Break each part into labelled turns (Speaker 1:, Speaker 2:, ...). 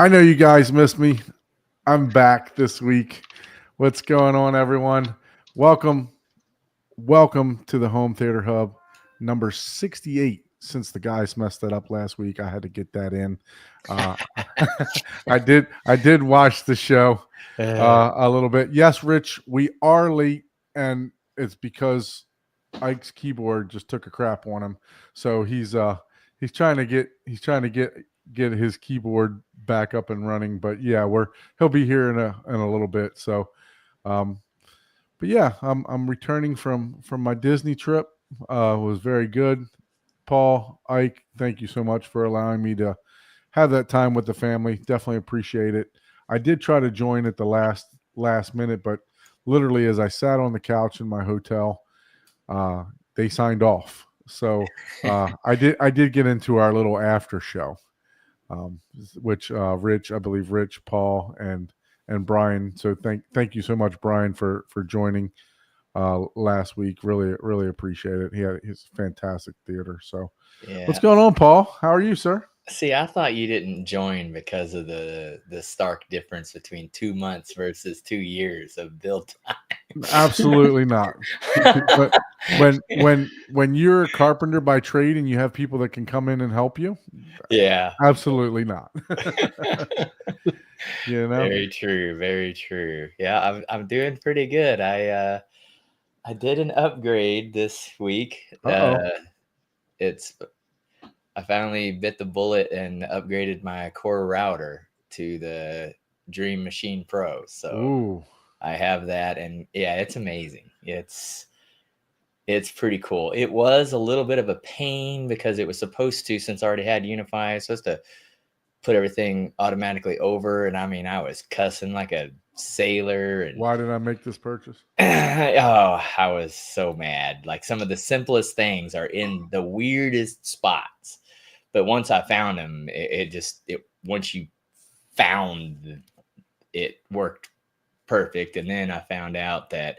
Speaker 1: I know you guys missed me. I'm back this week. What's going on, everyone? Welcome to the Home Theater Hub, number 68. Since the guys messed that up last week, I had to get that in. Uh, I did watch the show a little bit. Yes, Rich, we are late, and it's because Ike's keyboard just took a crap on him. So he's trying to get his keyboard back up and running. But yeah, he'll be here in a little bit. So um, but yeah, I'm returning from my Disney trip. It was very good. Paul, Ike, thank you so much for allowing me to have that time with the family. Definitely appreciate it. I did try to join at the last minute, but literally as I sat on the couch in my hotel, uh, they signed off. So I did get into our little after show, which Rich, I believe Rich, Paul, and Brian. So thank you so much, Brian, for joining last week. Really appreciate it. He's fantastic theater. So what's going on, Paul? How are you, sir?
Speaker 2: See, I thought you didn't join because of the stark difference between 2 months versus 2 years of build time.
Speaker 1: Absolutely not. But when you're a carpenter by trade and you have people that can come in and help you,
Speaker 2: yeah,
Speaker 1: absolutely not. You know,
Speaker 2: very true. Yeah, I'm doing pretty good. I did an upgrade this week. I finally bit the bullet and upgraded my core router to the Dream Machine Pro. So
Speaker 1: Ooh.
Speaker 2: I have that, and yeah, it's amazing. It's pretty cool. It was a little bit of a pain because it was supposed to, since I already had Unify, it's supposed to put everything automatically over. And I mean, I was cussing like a sailor. And
Speaker 1: why did I make this purchase?
Speaker 2: I was so mad. Like, some of the simplest things are in the weirdest spots. But once I found them, once you found it worked perfect. And then I found out that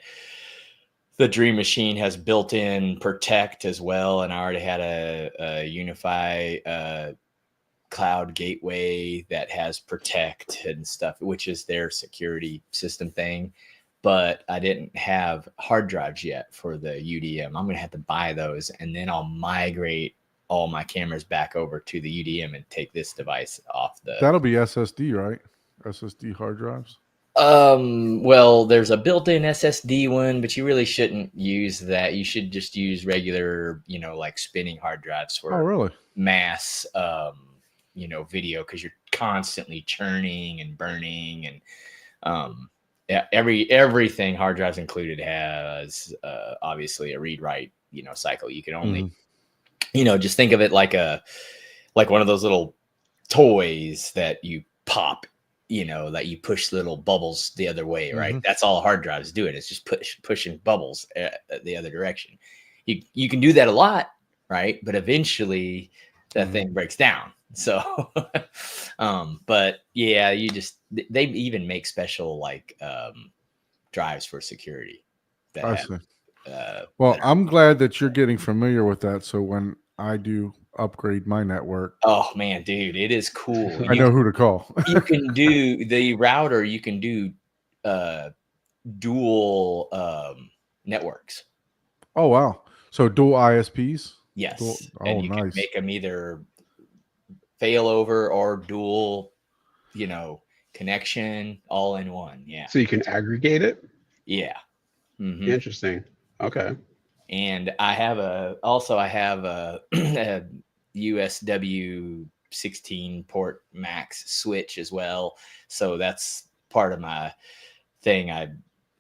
Speaker 2: the Dream Machine has built-in Protect as well, and I already had a Unify cloud gateway that has Protect and stuff, which is their security system thing. But I didn't have hard drives yet for the UDM. I'm going to have to buy those, and then I'll migrate all my cameras back over to the UDM and take this device off the...
Speaker 1: That'll be SSD, right? SSD hard drives?
Speaker 2: Well, there's a built-in SSD one, but you really shouldn't use that. You should just use regular, like spinning hard drives for mass, video, because you're constantly churning and burning, and everything hard drives included has obviously a read-write, cycle. You can only, just think of it like one of those little toys that you pop, that you push little bubbles the other way, right? That's all a hard drive is doing. It's just pushing bubbles the other direction. You can do that a lot, right? But eventually that thing breaks down. So, but yeah, they even make special drives for security.
Speaker 1: I'm glad that you're getting familiar with that. So when I do upgrade my network,
Speaker 2: oh man, dude, it is cool.
Speaker 1: I know who to call.
Speaker 2: You can do the router. You can do dual networks.
Speaker 1: Oh wow! So dual ISPs.
Speaker 2: Yes, and you can make them either failover or dual, connection, all in one. Yeah.
Speaker 3: So you can aggregate it.
Speaker 2: Yeah.
Speaker 3: Mm-hmm. Interesting. Okay.
Speaker 2: And I have a a USW 16 port max switch as well. So that's part of my thing. I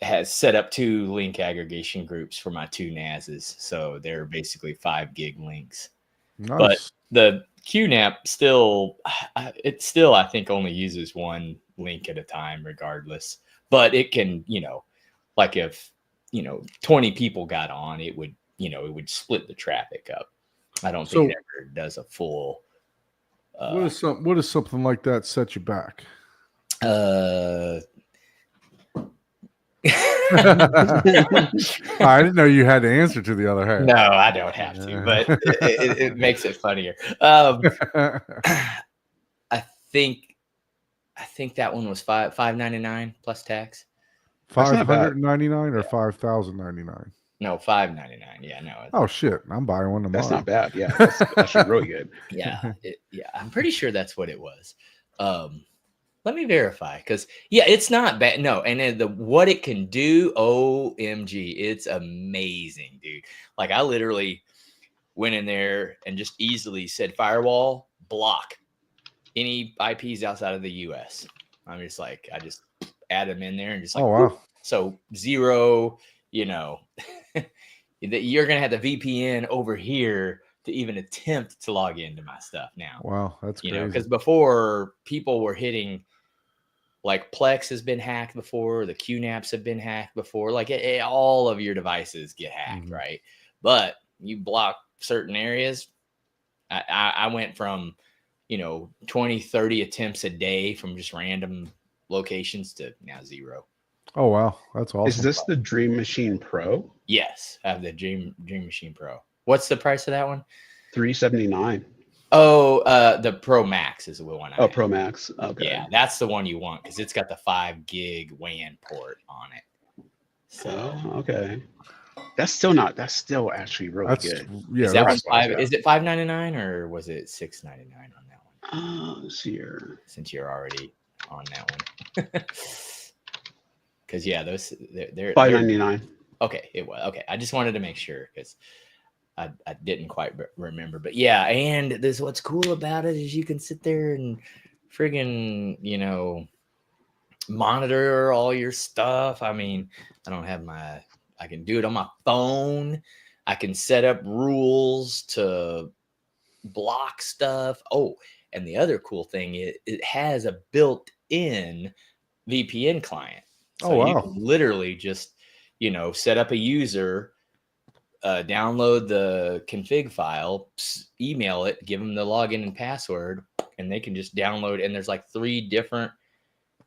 Speaker 2: has set up 2 link aggregation groups for my 2 NASs. So they're basically 5 gig links.
Speaker 1: Nice.
Speaker 2: But the QNAP still, I think only uses 1 link at a time regardless. But it can, like if, 20 people got on, it would split the traffic up. I don't think it ever does a full.
Speaker 1: What does something like that set you back? I didn't know you had to answer to the other half.
Speaker 2: No, I don't have to, but it makes it funnier. I think I think that one was $5.99 plus tax.
Speaker 1: $599 or $5,099?
Speaker 2: No, $5.99. Yeah, no.
Speaker 1: Oh shit! I'm buying one tomorrow.
Speaker 3: That's not bad. Yeah, that's actually really good.
Speaker 2: Yeah, I'm pretty sure that's what it was. Let me verify, because it's not bad. No, and then what it can do, OMG, it's amazing, dude. Like I literally went in there and just easily said firewall block any IPs outside of the US. I'm just like, I just add them in there and just like,
Speaker 1: oh wow.
Speaker 2: So 0, you're gonna have the VPN over here to even attempt to log into my stuff now.
Speaker 1: Wow, that's crazy.
Speaker 2: Because before people were hitting, like Plex has been hacked before, the QNAPs have been hacked before, like all of your devices get hacked, right? But you block certain areas. I went from 20, 30 attempts a day from just random locations to now 0.
Speaker 1: Oh wow, that's awesome.
Speaker 3: Is this the Dream Machine Pro?
Speaker 2: Yes, I have the Dream Machine Pro. What's the price of that one?
Speaker 3: $379.
Speaker 2: Oh, the Pro Max is the one.
Speaker 3: Pro Max. Okay.
Speaker 2: Yeah, that's the one you want because it's got the 5 gig WAN port on it. So
Speaker 3: okay. That's still actually really good.
Speaker 1: Yeah,
Speaker 2: is that one $5? Is it $5.99 or was it $6.99 on that one?
Speaker 3: Let's see here.
Speaker 2: Since you're already on that one, because those they're
Speaker 3: $5.99.
Speaker 2: Okay, it was okay. I just wanted to make sure because I didn't quite remember, but yeah. And this what's cool about it is you can sit there and friggin' monitor all your stuff. I mean, I can do it on my phone. I can set up rules to block stuff. Oh, and the other cool thing is it has a built-in VPN client. So
Speaker 1: wow.
Speaker 2: You can literally just, set up a user, download the config file, email it, give them the login and password, and they can just download. And there's like 3 different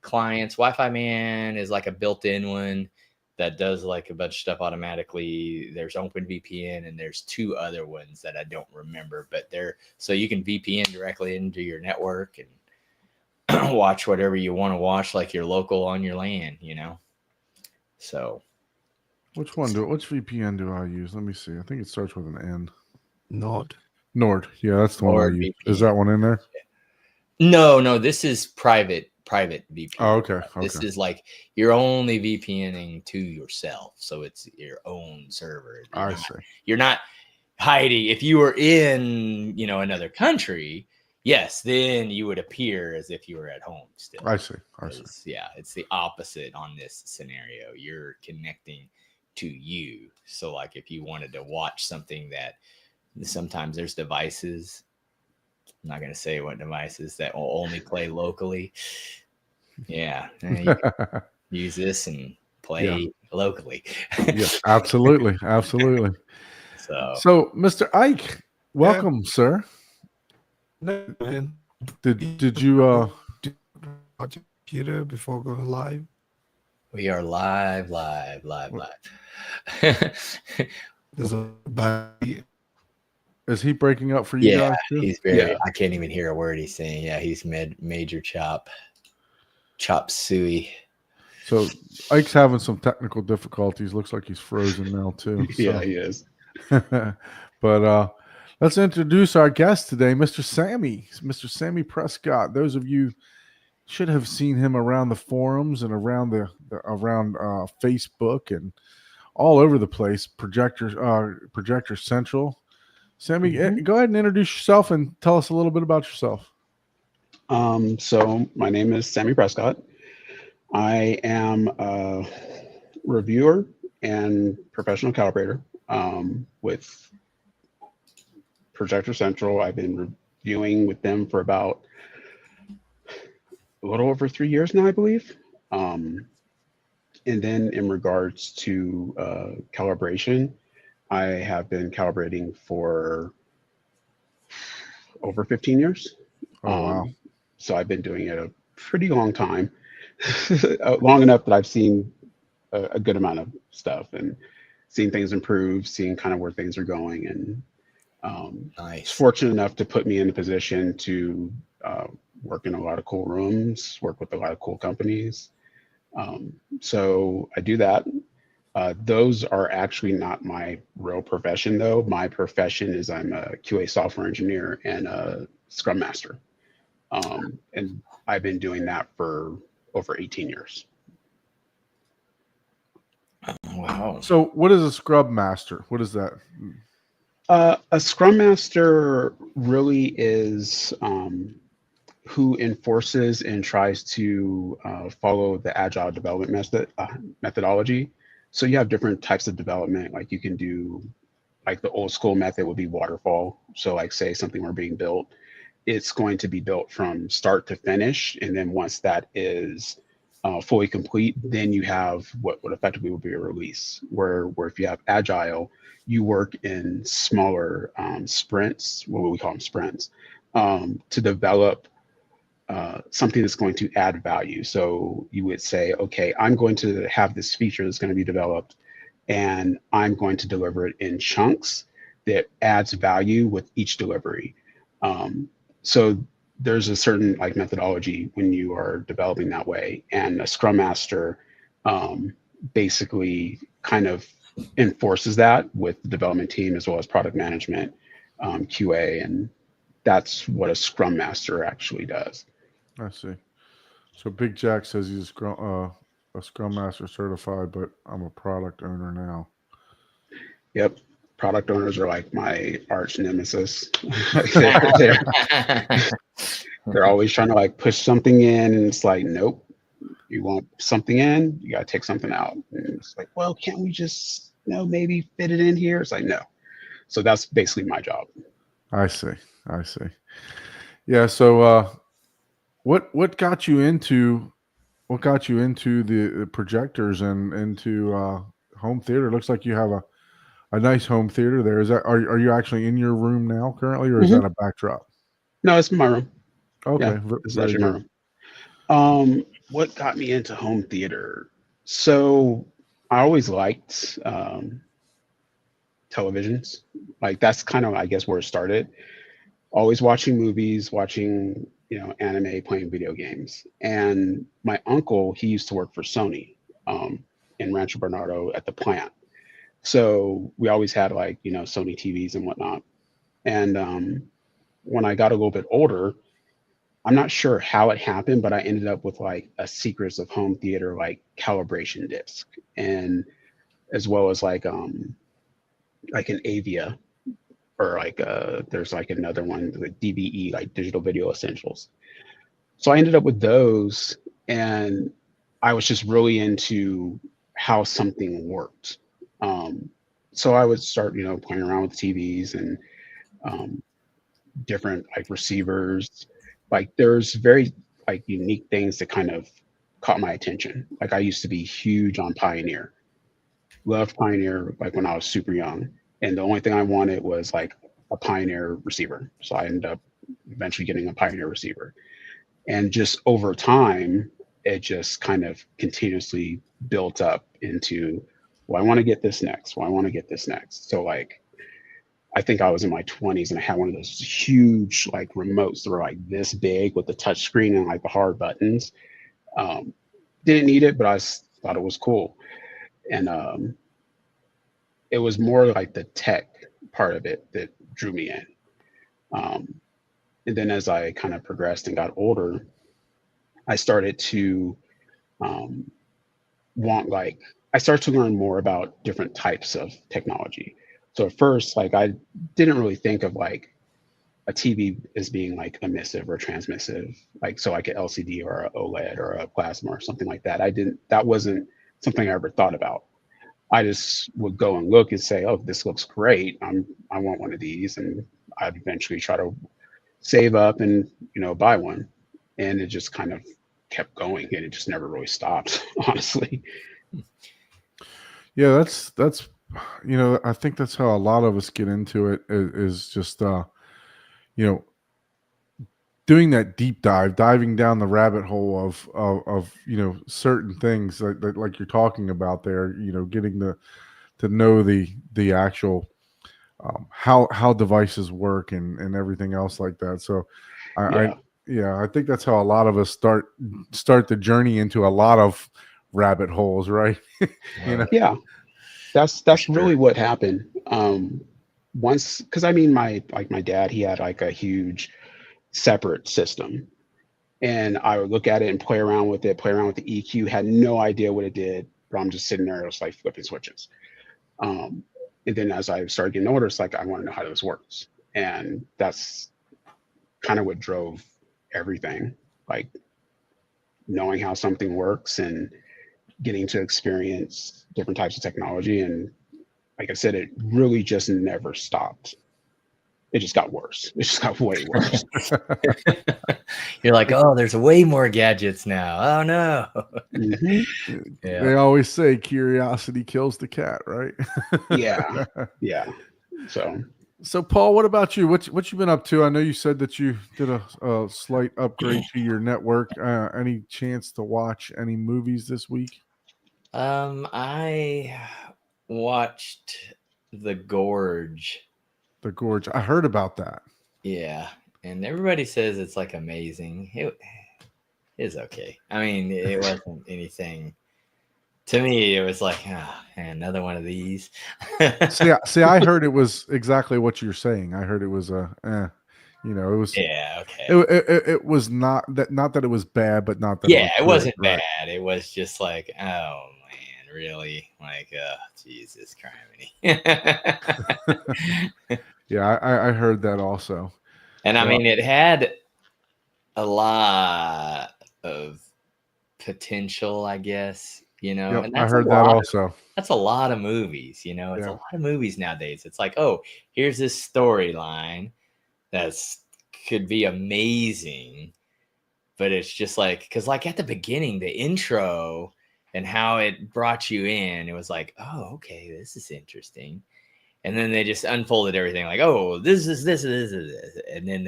Speaker 2: clients. Wi-Fi Man is like a built-in one that does like a bunch of stuff automatically. There's OpenVPN and there's 2 other ones that I don't remember, but so you can VPN directly into your network and watch whatever you want to watch, like your local on your LAN, So
Speaker 1: which VPN do I use? Let me see. I think it starts with an N.
Speaker 4: Nord.
Speaker 1: Yeah, that's the one I use.
Speaker 2: VPN.
Speaker 1: Is that one in there?
Speaker 2: No, this is private VPN.
Speaker 1: Oh, okay.
Speaker 2: This is like you're only VPNing to yourself, so it's your own server.
Speaker 1: I see.
Speaker 2: You're not hiding. If you were in, another country, yes, then you would appear as if you were at home still.
Speaker 1: I see.
Speaker 2: Yeah, it's the opposite on this scenario. You're connecting to you. So like if you wanted to watch something that sometimes there's devices, I'm not going to say what devices that will only play locally. Yeah. You use this and play locally.
Speaker 1: Yeah, absolutely. Absolutely. So Mr. Ike, welcome, sir.
Speaker 4: No, man.
Speaker 1: Did you
Speaker 4: computer before going live?
Speaker 2: We are live.
Speaker 4: There's a body.
Speaker 1: Is he breaking up for you guys too?
Speaker 2: He's very. I can't even hear a word he's saying. Yeah, he's major chop suey.
Speaker 1: So Ike's having some technical difficulties. Looks like he's frozen now too. So.
Speaker 3: Yeah, he is.
Speaker 1: But let's introduce our guest today, Mr. Sammie. Mr. Sammie Prescott. Those of you should have seen him around the forums and around around Facebook and all over the place. Projector Central. Sammie, go ahead and introduce yourself and tell us a little bit about yourself.
Speaker 3: So my name is Sammie Prescott. I am a reviewer and professional calibrator with Projector Central. I've been reviewing with them for about a little over 3 years now, I believe. And then in regards to calibration, I have been calibrating for over 15 years.
Speaker 1: Oh, wow.
Speaker 3: So I've been doing it a pretty long time, long enough that I've seen a good amount of stuff and seen things improve, seeing kind of where things are going. And
Speaker 2: nice.
Speaker 3: It's fortunate enough to put me in a position to work in a lot of cool rooms, work with a lot of cool companies. So I do that. Those are actually not my real profession, though. My profession is I'm a QA software engineer and a Scrum Master. And I've been doing that for over 18 years.
Speaker 2: Wow.
Speaker 1: So what is a Scrum Master? What is that?
Speaker 3: A Scrum Master really is who enforces and tries to follow the agile development methodology. So you have different types of development. Like you can do, like the old school method would be waterfall. So like say something were being built, it's going to be built from start to finish. And then once that is fully complete, then you have what effectively would be a release, where if you have agile, you work in smaller sprints, what we call them sprints, to develop something that's going to add value. So you would say, okay, I'm going to have this feature that's going to be developed, and I'm going to deliver it in chunks that adds value with each delivery. So there's a certain like methodology when you are developing that way, and a Scrum Master basically kind of enforces that with the development team as well as product management, QA, and that's what a Scrum Master actually does.
Speaker 1: I see. So Big Jack says he's a Scrum Master certified, but I'm a product owner now.
Speaker 3: Yep. Product owners are like my arch nemesis. They're always trying to like push something in, and it's like, nope, you want something in, you got to take something out. And it's like, well, can't we just, maybe fit it in here? It's like, no. So that's basically my job.
Speaker 1: I see. Yeah. So what got you into the projectors and into home theater? It looks like you have a nice home theater there. Is that are you actually in your room now currently, or is that a backdrop?
Speaker 3: No, it's my room.
Speaker 1: Okay,
Speaker 3: yeah, it's actually my room. What got me into home theater? So I always liked televisions. Like that's kind of, I guess, where it started. Always watching movies, watching anime, playing video games. And my uncle, he used to work for Sony in Rancho Bernardo at the plant. So we always had like, Sony TVs and whatnot. And when I got a little bit older, I'm not sure how it happened, but I ended up with like a Secrets of Home Theater like calibration disc, and as well as like an Avia, or like there's like another one, the DVE, like Digital Video Essentials. So I ended up with those, and I was just really into how something worked. So I would start, playing around with TVs and different like receivers. Like there's very like unique things that kind of caught my attention. Like I used to be huge on Pioneer. Loved Pioneer like when I was super young. And the only thing I wanted was like a Pioneer receiver. So I ended up eventually getting a Pioneer receiver. And just over time, it just kind of continuously built up into, well, I want to get this next. Well, I want to get this next. So like, I think I was in my 20s and I had one of those huge like remotes that were like this big with the touch screen and like the hard buttons. Didn't need it, but I thought it was cool. And it was more like the tech part of it that drew me in. And then as I kind of progressed and got older, I started to I started to learn more about different types of technology. So at first, like I didn't really think of like a TV as being like emissive or transmissive, like so like an LCD or a OLED or a plasma or something like that. That wasn't something I ever thought about. I just would go and look and say, oh, this looks great. I want one of these. And I'd eventually try to save up and, buy one. And it just kind of kept going, and it just never really stopped, honestly.
Speaker 1: Yeah, that's I think that's how a lot of us get into it, is just doing that deep diving down the rabbit hole of certain things like you're talking about there, getting to know the actual how devices work and everything else like that. So I Yeah, I think that's how a lot of us start the journey into a lot of rabbit holes, right?
Speaker 3: Yeah, that's
Speaker 2: sure.
Speaker 3: really what happened. Once, because I mean, my dad, he had like a huge separate system, and I would look at it and play around with it, play around with the EQ, had no idea what it did, but I'm just sitting there, just like flipping switches. Um, and then as I started getting older, it's like I want to know how this works, and that's kind of what drove everything, like knowing how something works and getting to experience different types of technology. And like I said, it really just never stopped. It just got worse. It just got way worse.
Speaker 2: You're like, oh, there's way more gadgets now. Oh no.
Speaker 3: Mm-hmm.
Speaker 2: Yeah.
Speaker 1: They always say curiosity kills the cat, right?
Speaker 3: Yeah.
Speaker 1: So Paul, what about you? What you been up to? I know you said that you did a slight upgrade to your network. Any chance to watch any movies this week?
Speaker 2: I watched The Gorge.
Speaker 1: The Gorge. I heard about that.
Speaker 2: Yeah, and everybody says it's like amazing. It is okay. I mean, it wasn't anything. To me, it was like, another one of these.
Speaker 1: see, I heard it was exactly what you're saying. I heard it was it was.
Speaker 2: Yeah, okay.
Speaker 1: It was not that it was bad, but not that.
Speaker 2: Yeah, it wasn't
Speaker 1: right.
Speaker 2: bad. It was just like, oh man, really? Like, Jesus criminy.
Speaker 1: Yeah, I heard that also.
Speaker 2: And I mean, it had a lot of potential, I guess,
Speaker 1: Yep,
Speaker 2: and
Speaker 1: I heard that also.
Speaker 2: That's a lot of movies, it's a lot of movies nowadays. It's like, oh, here's this storyline that's could be amazing, but it's just like, because like at the beginning, the intro and how it brought you in, it was like, oh, okay, this is interesting. And then they just unfolded everything like, oh, this is this. And then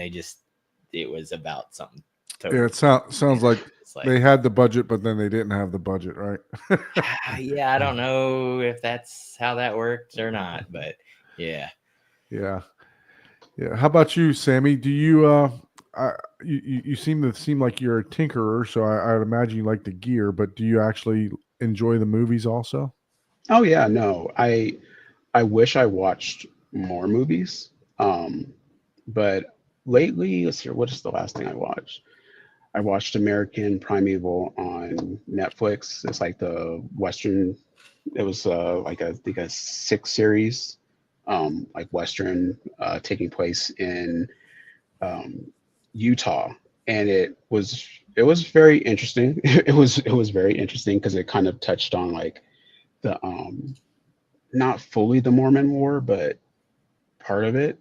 Speaker 2: it was about something.
Speaker 1: Totally. Yeah, it sounds like they had the budget, but then they didn't have the budget, right?
Speaker 2: Yeah, I don't know if that's how that worked or not, but yeah.
Speaker 1: Yeah. How about you, Sammie? Do you you seem like you're a tinkerer, so I'd imagine you like the gear, but do you actually enjoy the movies also?
Speaker 3: Oh yeah, no. I wish I watched more movies. But lately, let's see, what is the last thing I watched? I watched American Primeval on Netflix. It's like the Western. It was like I think a 6 series, like Western, taking place in Utah, and it was very interesting. It was very interesting because it kind of touched on like the not fully the Mormon War, but part of it.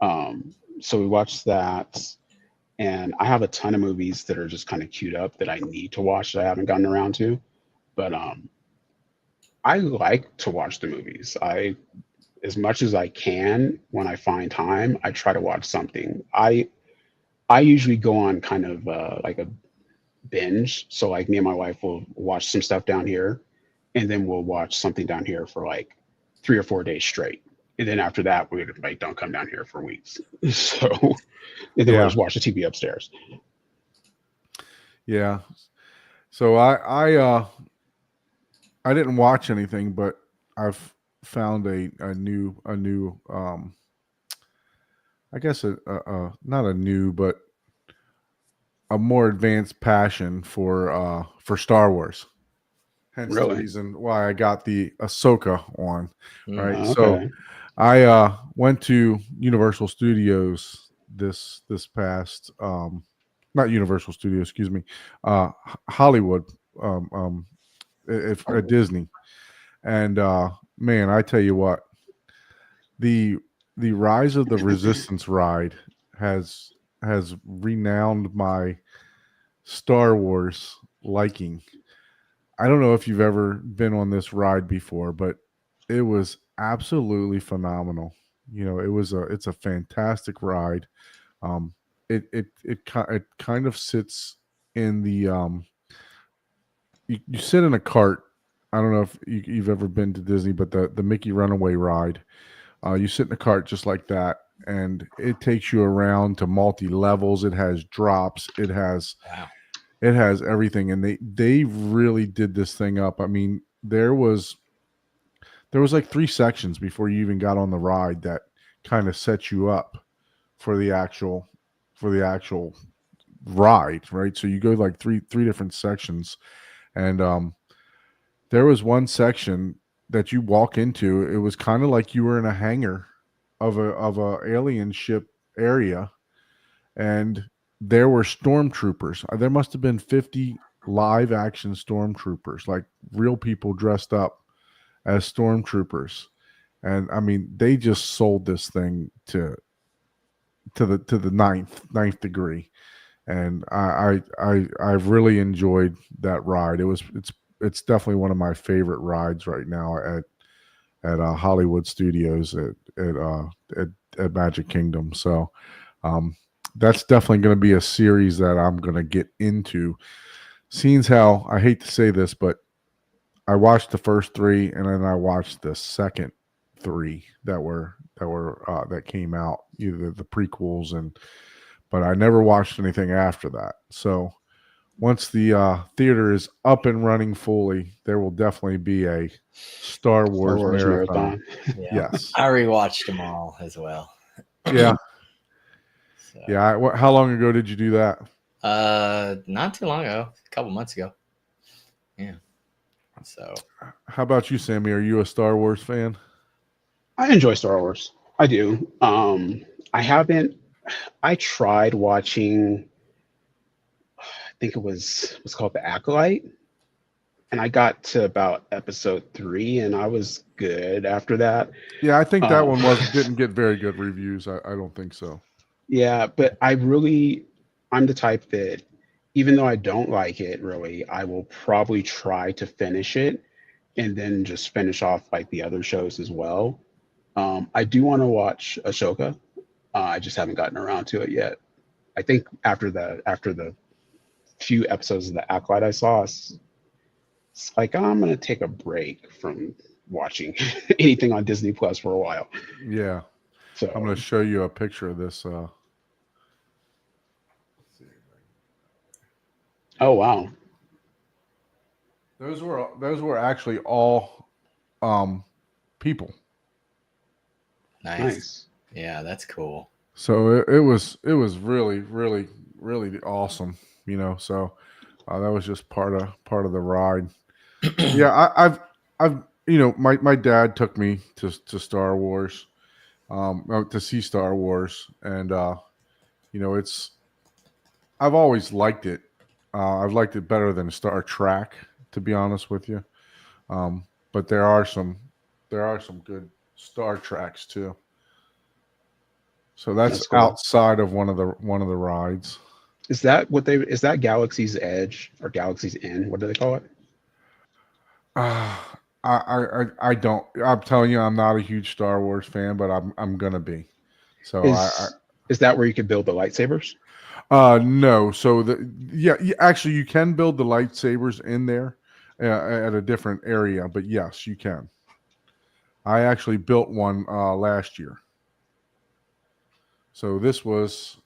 Speaker 3: So we watched that. And I have a ton of movies that are just kind of queued up that I need to watch that I haven't gotten around to. But I like to watch the movies. As much as I can, when I find time, I try to watch something. I usually go on kind of like a binge. So like me and my wife will watch some stuff down here, and then we'll watch something down here for like 3 or 4 days straight. And then after that, we like don't come down here for weeks. So, and then we'll just watch the TV upstairs.
Speaker 1: Yeah. So I didn't watch anything, but I've found a new I guess not a new, but a more advanced passion for Star Wars. Hence the reason why I got the Ahsoka on. Right.
Speaker 3: Okay.
Speaker 1: So I went to Universal Studios this past not Universal Studios, excuse me, Hollywood, at Disney, and man, I tell you what, the Rise of the Resistance ride has renowned my Star Wars liking. I don't know if you've ever been on this ride before, but it was absolutely phenomenal. It's a fantastic ride. It kind of sits in the you sit in a cart. I don't know if you've ever been to Disney, but the Mickey Runaway ride, you sit in a cart just like that, and it takes you around to multi levels. It has drops. It has everything, and they really did this thing up. I mean, there was like 3 sections before you even got on the ride that kind of set you up for the actual ride, right? So you go like three different sections, and there was one section that you walk into. It was kind of like you were in a hangar of a alien ship area, and there were stormtroopers. There must have been 50 live action stormtroopers, like real people dressed up as stormtroopers. And I mean, they just sold this thing to the ninth degree. And I've really enjoyed that ride. It's definitely one of my favorite rides right now at Hollywood Studios at Magic Kingdom. So that's definitely going to be a series that I'm going to get into. Seeing how, I hate to say this, but I watched the first 3, and then I watched the second 3 that came out, either the prequels, but I never watched anything after that. So once the theater is up and running fully, there will definitely be a Star Wars marathon.
Speaker 2: Yeah.
Speaker 1: Yes,
Speaker 2: I rewatched them all as well.
Speaker 1: Yeah.
Speaker 2: So,
Speaker 1: yeah. How long ago did you do that?
Speaker 2: Not too long ago, a couple months ago. Yeah. So,
Speaker 1: how about you, Sammie? Are you a Star Wars fan?
Speaker 3: I enjoy Star Wars. I do. I tried watching, I think what's called The Acolyte, and I got to about episode 3, and I was good after that.
Speaker 1: Yeah, I think that one didn't get very good reviews. I don't think so.
Speaker 3: Yeah, but I'm the type that, even though I don't like it really, I will probably try to finish it and then just finish off like the other shows as well. I do want to watch Ashoka. I just haven't gotten around to it yet. I think after the few episodes of The Acolyte I saw, it's like I'm gonna take a break from watching anything on Disney Plus for a while.
Speaker 1: Yeah.
Speaker 3: So
Speaker 1: I'm going to show you a picture of this.
Speaker 3: Oh wow.
Speaker 1: Those were actually all people.
Speaker 2: nice. Yeah, that's cool.
Speaker 1: So it was really, really, really awesome, So that was just part of the ride. Yeah, I've my dad took me to Star Wars, to see Star Wars, and I've always liked it. I've liked it better than Star Trek, to be honest with you. But there are some good Star Treks too. So that's cool. Outside of one of the rides.
Speaker 3: Is that Galaxy's Edge or Galaxy's End? What do they call it?
Speaker 1: I don't. I'm telling you, I'm not a huge Star Wars fan, but I'm gonna be. So
Speaker 3: is that where you can build the lightsabers?
Speaker 1: No. So actually, you can build the lightsabers in there at a different area, but yes, you can. I actually built one last year. So this was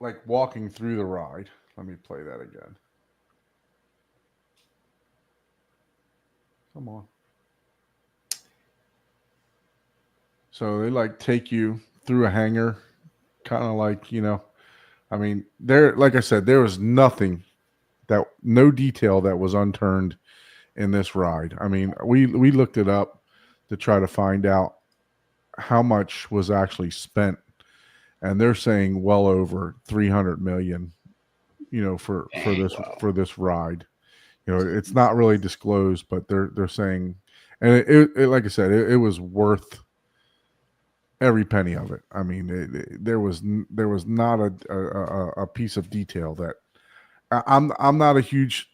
Speaker 1: like walking through the ride. Let me play that again. Come on. So they like take you through a hangar, kind of like, I mean, like I said, there was no detail that was unturned in this ride. I mean, we looked it up to try to find out how much was actually spent, and they're saying well over 300 million, for this ride. It's not really disclosed, but they're saying, and it like I said, it was worth every penny of it. I mean, there was not a piece of detail that I'm not a huge,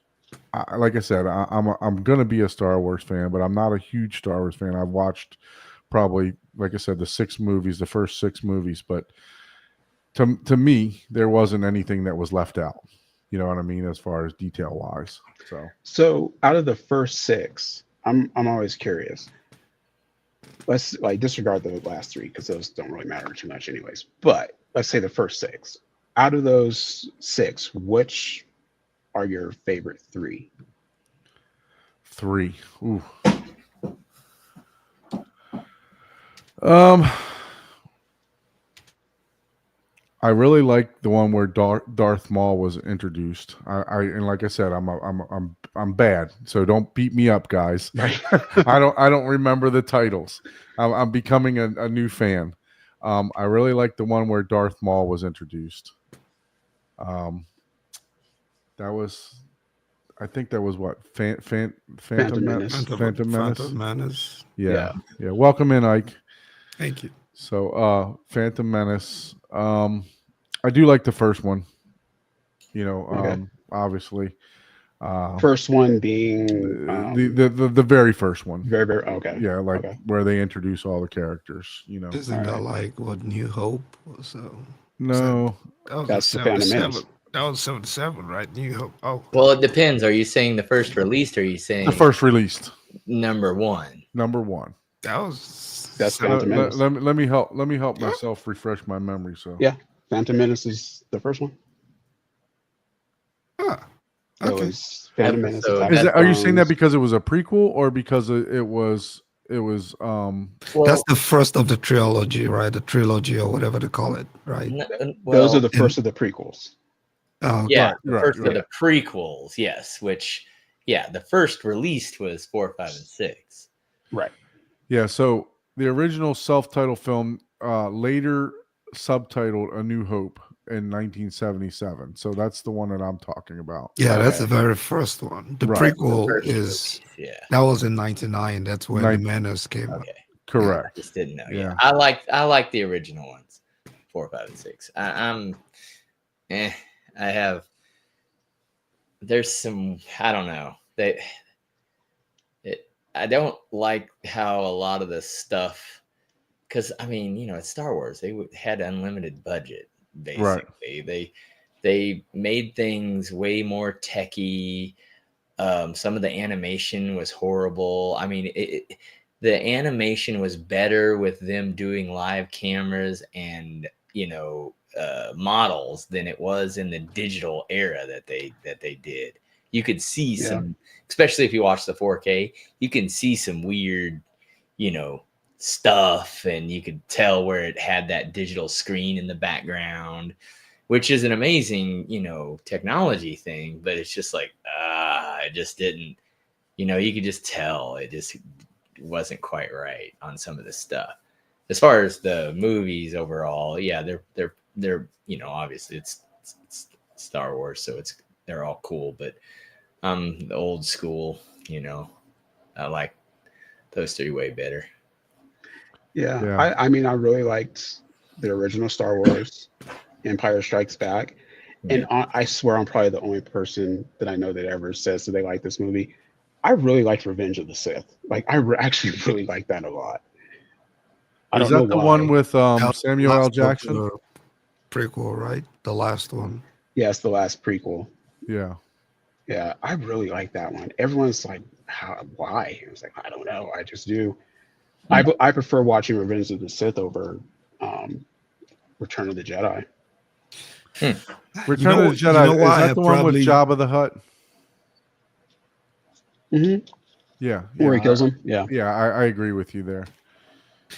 Speaker 1: like I said, I'm gonna be a Star Wars fan, but I'm not a huge Star Wars fan. I've watched probably, like I said, the first 6 movies, but to me, there wasn't anything that was left out. You know what I mean, as far as detail wise. So
Speaker 3: out of the first 6, I'm always curious. let's like disregard the last three because those don't really matter too much anyways. But let's say the first six. Out of those six, which are your favorite three?
Speaker 1: Three. Ooh. I really like the one where Darth Maul was introduced. And like I said, I'm bad, so don't beat me up, guys.
Speaker 3: Right.
Speaker 1: I don't remember the titles. I'm becoming a new fan. I really like the one where Darth Maul was introduced. That was, I think that was what Phantom Menace. Phantom
Speaker 4: Menace.
Speaker 1: Yeah. Welcome in, Ike.
Speaker 4: Thank you.
Speaker 1: So, Phantom Menace. I do like the first one. You know,
Speaker 3: Okay.
Speaker 1: Obviously.
Speaker 3: First one being
Speaker 1: the very first one.
Speaker 3: very, very okay.
Speaker 1: Yeah, like
Speaker 3: okay.
Speaker 1: where they introduce all the characters. You know,
Speaker 4: Isn't that like what New Hope was?
Speaker 1: No,
Speaker 3: That's the Phantom Menace.
Speaker 4: That was 77, right? New Hope. Oh,
Speaker 2: Well, it depends. Are you saying the first released, or are you saying
Speaker 1: the first released?
Speaker 2: number one?
Speaker 1: Number one.
Speaker 3: That's Phantom Menace.
Speaker 1: Let me help myself refresh my memory. So
Speaker 3: yeah, Phantom Menace is the first one.
Speaker 4: okay.
Speaker 3: Phantom Menace.
Speaker 1: Are you saying that because it was a prequel or because it was well,
Speaker 4: that's the first of the trilogy, right? The trilogy or whatever they call it, right?
Speaker 3: Those are the first of the prequels.
Speaker 4: Oh,
Speaker 2: yeah, first of the prequels, yes. Which, the first released was 4, 5, and 6.
Speaker 3: Right.
Speaker 1: Yeah. So the original self-titled film, later subtitled A New Hope in 1977. So that's the one that I'm talking about.
Speaker 4: Yeah, that's the very first one. The prequel is that was in 99. That's when the Menace came out.
Speaker 1: Correct.
Speaker 2: I just didn't know. Yeah. I like the original ones, 4, 5, and 6. There's some, I don't know. I don't like how a lot of this stuff, because I mean, it's Star Wars. They had unlimited budget, basically. Right. They made things way more techy. Some of the animation was horrible. I mean, the animation was better with them doing live cameras and models than it was in the digital era that they did. You could see some, especially if you watch the 4K, you can see some weird, stuff, and you could tell where it had that digital screen in the background, which is an amazing, technology thing. But it's just like, it just didn't, you could just tell it just wasn't quite right on some of the stuff. As far as the movies overall, they're obviously it's Star Wars, so they're all cool, but the old school, I like those three way better.
Speaker 3: I mean, I really liked the original Star Wars, Empire Strikes Back, and I swear I'm probably the only person that I know that ever says that they like this movie. I really liked Revenge of the Sith. Like, I actually really like that a lot.
Speaker 1: Is that the one with Samuel L. Jackson?
Speaker 4: Prequel, right? The last one.
Speaker 3: Yeah, it's the last prequel.
Speaker 1: Yeah.
Speaker 3: Yeah, I really like that one. Everyone's like, why? I was like, I don't know. I just do. I prefer watching Revenge of the Sith over Return of the Jedi.
Speaker 1: Return of the Jedi, is that the one with Jabba the Hutt?
Speaker 3: Mm-hmm.
Speaker 1: Yeah.
Speaker 3: Where he kills him? Yeah.
Speaker 1: Yeah, I agree with you there.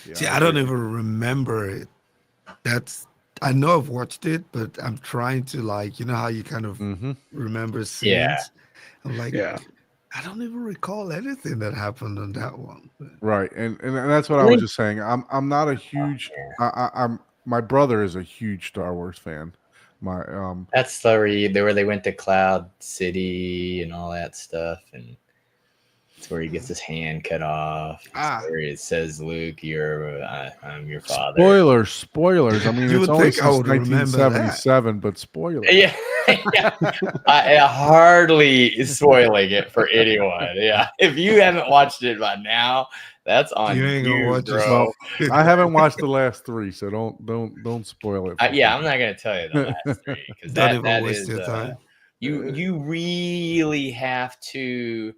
Speaker 4: Yeah, see, I don't even remember it. I know I've watched it, but I'm trying to, like, how you kind of remember scenes.
Speaker 2: Yeah.
Speaker 4: I'm like, I don't even recall anything that happened on that one.
Speaker 1: Right, and that's what I was just saying. I'm not a huge. My brother is a huge Star Wars fan.
Speaker 2: That's where they went to Cloud City and all that stuff, and it's where he gets his hand cut off. Where it says, "Luke, I'm your father."
Speaker 1: Spoilers. I mean, it's only since 1977, but spoilers.
Speaker 2: Yeah. I hardly spoiling it for anyone. Yeah, if you haven't watched it by now, that's on you.
Speaker 4: Ain't gonna watch
Speaker 1: bro. I haven't watched the last three, so don't spoil it.
Speaker 2: I'm not gonna tell you the last three because that is your time. You really have to.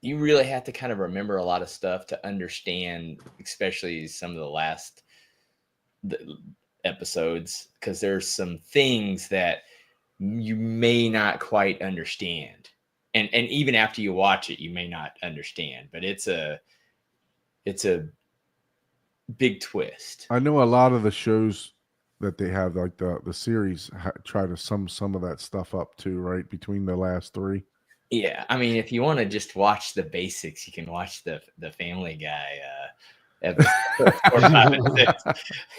Speaker 2: you really have to kind of remember a lot of stuff to understand, especially some of the episodes, because there's some things that you may not quite understand, and even after you watch it, you may not understand. But it's a big twist.
Speaker 1: I know a lot of the shows that they have, like the series, try to sum some of that stuff up too, right? Between the last three.
Speaker 2: Yeah, I mean, if you want to just watch the basics, you can watch the Family Guy episodes 4, 5, and 6.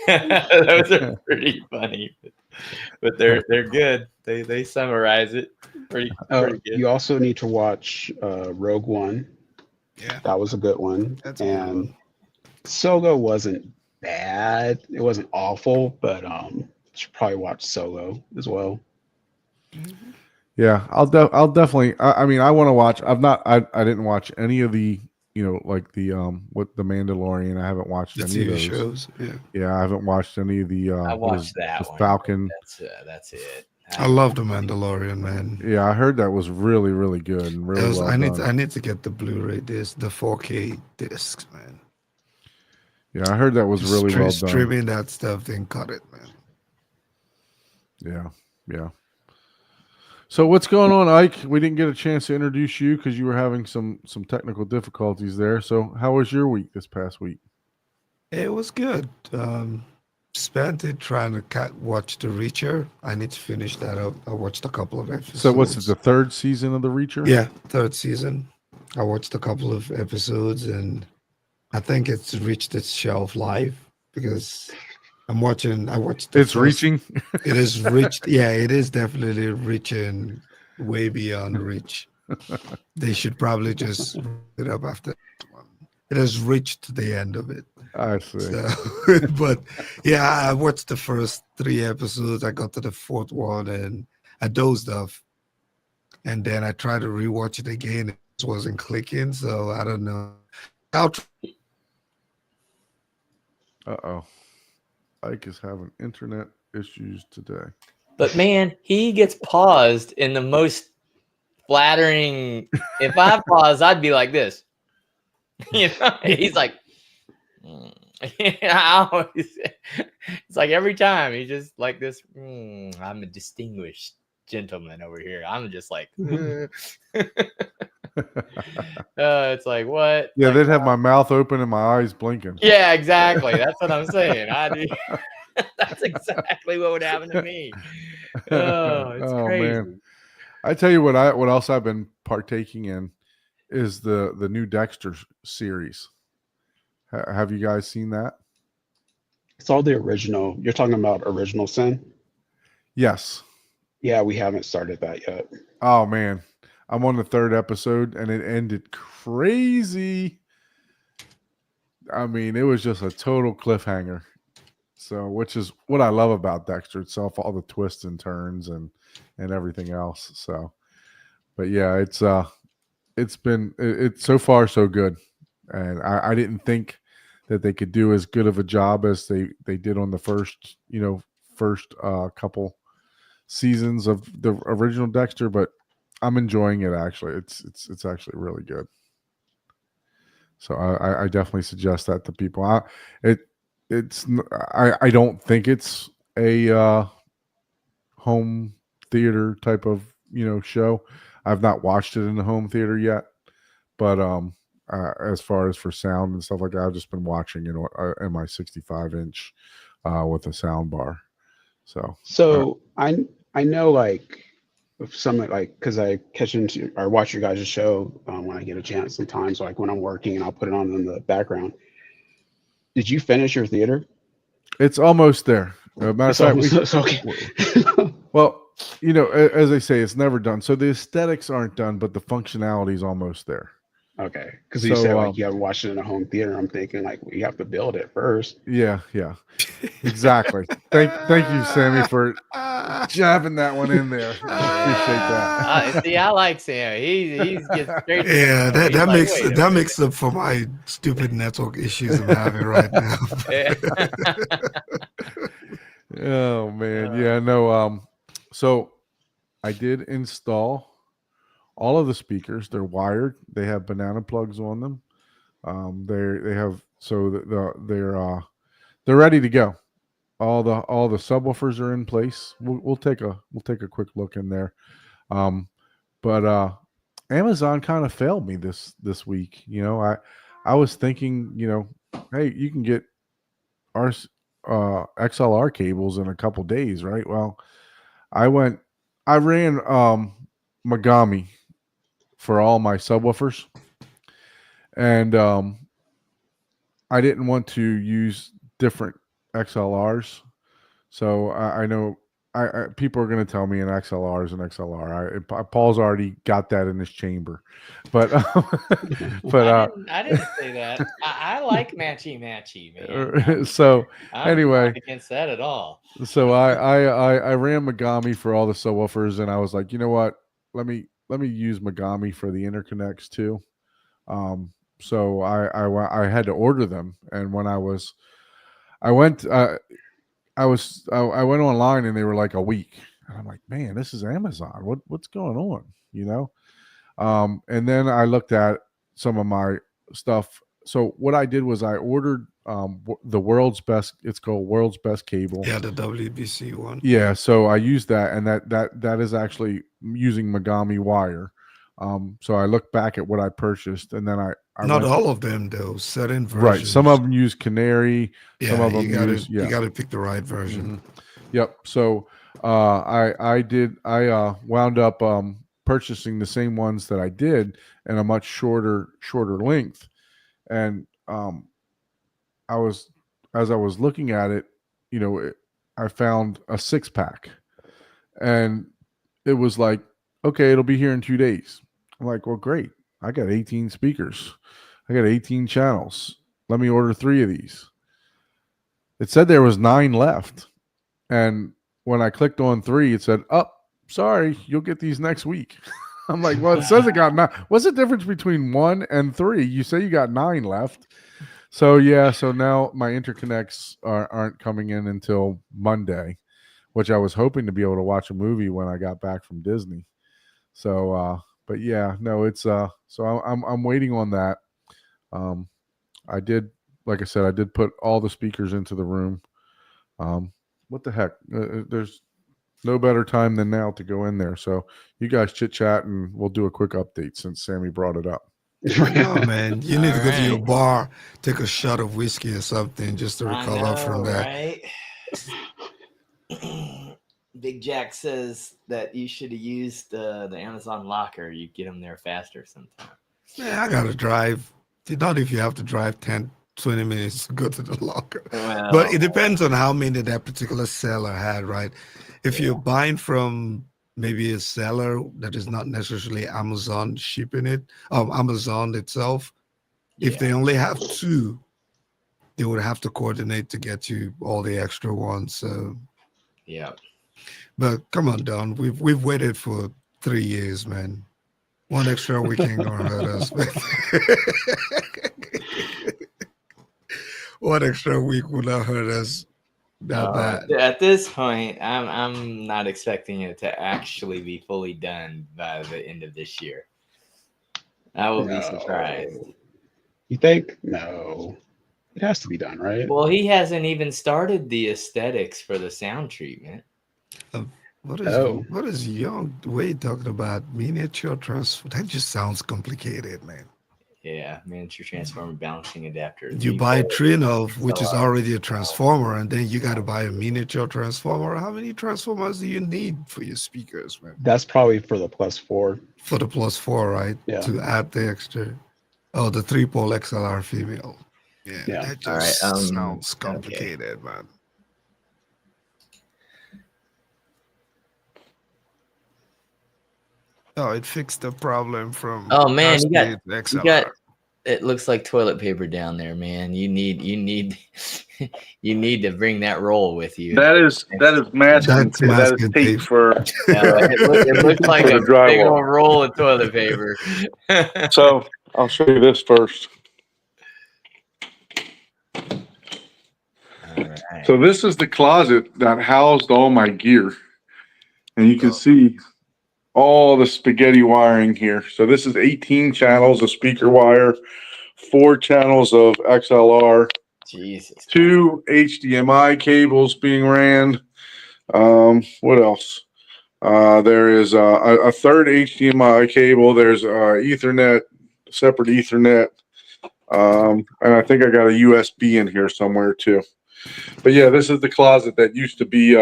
Speaker 2: Those are pretty funny, but they're good. They summarize it pretty good.
Speaker 3: You also need to watch Rogue One.
Speaker 4: Yeah,
Speaker 3: that was a good one.
Speaker 4: That's
Speaker 3: and Solo wasn't bad. It wasn't awful, but you should probably watch Solo as well.
Speaker 4: Mm-hmm.
Speaker 1: Yeah, I'll definitely. I mean, I want to watch. I didn't watch any of the, like the what the Mandalorian. I haven't watched
Speaker 4: the
Speaker 1: any
Speaker 4: TV
Speaker 1: of those
Speaker 4: shows.
Speaker 1: Yeah, I haven't watched any of the.
Speaker 2: I watched that one.
Speaker 1: Falcon.
Speaker 2: That's it.
Speaker 4: I love the Mandalorian, man.
Speaker 1: Yeah, I heard that was really, really good and really well done.
Speaker 4: I need to get the Blu-ray disc, the 4K discs, man.
Speaker 1: Yeah, I heard that was really well done.
Speaker 4: Streaming that stuff, then cut it, man.
Speaker 1: Yeah. So what's going on, Ike? We didn't get a chance to introduce you because you were having some technical difficulties there. So how was your week this past week?
Speaker 4: It was good. Spent it trying to watch The Reacher. I need to finish that up. I watched a couple of episodes.
Speaker 1: So what's it, the third season of The Reacher?
Speaker 4: Yeah, third season. I watched a couple of episodes, and I think it's reached its shelf life because I watched.
Speaker 1: It's reaching.
Speaker 4: It is reached. Yeah, it is definitely reaching way beyond reach. They should probably just wrap it up after this one. It has reached the end of it.
Speaker 1: I see.
Speaker 4: So, but yeah, I watched the first 3 episodes. I got to the 4th one and I dozed off. And then I tried to rewatch it again. It just wasn't clicking. So I don't know.
Speaker 1: Uh-oh. Ike is having internet issues today.
Speaker 2: But man, he gets paused in the most flattering. If I pause, I'd be like this. He's like, I always, it's like every time he's just like this. I'm a distinguished gentleman over here. I'm just like, it's like what?
Speaker 1: Yeah,
Speaker 2: like,
Speaker 1: they'd have my mouth open and my eyes blinking.
Speaker 2: Yeah, exactly. That's what I'm saying. That's exactly what would happen to me. Oh, it's crazy. Man.
Speaker 1: I tell you what else I've been partaking in is the new Dexter series. Have you guys seen that?
Speaker 3: It's all the original. You're talking about Original Sin?
Speaker 1: Yes.
Speaker 3: Yeah, we haven't started that yet.
Speaker 1: Oh man, I'm on the 3rd episode and it ended crazy. I mean, it was just a total cliffhanger. So, which is what I love about Dexter itself, all the twists and turns and everything else. So, but yeah, it's so far so good. And I didn't think that they could do as good of a job as they did on the first couple seasons of the original Dexter, but I'm enjoying it actually. It's actually really good. So I definitely suggest that to people. I don't think it's a home theater type of show. I've not watched it in the home theater yet, but as far as for sound and stuff like that, I've just been watching it in my 65-inch with a sound bar. So
Speaker 3: I know like some like because I catch into or watch your guys' show when I get a chance sometimes, like when I'm working and I'll put it on in the background. Did you finish your theater?
Speaker 1: It's almost there. Matter of fact,
Speaker 3: okay.
Speaker 1: Well, as they say, it's never done. So the aesthetics aren't done, but the functionality is almost there.
Speaker 3: Okay, because you said like you haven't watched it in a home theater. I'm thinking like you have to build it first.
Speaker 1: Yeah, exactly. Thank you, Sammie, for jabbing that one in there. I appreciate
Speaker 2: that. See, I like Sam. He gets straight.
Speaker 4: Yeah, that makes up for my stupid network issues I'm having right now.
Speaker 1: Oh man, yeah, no. So I did install all of the speakers. They're wired. They have banana plugs on them. They have so they're ready to go. All the subwoofers are in place. We'll take a quick look in there. But Amazon kind of failed me this week. You know, I was thinking, you know, hey, you can get our XLR cables in a couple days, right? Well, I ran Megami for all my subwoofers, and I didn't want to use different XLRs. So I know people are going to tell me an XLR is an XLR. Paul's already got that in his chamber, but
Speaker 2: I didn't say that. I like matchy, man.
Speaker 1: So
Speaker 2: I'm
Speaker 1: anyway,
Speaker 2: not against that at all.
Speaker 1: So I ran Megami for all the subwoofers, and I was like, you know what? Let me use Megami for the interconnects too. So I had to order them, and when I went online, and they were like a week, and I'm like, man, this is Amazon. What's going on? You know. And then I looked at some of my stuff. So what I did was I ordered the world's best. It's called World's Best Cable.
Speaker 4: Yeah, the WBC one.
Speaker 1: Yeah, so I used that, and that is actually using Megami wire. So I looked back at what I purchased, and then I
Speaker 4: not all of them though. Certain versions.
Speaker 1: Right. Some of them use Canary.
Speaker 4: Yeah,
Speaker 1: some of them
Speaker 4: you got to pick the right version.
Speaker 1: Mm-hmm. Yep. So I wound up purchasing the same ones that I did in a much shorter length, and as I was looking at it, you know, I found a 6-pack, and it was like, okay, it'll be here in 2 days. I'm like, well, great. I got 18 speakers. I got 18 channels. Let me order 3 of these. It said there was 9 left. And when I clicked on 3, it said, oh, sorry, you'll get these next week. I'm like, well, it says it got 9. What's the difference between 1 and 3? You say you got 9 left. So, yeah, so now my interconnects aren't coming in until Monday, which I was hoping to be able to watch a movie when I got back from Disney. So, but yeah, no, it's so I'm waiting on that. I did, like I said, I did put all the speakers into the room. What the heck? There's no better time than now to go in there. So you guys chit chat, and we'll do a quick update since Sammie brought it up.
Speaker 4: Oh man, you need to go to your bar, take a shot of whiskey or something just to recover from that.
Speaker 2: Right? Big Jack says that you should have used the Amazon locker. You get them there faster sometimes.
Speaker 4: Yeah, I gotta drive. Not if you have to drive 10, 20 minutes to go to the locker. Well, but it depends on how many that particular seller had, right? If you're buying from maybe a seller that is not necessarily Amazon shipping it, Amazon itself, if they only have 2, they would have to coordinate to get you all the extra ones. So
Speaker 2: yeah.
Speaker 4: But come on, Don. We've waited for 3 years, man. One extra week ain't gonna hurt us. One extra week will not hurt us that bad.
Speaker 2: At this point, I'm not expecting it to actually be fully done by the end of this year. I will be surprised.
Speaker 3: You think? No. It has to be done, right?
Speaker 2: Well, he hasn't even started the aesthetics for the sound treatment.
Speaker 4: What is Young Wade talking about? Miniature transformer? That just sounds complicated, man.
Speaker 2: Yeah, miniature transformer balancing adapter.
Speaker 4: You buy a Trinov, which is already a transformer, and then you got to buy a miniature transformer. How many transformers do you need for your speakers, man?
Speaker 3: That's probably for the +4.
Speaker 4: For the +4, right?
Speaker 3: Yeah.
Speaker 4: To add the extra. Oh, the 3-pole XLR female. Yeah. That just sounds complicated, man. Oh, it fixed the problem from.
Speaker 2: Oh man, you got. It looks like toilet paper down there, man. You need to bring that roll with you.
Speaker 5: That is masking tape. That is tape for.
Speaker 2: It looks like a big old roll of toilet paper.
Speaker 5: So I'll show you this first.
Speaker 2: All right.
Speaker 5: So this is the closet that housed all my gear, and you can see all the spaghetti wiring here. So this is 18 channels of speaker wire, 4 channels of XLR,
Speaker 2: Jesus.
Speaker 5: 2 HDMI cables being ran. What else? There is a third HDMI cable. There's Ethernet, separate Ethernet. And I think I got a USB in here somewhere too. But yeah, this is the closet that used to be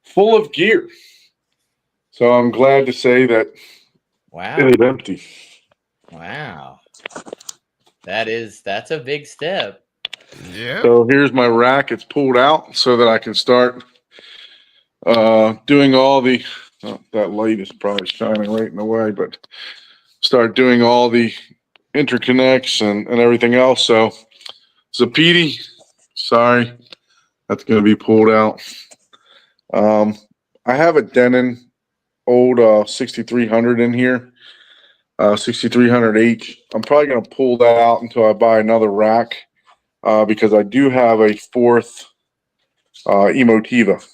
Speaker 5: full of gear. So I'm glad to say that
Speaker 2: Wow.
Speaker 5: it is empty.
Speaker 2: Wow. That's a big step.
Speaker 4: Yeah.
Speaker 5: So here's my rack. It's pulled out so that I can start doing all the, that light is probably shining right in the way, but start doing all the interconnects and everything else. So Zapiti, sorry, that's going to be pulled out. I have a Denon old 6300 in here, 6300H. I'm probably going to pull that out until I buy another rack because I do have a 4th Emotiva.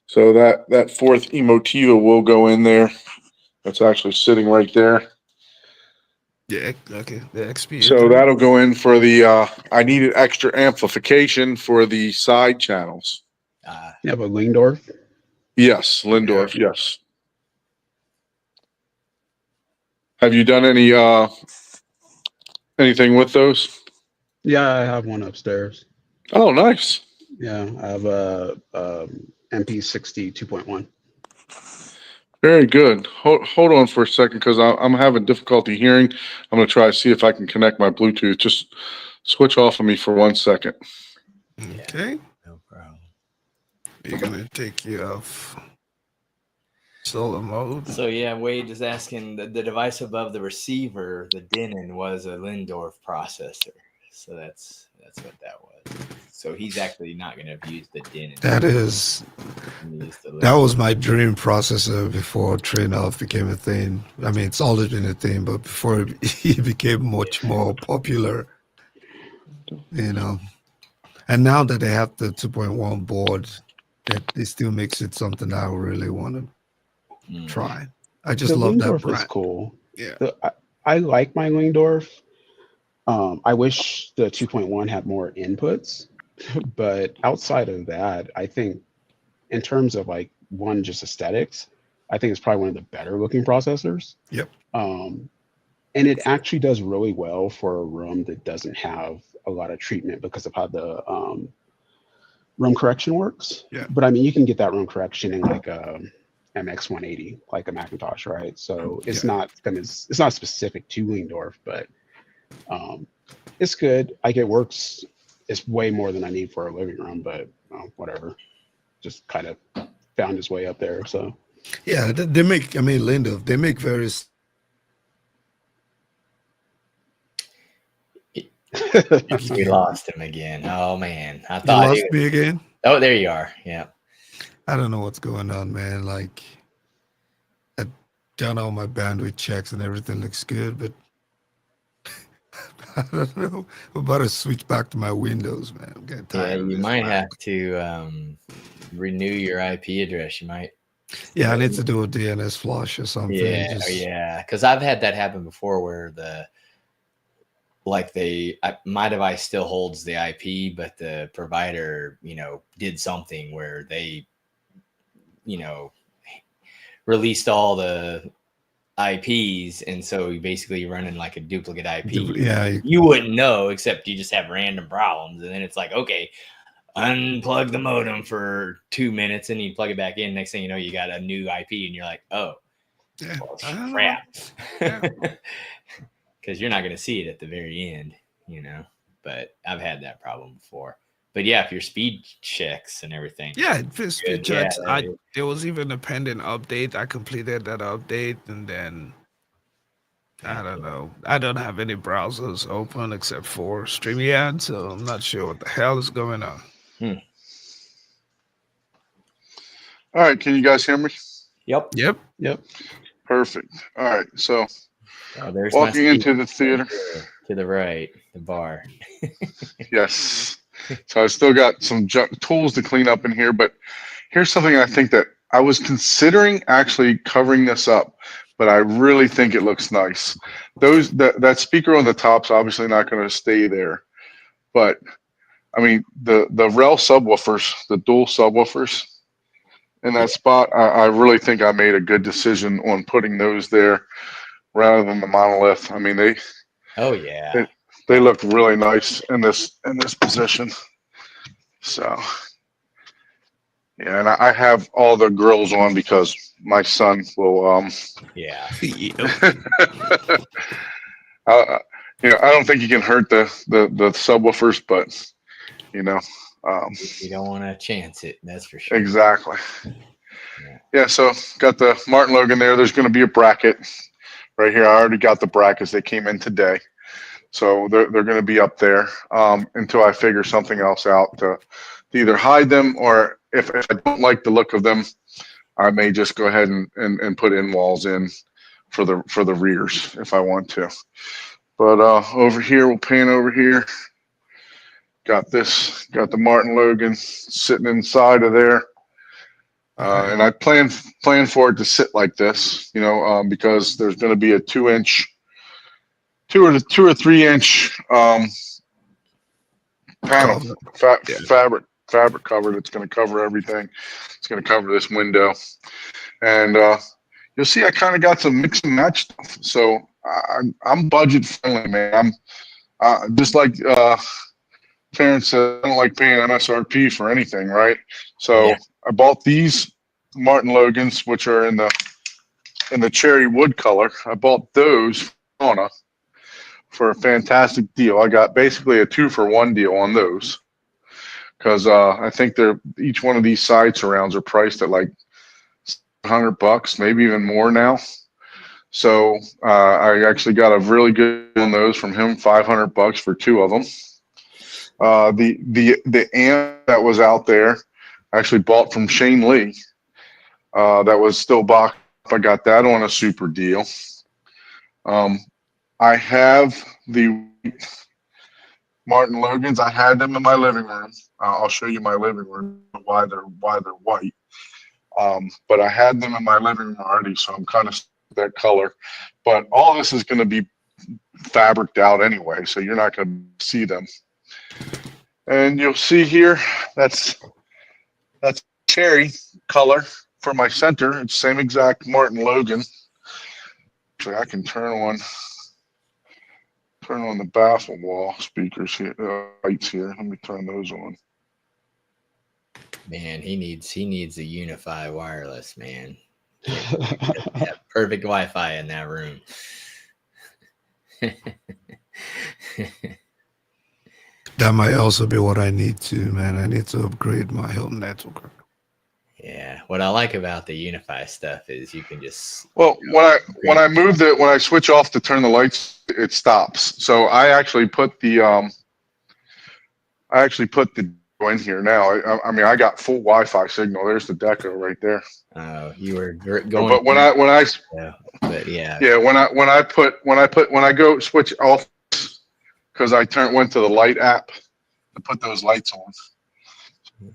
Speaker 5: So that 4th Emotiva will go in there. That's actually sitting right there.
Speaker 4: Yeah, okay. The XP.
Speaker 5: So that'll go in for the, I needed extra amplification for the side channels.
Speaker 3: Yeah, but Lingdorf.
Speaker 5: Yes, Lindorf, yes. Have you done any anything with those?
Speaker 3: Yeah, I have one upstairs.
Speaker 5: Oh, nice.
Speaker 3: Yeah, I have a MP60 2.1.
Speaker 5: Very good. Hold on for a second because I'm having difficulty hearing. I'm going to try to see if I can connect my Bluetooth. Just switch off of me for 1 second.
Speaker 4: Okay.
Speaker 2: No problem.
Speaker 4: You're going to take you off solo mode.
Speaker 2: So yeah, Wade is asking the device above the receiver, the Denon, was a Lindorf processor. So that's what that was. So he's actually not going to have used the Denon.
Speaker 4: That was my dream processor before Trainoff became a thing. I mean, it's always been a thing, but before it became much more popular, you know. And now that they have the 2.1 board, it still makes it something I really want to try. I just love that brand.
Speaker 3: Is cool.
Speaker 4: Yeah.
Speaker 3: I like my Lingdorf. I wish the 2.1 had more inputs, but outside of that, I think in terms of like just aesthetics, I think it's probably one of the better looking processors.
Speaker 4: Yep.
Speaker 3: And it actually does really well for a room that doesn't have a lot of treatment because of how the room correction works.
Speaker 4: Yeah.
Speaker 3: But I mean, you can get that room correction in like a MX180, like a Macintosh, right? So it's not specific to Lingdorf, but it's good. Like it works. It's way more than I need for a living room, but whatever. Just kind of found his way up there. So
Speaker 4: yeah, they make. I mean, Lindorf. They make various.
Speaker 2: We lost him again. Oh man, I
Speaker 4: You
Speaker 2: thought
Speaker 4: lost me again.
Speaker 2: Oh, there you are. Yeah.
Speaker 4: I don't know what's going on, man. Like, I've done all my bandwidth checks and everything looks good, but I don't know. I'm about to switch back to my Windows, man. I'm getting tired.
Speaker 2: Yeah, you might have to renew your IP address. You might.
Speaker 4: Yeah, I need to do a DNS flush or something.
Speaker 2: Yeah, yeah. Because I've had that happen before, where my device still holds the IP, but the provider, did something where they, released all the IPs, and so you basically running like a duplicate IP.
Speaker 4: Yeah,
Speaker 2: you wouldn't know, except you just have random problems, and then it's like, okay, unplug the modem for 2 minutes, and you plug it back in. Next thing you know, you got a new IP, and you're like, oh,
Speaker 4: yeah,
Speaker 2: crap.
Speaker 4: Yeah.
Speaker 2: Because you're not going to see it at the very end, But I've had that problem before. But yeah, if your speed checks and everything.
Speaker 4: Yeah, speed checks.
Speaker 2: Yeah,
Speaker 4: there was even a pending update. I completed that update, and then I don't know. I don't have any browsers open except for StreamYard, so I'm not sure what the hell is going on.
Speaker 5: All right, can you guys hear me?
Speaker 2: Yep.
Speaker 5: Perfect. All right, so
Speaker 2: there's
Speaker 5: walking into the theater.
Speaker 2: To the right, the bar.
Speaker 5: Yes. So I still got some tools to clean up in here, but here's something I think that I was considering actually covering this up, but I really think it looks nice. That speaker on the top's obviously not going to stay there, but I mean the REL subwoofers, the dual subwoofers in that spot, I really think I made a good decision on putting those there rather than the monolith. I mean they look really nice in this position. So yeah, and I have all the grills on because my son will
Speaker 2: Yeah.
Speaker 5: I don't think you can hurt the subwoofers, but you know,
Speaker 2: You don't want to chance it. That's for sure.
Speaker 5: exactly. Yeah. So got the Martin Logan there. There's going to be a bracket right here. I already got the brackets. They came in today, so they're going to be up there until I figure something else out to either hide them, or if I don't like the look of them, I may just go ahead and put in walls in for the rears if I want to. But over here, we'll pan over here. Got the Martin Logan sitting inside of there. And I plan for it to sit like this, because there's going to be a 2 or 3 inch panel, fabric cover that's going to cover everything. It's going to cover this window, and you'll see I kind of got some mix and match stuff. So I'm budget friendly, man. I'm just like Terrence said, I don't like paying MSRP for anything, right? So I bought these Martin Logans, which are in the cherry wood color. I bought those from Fauna for a fantastic deal. I got basically a 2-for-1 deal on those because I think each one of these side surrounds are priced at like $100, maybe even more now. So I actually got a really good deal on those from him, $500 for 2 of them. The amp that was out there, I actually bought from Shane Lee. That was still boxed up. I got that on a super deal. I have the Martin Logans. I had them in my living room. I'll show you my living room why they're white. But I had them in my living room already, so I'm kind of that color. But all this is going to be fabriced out anyway, so you're not going to see them. And you'll see here that's cherry color for my center. It's same exact Martin Logan. So I can turn on the baffle wall speakers here, lights here. Let me turn those on.
Speaker 2: Man, he needs a Unify wireless, man. Yeah, perfect Wi-Fi in that room.
Speaker 4: That might also be what I need to, man. I need to upgrade my home network.
Speaker 2: Yeah, what I like about the Unify stuff is you can just
Speaker 5: when I switch off to turn the lights, it stops. So I actually put the in here now. I mean I got full Wi-Fi signal. There's the deco right there.
Speaker 2: Oh, you were going.
Speaker 5: But when I go switch off because I went to the light app to put those lights on.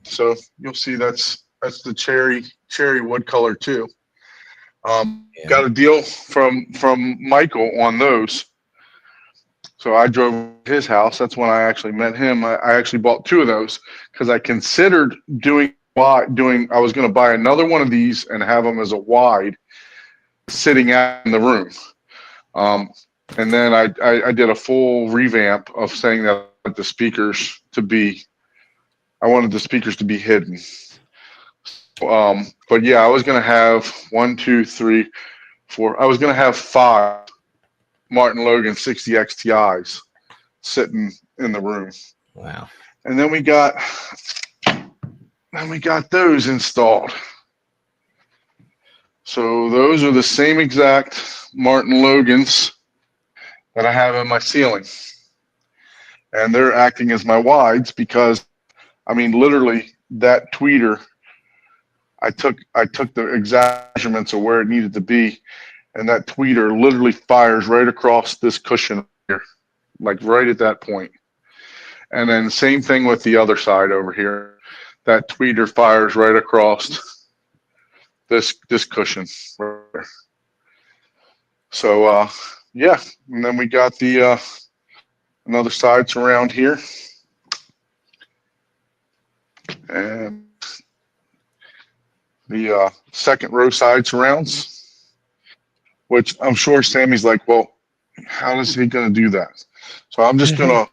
Speaker 5: So you'll see that's the cherry wood color too. Got a deal from Michael on those. So I drove to his house. That's when I actually met him. I actually bought 2 of those because I considered I was going to buy another one of these and have them as a wide sitting out in the room. And then I did a full revamp of saying that I wanted the speakers to be hidden. But yeah, I was going to have 1, 2, 3, 4. I was going to have 5 Martin Logan 60 XTIs sitting in the room.
Speaker 2: Wow.
Speaker 5: And then we got those installed. So those are the same exact Martin Logans that I have in my ceiling. And they're acting as my wides because, I mean, literally that tweeter, I took the exact measurements of where it needed to be, and that tweeter literally fires right across this cushion here, like right at that point. And then same thing with the other side over here. That tweeter fires right across this cushion. So yeah, and then we got the another side surround here, and the second row side surrounds, which I'm sure Sammie's like, well, how is he going to do that? So I'm just gonna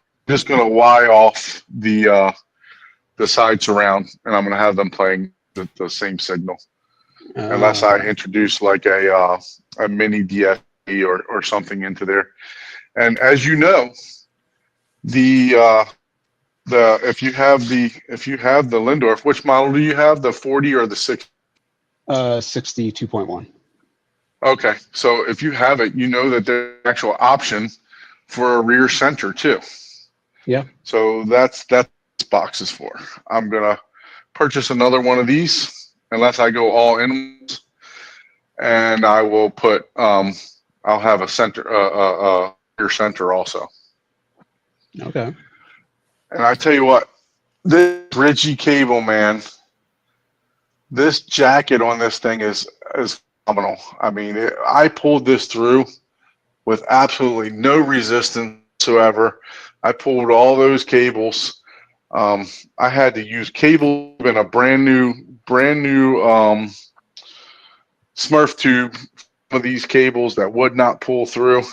Speaker 5: Y off the side surround, and I'm gonna have them playing the same signal, unless I introduce like a mini DSP or something into there. And as you know, the if you have the Lindorf, which model do you have? The 40 or the 60?
Speaker 3: 62.1.
Speaker 5: Okay, so if you have it, you know that there's an actual option for a rear center too.
Speaker 3: Yeah.
Speaker 5: So that's what this box is for. I'm gonna purchase another one of these, unless I go all in, and I will put I'll have a center rear center also.
Speaker 3: Okay.
Speaker 5: And I tell you what, this Ritchie cable, man, this jacket on this thing is phenomenal. I mean, I pulled this through with absolutely no resistance whatsoever. I pulled all those cables. I had to use cable in a brand new Smurf tube. Some of these cables that would not pull through.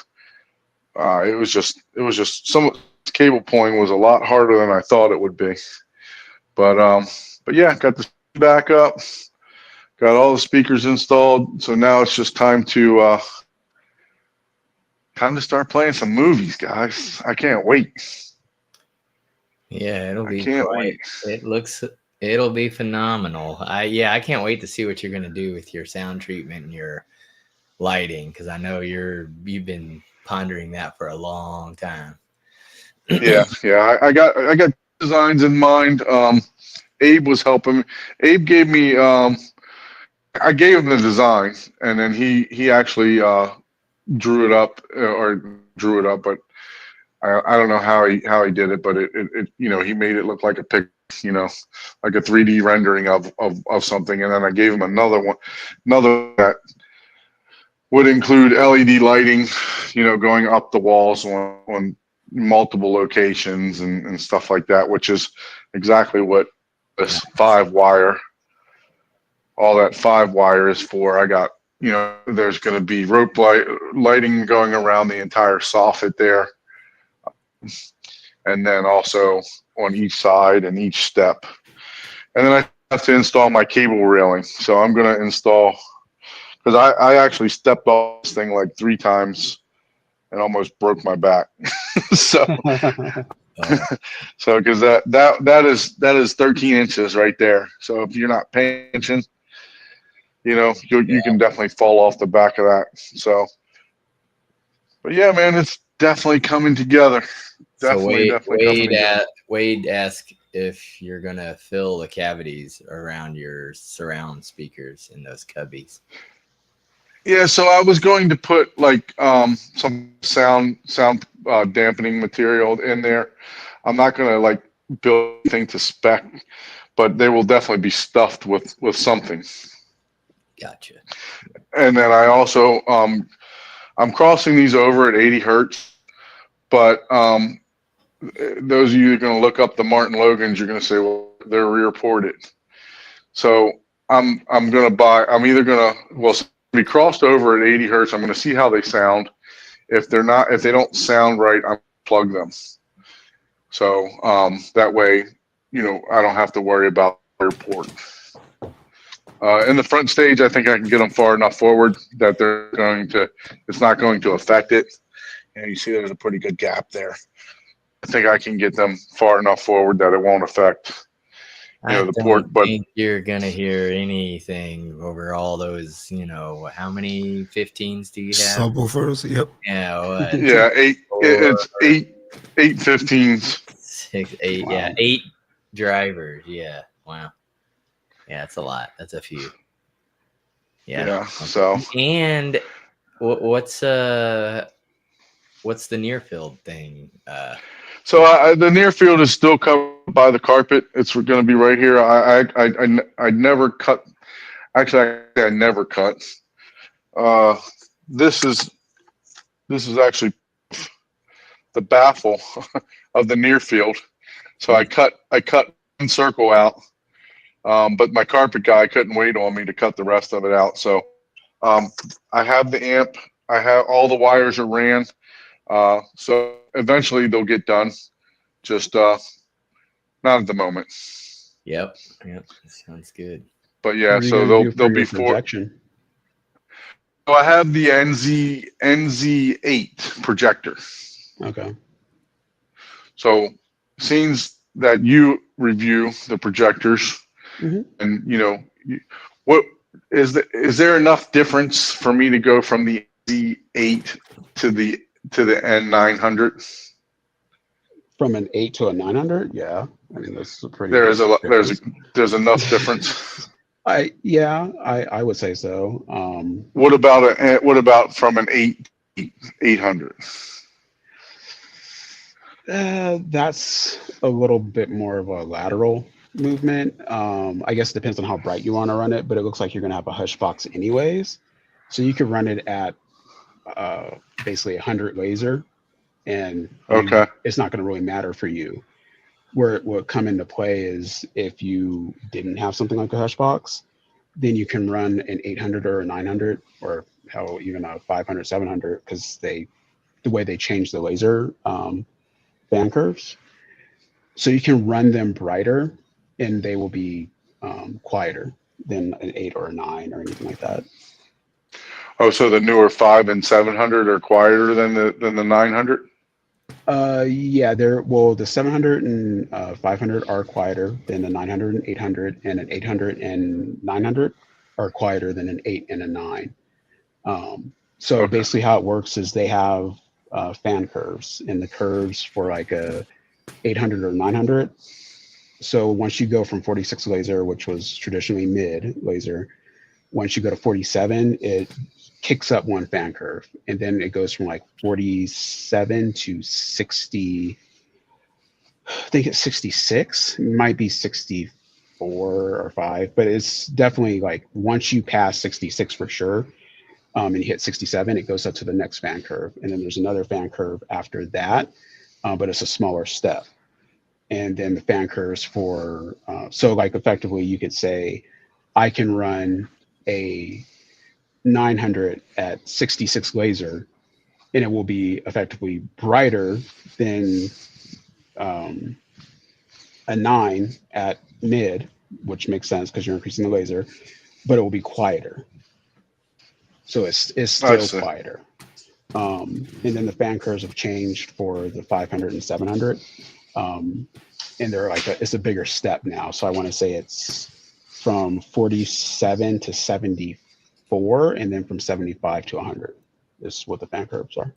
Speaker 5: It was just some cable pulling was a lot harder than I thought it would be. But yeah, got the back up, got all the speakers installed. So now it's just time to start playing some movies, guys. I can't wait.
Speaker 2: Yeah, it'll be.
Speaker 5: I can't wait.
Speaker 2: It'll be phenomenal. I can't wait to see what you're gonna do with your sound treatment and your lighting, because I know you've been pondering that for a long time.
Speaker 5: Yeah. I got designs in mind. Abe was helping. Abe gave me. I gave him the design, and then he actually drew it up, but I don't know how he did it, but it he made it look like a pic, like a 3D rendering of something, and then I gave him another that would include LED lighting, going up the walls on multiple locations and stuff like that, which is exactly what this 5-wire, all that 5-wire is for. I got, there's going to be rope lighting going around the entire soffit there. And then also on each side and each step. And then I have to install my cable railing. So I'm going to install, because I actually stepped off this thing like 3 times and almost broke my back. So because that is 13 inches right there. So if you're not paying attention, you can definitely fall off the back of that. So, but yeah, man, it's definitely coming together. Definitely coming together.
Speaker 2: Wade asked if you're gonna fill the cavities around your surround speakers in those cubbies.
Speaker 5: Yeah, so I was going to put like some sound dampening material in there. I'm not gonna like build anything to spec, but they will definitely be stuffed with something.
Speaker 2: Gotcha.
Speaker 5: And then I also I'm crossing these over at 80 hertz, but those of you that are going to look up the Martin Logans, you're going to say, well, they're rear ported. So I'm either going to be crossed over at 80 hertz. I'm going to see how they sound. If they don't sound right, I'm going to plug them. So that way, I don't have to worry about rear port. In the front stage, I think I can get them far enough forward that it's not going to affect it. And you see there's a pretty good gap there. I think I can get them far enough forward that it won't affect the port. But I think
Speaker 2: you're gonna hear anything over all those. How many 15s do you have?
Speaker 4: Subwoofers. Yep.
Speaker 2: Yeah. What?
Speaker 5: Yeah, it's eight 15s.
Speaker 2: 6, 8. Wow. Yeah, 8 drivers. Yeah. Wow. Yeah, that's a lot. That's a few. Yeah.
Speaker 5: So.
Speaker 2: And what's the near field thing?
Speaker 5: So the near field is still covered by the carpet. It's going to be right here. I never cut. Actually, I never cut. This is actually the baffle of the near field. So I cut one circle out, but my carpet guy couldn't wait on me to cut the rest of it out. So I have the amp. I have all the wires are ran. So eventually they'll get done. Just not at the moment.
Speaker 2: Yep. Sounds good.
Speaker 5: But yeah, so they'll be
Speaker 3: projection.
Speaker 5: So I have the NZ8 projector.
Speaker 3: Okay.
Speaker 5: So seems that you review the projectors, and what is there enough difference for me to go from the NZ8 to the N900?
Speaker 3: From an 8 to a 900, yeah. I mean, that's a pretty.
Speaker 5: There's enough difference.
Speaker 3: I would say so.
Speaker 5: What about from an 800?
Speaker 3: That's a little bit more of a lateral movement. I guess it depends on how bright you want to run it, but it looks like you're going to have a hush box anyways. So you could run it at basically 100 laser, and it's not going to really matter for you. Where it would come into play is if you didn't have something like a hush box, then you can run an 800 or a 900 or hell, even a 500, 700, because the way they change the laser fan curves. So you can run them brighter and they will be quieter than an 8 or a 9 or anything like that.
Speaker 5: Oh, so the newer 5 and 700 are quieter than the 900?
Speaker 3: Yeah, the 700 and 500 are quieter than the 900 and 800, and an 800 and 900 are quieter than an 8 and a 9. So basically how it works is they have fan curves, and the curves for like a 800 or 900. So once you go from 46 laser, which was traditionally mid laser, once you go to 47, it kicks up one fan curve, and then it goes from like 47 to 60. I think it's 66. It might be 64 or 5, but it's definitely like once you pass 66 for sure, and you hit 67, it goes up to the next fan curve, and then there's another fan curve after that, but it's a smaller step. And then the fan curves for so like effectively you could say I can run a 900 at 66 laser, and it will be effectively brighter than a 9 at mid, which makes sense because you're increasing the laser, but it will be quieter. So it's still quieter. And then the fan curves have changed for the 500 and 700. And they're like it's a bigger step now. So I want to say it's from 47 to 74, and then from 75 to 100 is what the fan curves are.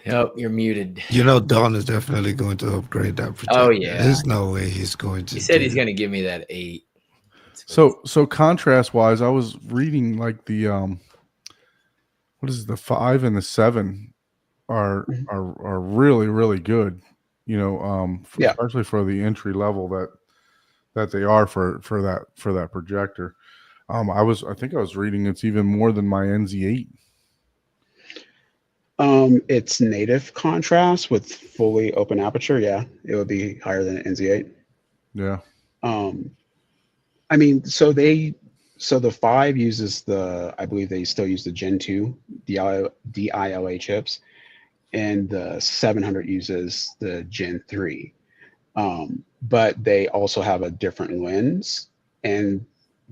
Speaker 2: Yep, you're muted.
Speaker 4: Don is definitely going to upgrade that projector.
Speaker 2: Oh yeah,
Speaker 4: there's no way he's going to.
Speaker 2: He said he's going to give me that 8.
Speaker 1: So contrast wise, I was reading like the what is it, the 5 and the 7 are really, really good. Especially for the entry level that they are for that projector. I think I was reading it's even more than my NZ8.
Speaker 3: It's native contrast with fully open aperture. Yeah, it would be higher than an NZ8.
Speaker 1: Yeah.
Speaker 3: I mean, so the 5 uses I believe they still use the Gen 2 DILA chips, and the 700 uses the Gen 3. But they also have a different lens, and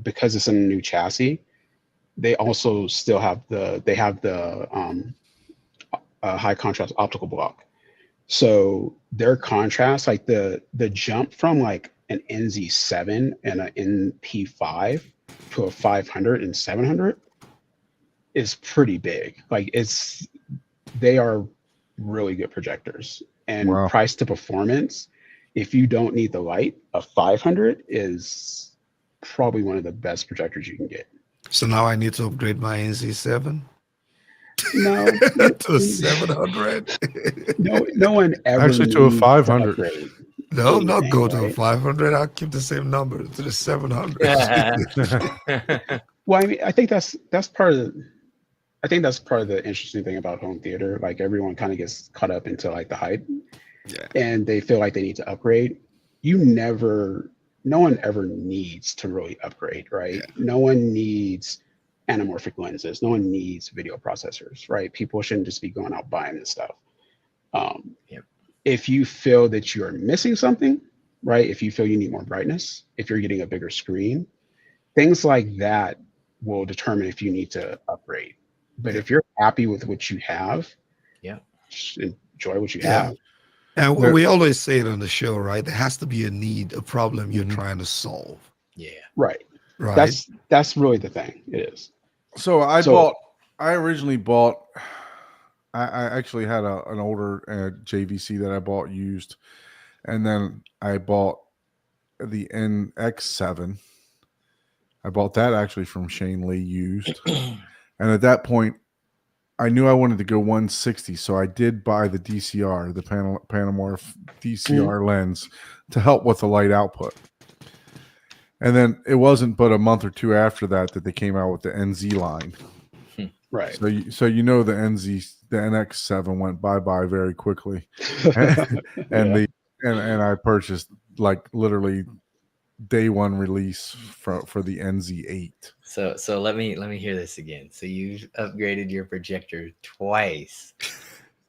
Speaker 3: because it's in a new chassis, they also still have the high contrast optical block. So their contrast, like the jump from like an NZ7 and an NP5 to a 500 and 700 is pretty big. Like they are really good projectors, and price to performance, if you don't need the light, a 500 is probably one of the best projectors you can get.
Speaker 4: So now I need to upgrade my NZ7?
Speaker 3: No.
Speaker 4: To a 700?
Speaker 3: No one ever
Speaker 1: actually to a 500.
Speaker 4: No, I'm not
Speaker 3: anything,
Speaker 4: go to
Speaker 3: right?
Speaker 4: 500. I'll keep the same number to the 700.
Speaker 3: Well, I mean, I think that's part of the interesting thing about home theater. Like everyone kind of gets caught up into like the hype,
Speaker 4: Yeah.
Speaker 3: and they feel like they need to upgrade. No one ever needs to really upgrade, right?
Speaker 4: Yeah.
Speaker 3: No one needs anamorphic lenses. No one needs video processors, right? People shouldn't just be going out buying this stuff.
Speaker 2: Yep.
Speaker 3: If you feel that you are missing something, right? If you feel you need more brightness, if you're getting a bigger screen, things like that will determine if you need to upgrade. But if you're happy with what you have, just enjoy what you have.
Speaker 4: And we always say it on the show, right? There has to be a need, a problem you're trying to solve.
Speaker 2: Yeah.
Speaker 3: Right.
Speaker 4: Right.
Speaker 3: That's really the thing. It is.
Speaker 1: So I originally bought, I actually had an older JVC that I bought used, and then I bought the NX7. I bought that actually from Shane Lee used. And at that point, I knew I wanted to go 160, so I did buy the DCR, the Panamorph DCR lens, to help with the light output. And then it wasn't but a month or two after that they came out with the NZ line.
Speaker 3: Right.
Speaker 1: So you know the NX7 went bye-bye very quickly. And I purchased like literally day one release for the NZ8.
Speaker 2: So let me hear this again. So you upgraded your projector twice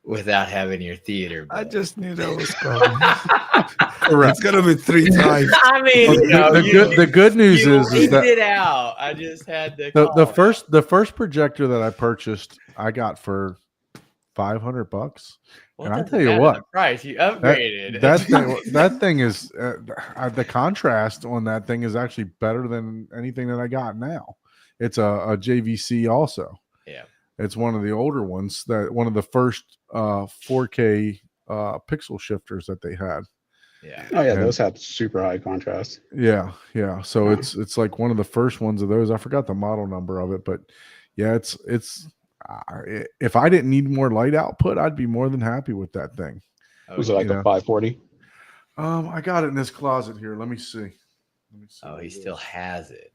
Speaker 2: without having your theater built.
Speaker 4: I just knew that was coming. It's gonna be 3 times.
Speaker 2: I mean,
Speaker 1: the good news is that
Speaker 2: it out. I just had to
Speaker 1: the first projector that I purchased I got for $500.
Speaker 2: Well,
Speaker 1: and I tell you what,
Speaker 2: the price you upgraded.
Speaker 1: that thing is the contrast on that thing is actually better than anything that I got now. It's a JVC also.
Speaker 2: Yeah,
Speaker 1: it's one of the older ones, one of the first 4K pixel shifters that they had.
Speaker 2: Yeah.
Speaker 3: Oh yeah, those have super high contrast.
Speaker 1: Yeah. So it's like one of the first ones of those. I forgot the model number of it, but yeah, it's if I didn't need more light output, I'd be more than happy with that thing.
Speaker 3: Was it like a 540?
Speaker 1: I got it in this closet here. Let me see.
Speaker 2: Oh, he still has it.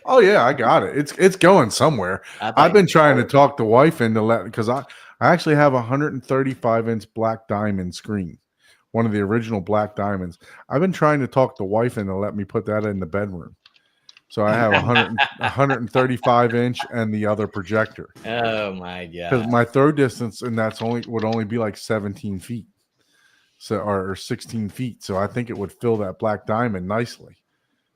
Speaker 1: Oh yeah, I got it. It's going somewhere. I've been trying to talk the wife into because I actually have a 135-inch black diamond screen, one of the original black diamonds. I've been trying to talk the wife into let me put that in the bedroom. So I have 135-inch and the other projector.
Speaker 2: Oh my god!
Speaker 1: Because my throw distance and would only be like 17 feet, or 16 feet. So I think it would fill that black diamond nicely.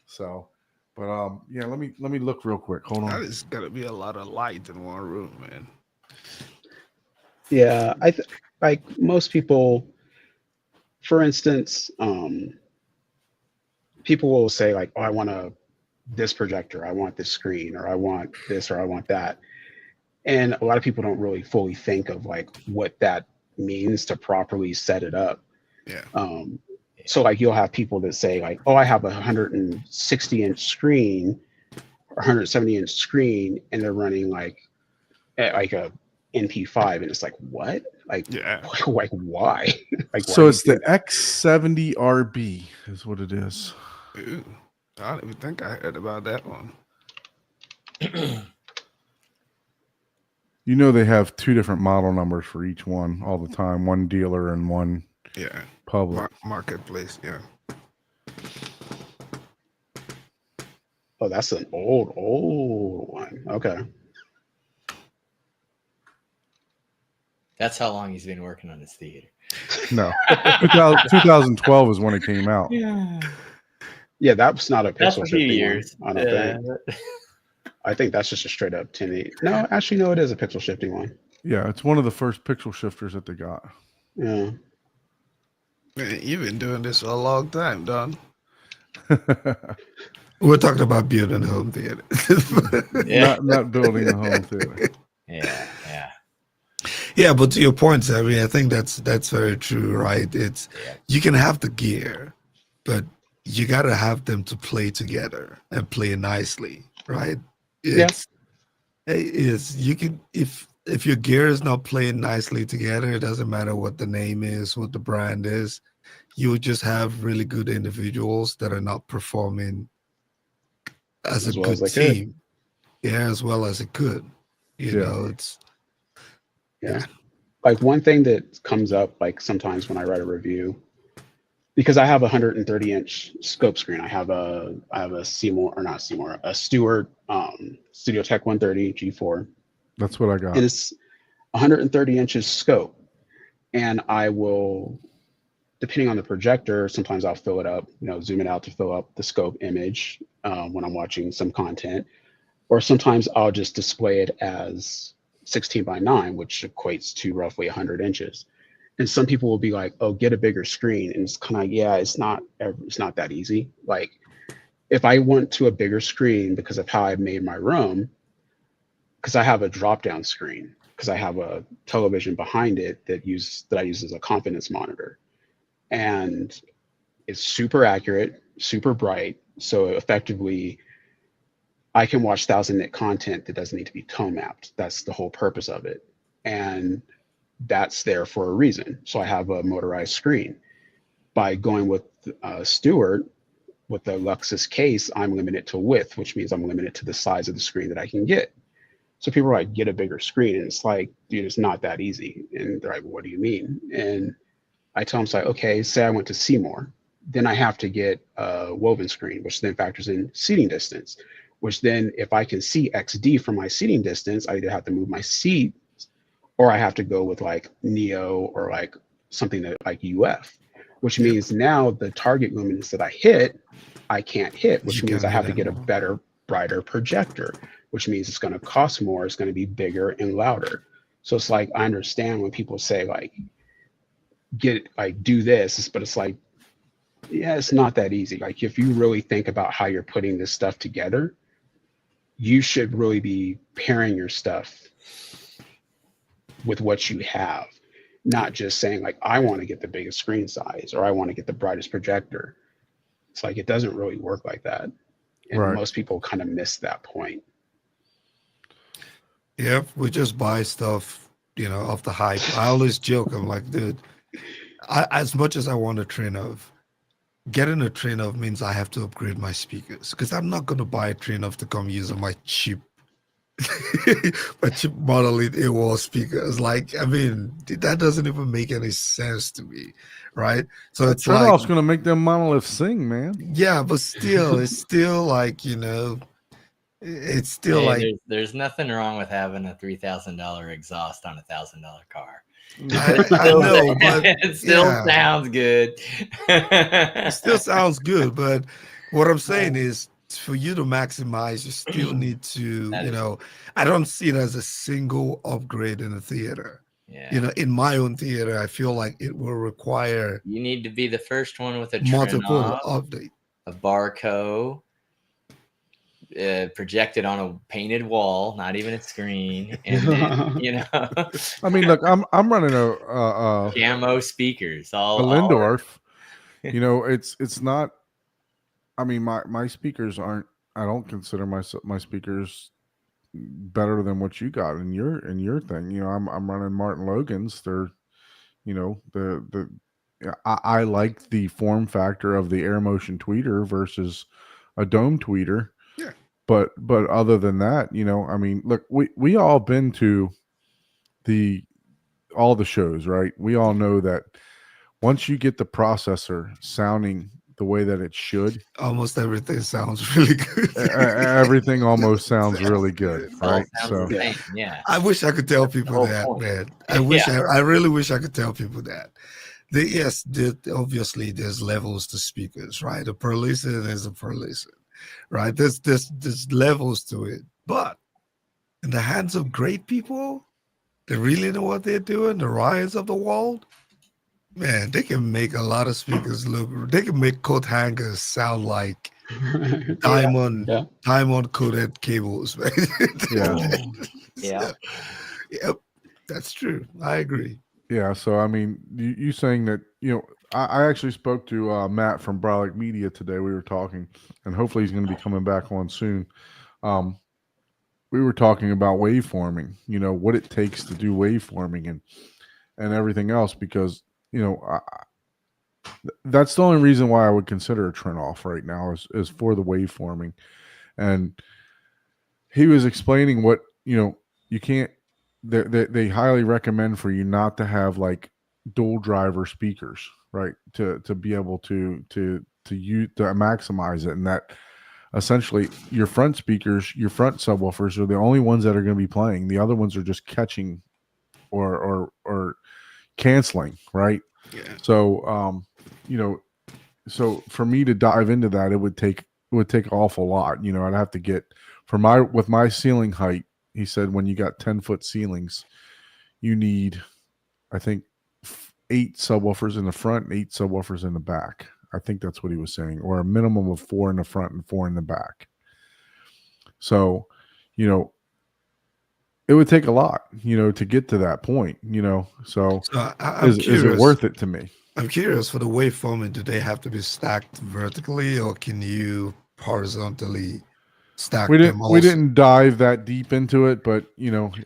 Speaker 1: So, but yeah, let me look real quick. Hold on.
Speaker 4: That is gonna be a lot of light in one room, man.
Speaker 3: Yeah, like most people. For instance, people will say like, "Oh, I want this projector, I want this screen, or I want this, or I want that," and a lot of people don't really fully think of like what that means to properly set it up.
Speaker 4: Yeah.
Speaker 3: So like you'll have people that say like, "Oh, I have a 160-inch screen or 170-inch screen," and they're running like a NP5, and it's like, what? Like, like why? Like,
Speaker 1: so it's the X70RB is what it is.
Speaker 4: Ooh, I don't even think I heard about that one.
Speaker 1: You know they have 2 different model numbers for each one all the time. One dealer and one public.
Speaker 4: Marketplace, yeah.
Speaker 3: Oh, that's an old one. Okay.
Speaker 2: That's how long he's been working on his theater.
Speaker 1: No, 2012 is when it came out.
Speaker 3: Yeah, that's not a pixel
Speaker 2: that's a few
Speaker 3: shifting
Speaker 2: years.
Speaker 3: one. I don't think. I think that's just a straight up 1080. No, actually, no, it is a pixel shifting one.
Speaker 1: Yeah, it's one of the first pixel shifters that they got.
Speaker 3: Yeah.
Speaker 4: Man, you've been doing this for a long time, Don. We're talking about building a home theater.
Speaker 1: not building a home theater.
Speaker 2: Yeah.
Speaker 4: Yeah, but to your point, Sammie, I think that's very true, right? You can have the gear, but you gotta have them to play together and play nicely, right? Yes. You can if your gear is not playing nicely together, it doesn't matter what the name is, what the brand is, you just have really good individuals that are not performing as a good team. Yeah, as well as it could. You know, it's
Speaker 3: Like one thing that comes up like sometimes when I write a review, because I have a 130-inch scope screen. I have a Seymour, or not Seymour, a Stewart Studio Tech 130 G4.
Speaker 1: That's what I got.
Speaker 3: And it's 130 inches scope. And I will, depending on the projector, sometimes I'll fill it up, zoom it out to fill up the scope image when I'm watching some content. Or sometimes I'll just display it as 16:9, which equates to roughly 100 inches. And some people will be like, "Oh, get a bigger screen." And it's kind of, it's not that easy. Like, if I went to a bigger screen because of how I made my room, because I have a drop-down screen, because I have a television behind it that I use as a confidence monitor, and it's super accurate, super bright. So effectively, I can watch 1,000-nit content that doesn't need to be tone mapped. That's the whole purpose of it. And that's there for a reason. So I have a motorized screen. By going with Stewart, with the Luxus case, I'm limited to width, which means I'm limited to the size of the screen that I can get. So people are like, get a bigger screen. And it's like, dude, it's not that easy. And they're like, what do you mean? And I tell them, it's like, okay, say I went to Seymour. Then I have to get a woven screen, which then factors in seating distance, which then if I can see XD from my seating distance, I either have to move my seat or I have to go with like Neo or like something that like UF, which means now the target luminance that I hit, I can't hit, which means I have to get a better, brighter projector, which means it's going to cost more. It's going to be bigger and louder. So it's like, I understand when people say like, do this, but it's like, yeah, it's not that easy. Like if you really think about how you're putting this stuff together, you should really be pairing your stuff with what you have, not just saying like, I want to get the biggest screen size or I want to get the brightest projector. It's like, it doesn't really work like that. And most people kind of miss that point.
Speaker 4: Yeah, we just buy stuff, off the hype. I always joke, I'm like, dude, as much as I want a Trinnov, getting a Trinnov means I have to upgrade my speakers because I'm not going to buy a Trinnov to come use on my cheap monolith AWOL speakers. Like, I mean, that doesn't even make any sense to me, right? So it's like,
Speaker 1: Trinnof's going to make them monoliths sing, man.
Speaker 4: Yeah, but still, it's still like, it's still like
Speaker 2: there's nothing wrong with having a $3,000 exhaust on a $1,000 car.
Speaker 4: I know, but
Speaker 2: it still sounds good.
Speaker 4: It still sounds good, but what I'm saying is, for you to maximize, you still need to, I don't see it as a single upgrade in a theater.
Speaker 2: Yeah.
Speaker 4: In my own theater, I feel like it will require.
Speaker 2: You need to be the first one with a
Speaker 4: multiple update,
Speaker 2: a Barco, projected on a painted wall, not even a screen, and then,
Speaker 1: I mean, look, I'm running a
Speaker 2: camo speakers,
Speaker 1: a Lindorf. It's not. I mean, my speakers aren't. I don't consider my speakers better than what you got in your thing. I'm running Martin Logan's. They're, I like the form factor of the air motion tweeter versus a dome tweeter.
Speaker 4: Yeah.
Speaker 1: But other than that, I mean, look, we all been to all the shows, right? We all know that once you get the processor sounding the way that it should,
Speaker 4: almost everything sounds really good.
Speaker 1: Everything almost sounds really good, right? So
Speaker 2: yeah,
Speaker 4: I wish I could tell people that, man. I really wish I could tell people that. Obviously there's levels to speakers, right? A Perlison is a Perlison, right? There's levels to it, but in the hands of great people that really know what they're doing, the Ryans of the world, man, they can make a lot of speakers look. They can make coat hangers sound like diamond coated cables, man.
Speaker 2: Yep,
Speaker 4: that's true. I agree.
Speaker 1: Yeah, so I mean, you saying that, I actually spoke to Matt from Brolic Media today. We were talking, and hopefully he's going to be coming back on soon. We were talking about waveforming, what it takes to do waveforming and everything else, because that's the only reason why I would consider a turn off right now is for the waveforming. And he was explaining what, you can't, they highly recommend for you not to have like dual driver speakers, right? To be able to maximize it. And that essentially your front speakers, your front subwoofers are the only ones that are going to be playing. The other ones are just catching or canceling, right?
Speaker 4: Yeah.
Speaker 1: So, so for me to dive into that, it would take an awful lot. I'd have to get with my ceiling height. He said when you got 10-foot ceilings, you need, I think, 8 subwoofers in the front and 8 subwoofers in the back. I think that's what he was saying, or a minimum of 4 in the front and 4 in the back. So, it would take a lot, to get to that point, So is it worth it to me?
Speaker 4: I'm curious, for the waveforming, do they have to be stacked vertically, or can you horizontally stack them also?
Speaker 1: We didn't dive that deep into it, but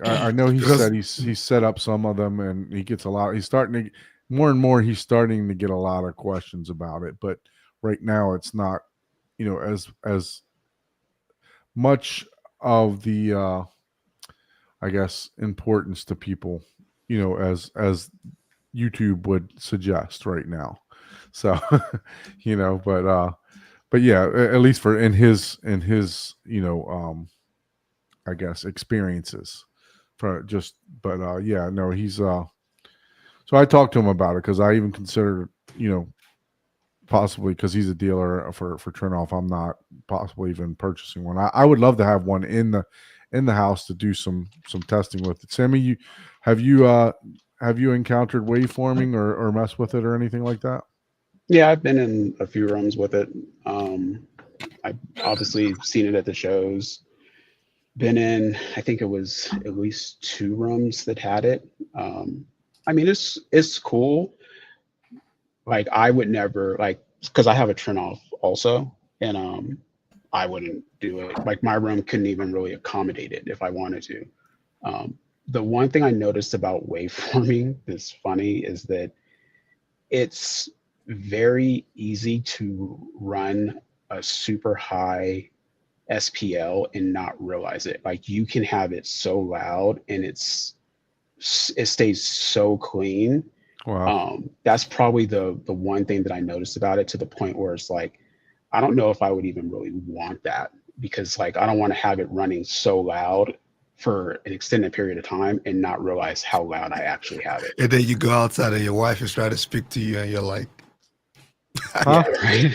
Speaker 1: I know he said he's set up some of them, and he gets a lot. He's starting to more and more. He's starting to get a lot of questions about it, but right now it's not, as much of the I guess importance to people, as YouTube would suggest right now. So, but yeah, at least for in his I guess experiences for just, but yeah, no, he's so I talked to him about it because I even considered, possibly because he's a dealer for turnoff, I'm not possibly even purchasing one. I would love to have one in the house to do some testing with it. Sammie, have you encountered waveforming or messed with it or anything like that?
Speaker 3: Yeah, I've been in a few rooms with it. I've obviously seen it at the shows. Been in, I think it was at least 2 rooms that had it. I mean, it's cool. Like I would never because I have a turn off also, and I wouldn't do it. Like my room couldn't even really accommodate it if I wanted to. The one thing I noticed about waveforming that's funny is that it's very easy to run a super high SPL and not realize it. Like you can have it so loud and it stays so clean.
Speaker 1: Wow.
Speaker 3: That's probably the one thing that I noticed about it, to the point where it's like, I don't know if I would even really want that, because like I don't want to have it running so loud for an extended period of time and not realize how loud I actually have it.
Speaker 4: And then you go outside and your wife is trying to speak to you and you're like,
Speaker 3: yeah, right?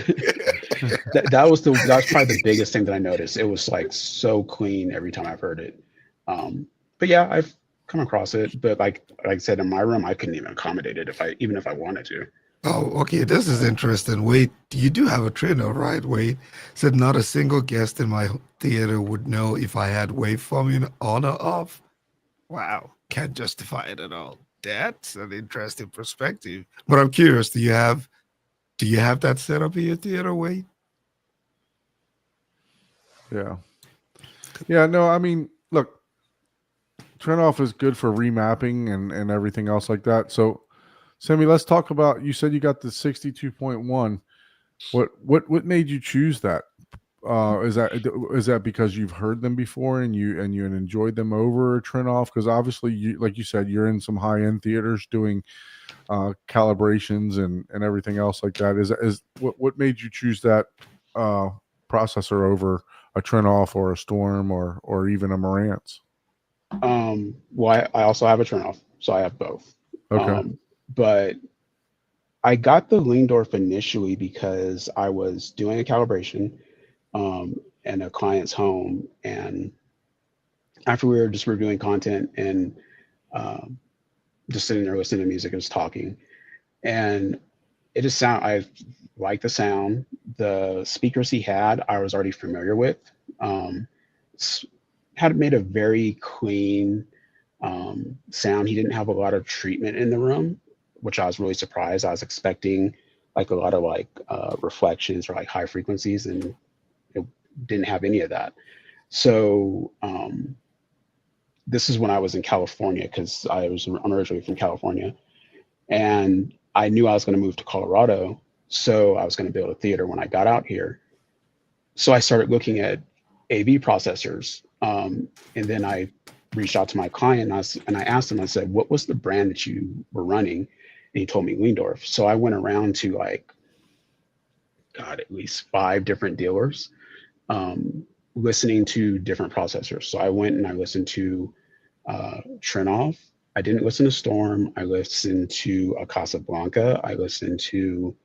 Speaker 3: That's probably the biggest thing that I noticed. It was like so clean every time I've heard it. But yeah, I've come across it, but like I said, in my room, I couldn't even accommodate it even if I wanted to.
Speaker 4: Oh, okay. This is interesting. Wait, you do have a trainer, right? Wait, said not a single guest in my theater would know if I had waveforming on or off. Wow, can't justify it at all. That's an interesting perspective. But I'm curious, do you have that set up in your theater, Wade?
Speaker 1: Yeah. Yeah, no, I mean, look, turn off is good for remapping and everything else like that. So, Sammie, let's talk about, you said you got the 62.1. What made you choose that? Is that because you've heard them before and you enjoyed them over a turn off? Because obviously, you, like you said, you're in some high end theaters doing calibrations and everything else like that. Is what made you choose that processor over a turn off or a Storm or even a Marantz?
Speaker 3: Well, I also have a turn off, so I have both.
Speaker 1: Okay.
Speaker 3: But I got the Lindorf initially because I was doing a calibration in a client's home, and after we were just reviewing content and just sitting there listening to music and just talking, and it just I like the sound. The speakers he had, I was already familiar with. Had made a very clean sound. He didn't have a lot of treatment in the room, which I was really surprised. I was expecting like a lot of like reflections or like high frequencies, and it didn't have any of that. So this is when I was in California, because I'm originally from California, and I knew I was going to move to Colorado, so I was going to build a theater when I got out here. So I started looking at AV processors, and then I reached out to my client and I asked him. I said, "What was the brand that you were running?" And he told me Leendorf. So I went around to at least 5 different dealers, listening to different processors. So I went and I listened to Trinov. I didn't listen to Storm. I listened to a Casablanca. I listened to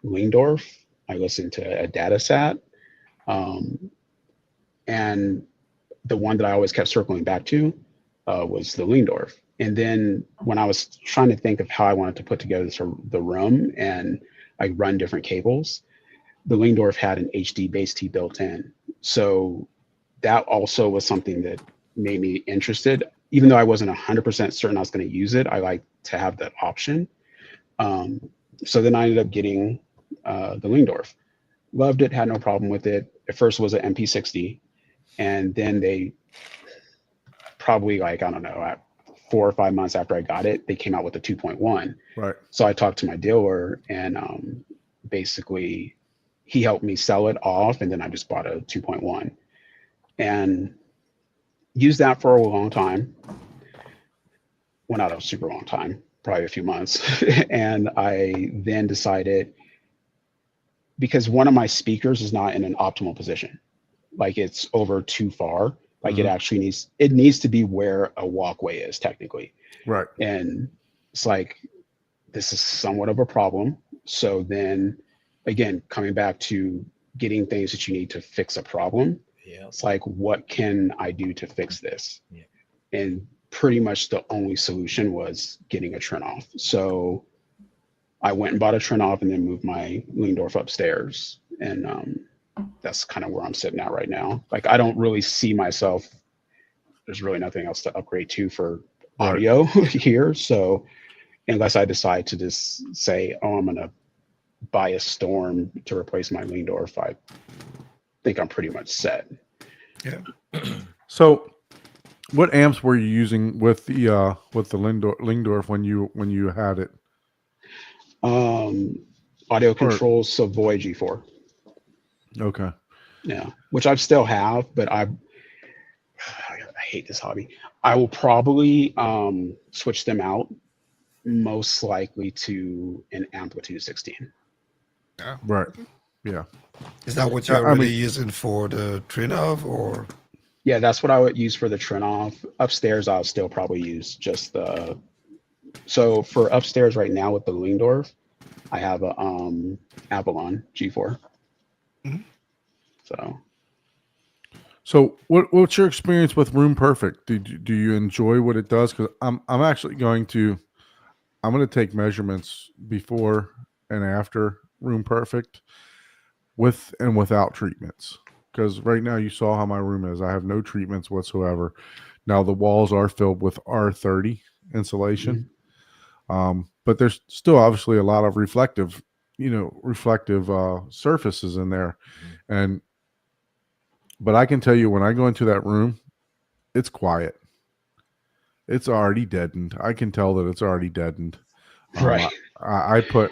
Speaker 3: Leendorf. I listened to a Datasat. And the one that I always kept circling back to was the Leendorf. And then when I was trying to think of how I wanted to put together the room and I run different cables, the Leendorf had an HD base T built in. So that also was something that made me interested. Even though I wasn't 100% certain I was going to use it, I like to have that option. So then I ended up getting the Leendorf. Loved it, had no problem with it. At first it was an MP60, and then they probably 4 or 5 months after I got it, they came out with the 2.1.
Speaker 1: Right.
Speaker 3: So I talked to my dealer, and basically he helped me sell it off, and then I just bought a 2.1 and used that for a long time. Well, not a super long time, probably a few months. And I then decided, because one of my speakers is not in an optimal position, like it's over too far, like it actually needs to be where a walkway is technically.
Speaker 1: Right.
Speaker 3: And it's like, this is somewhat of a problem. So then again, coming back to getting things that you need to fix a problem, it's like, what can I do to fix this? Yeah. And pretty much the only solution was getting a Trinov. So I went and bought a Trinov and then moved my Leendorf upstairs. And that's kind of where I'm sitting at right now. Like, I don't really see myself, there's really nothing else to upgrade to for audio here. So unless I decide to just say, oh, I'm going to buy a Storm to replace my Leendorf, I think I'm pretty much set.
Speaker 4: Yeah.
Speaker 1: So what amps were you using with the Leendorf when you had it?
Speaker 3: Audio controls Savoy G4.
Speaker 1: Okay.
Speaker 3: Yeah, which I still have, but I hate this hobby. I will probably switch them out, most likely to an Amplitude 16.
Speaker 4: Yeah.
Speaker 1: Right. Yeah.
Speaker 4: Is that what you're really using for the Trinov, or?
Speaker 3: Yeah, that's what I would use for the Trinov. Upstairs, I'll still probably use just the. So for upstairs right now with the Leendorf, I have a Avalon G4.
Speaker 1: Mm-hmm.
Speaker 3: So
Speaker 1: what's your experience with Room Perfect? Do you enjoy what it does? Because I'm actually going to take measurements before and after Room Perfect, with and without treatments. Because right now you saw how my room is. I have no treatments whatsoever. Now the walls are filled with R30 insulation, but there's still obviously a lot of reflective surfaces in there, but I can tell you, when I go into that room, it's quiet. It's already deadened. I can tell that it's already deadened.
Speaker 3: Right.
Speaker 1: I put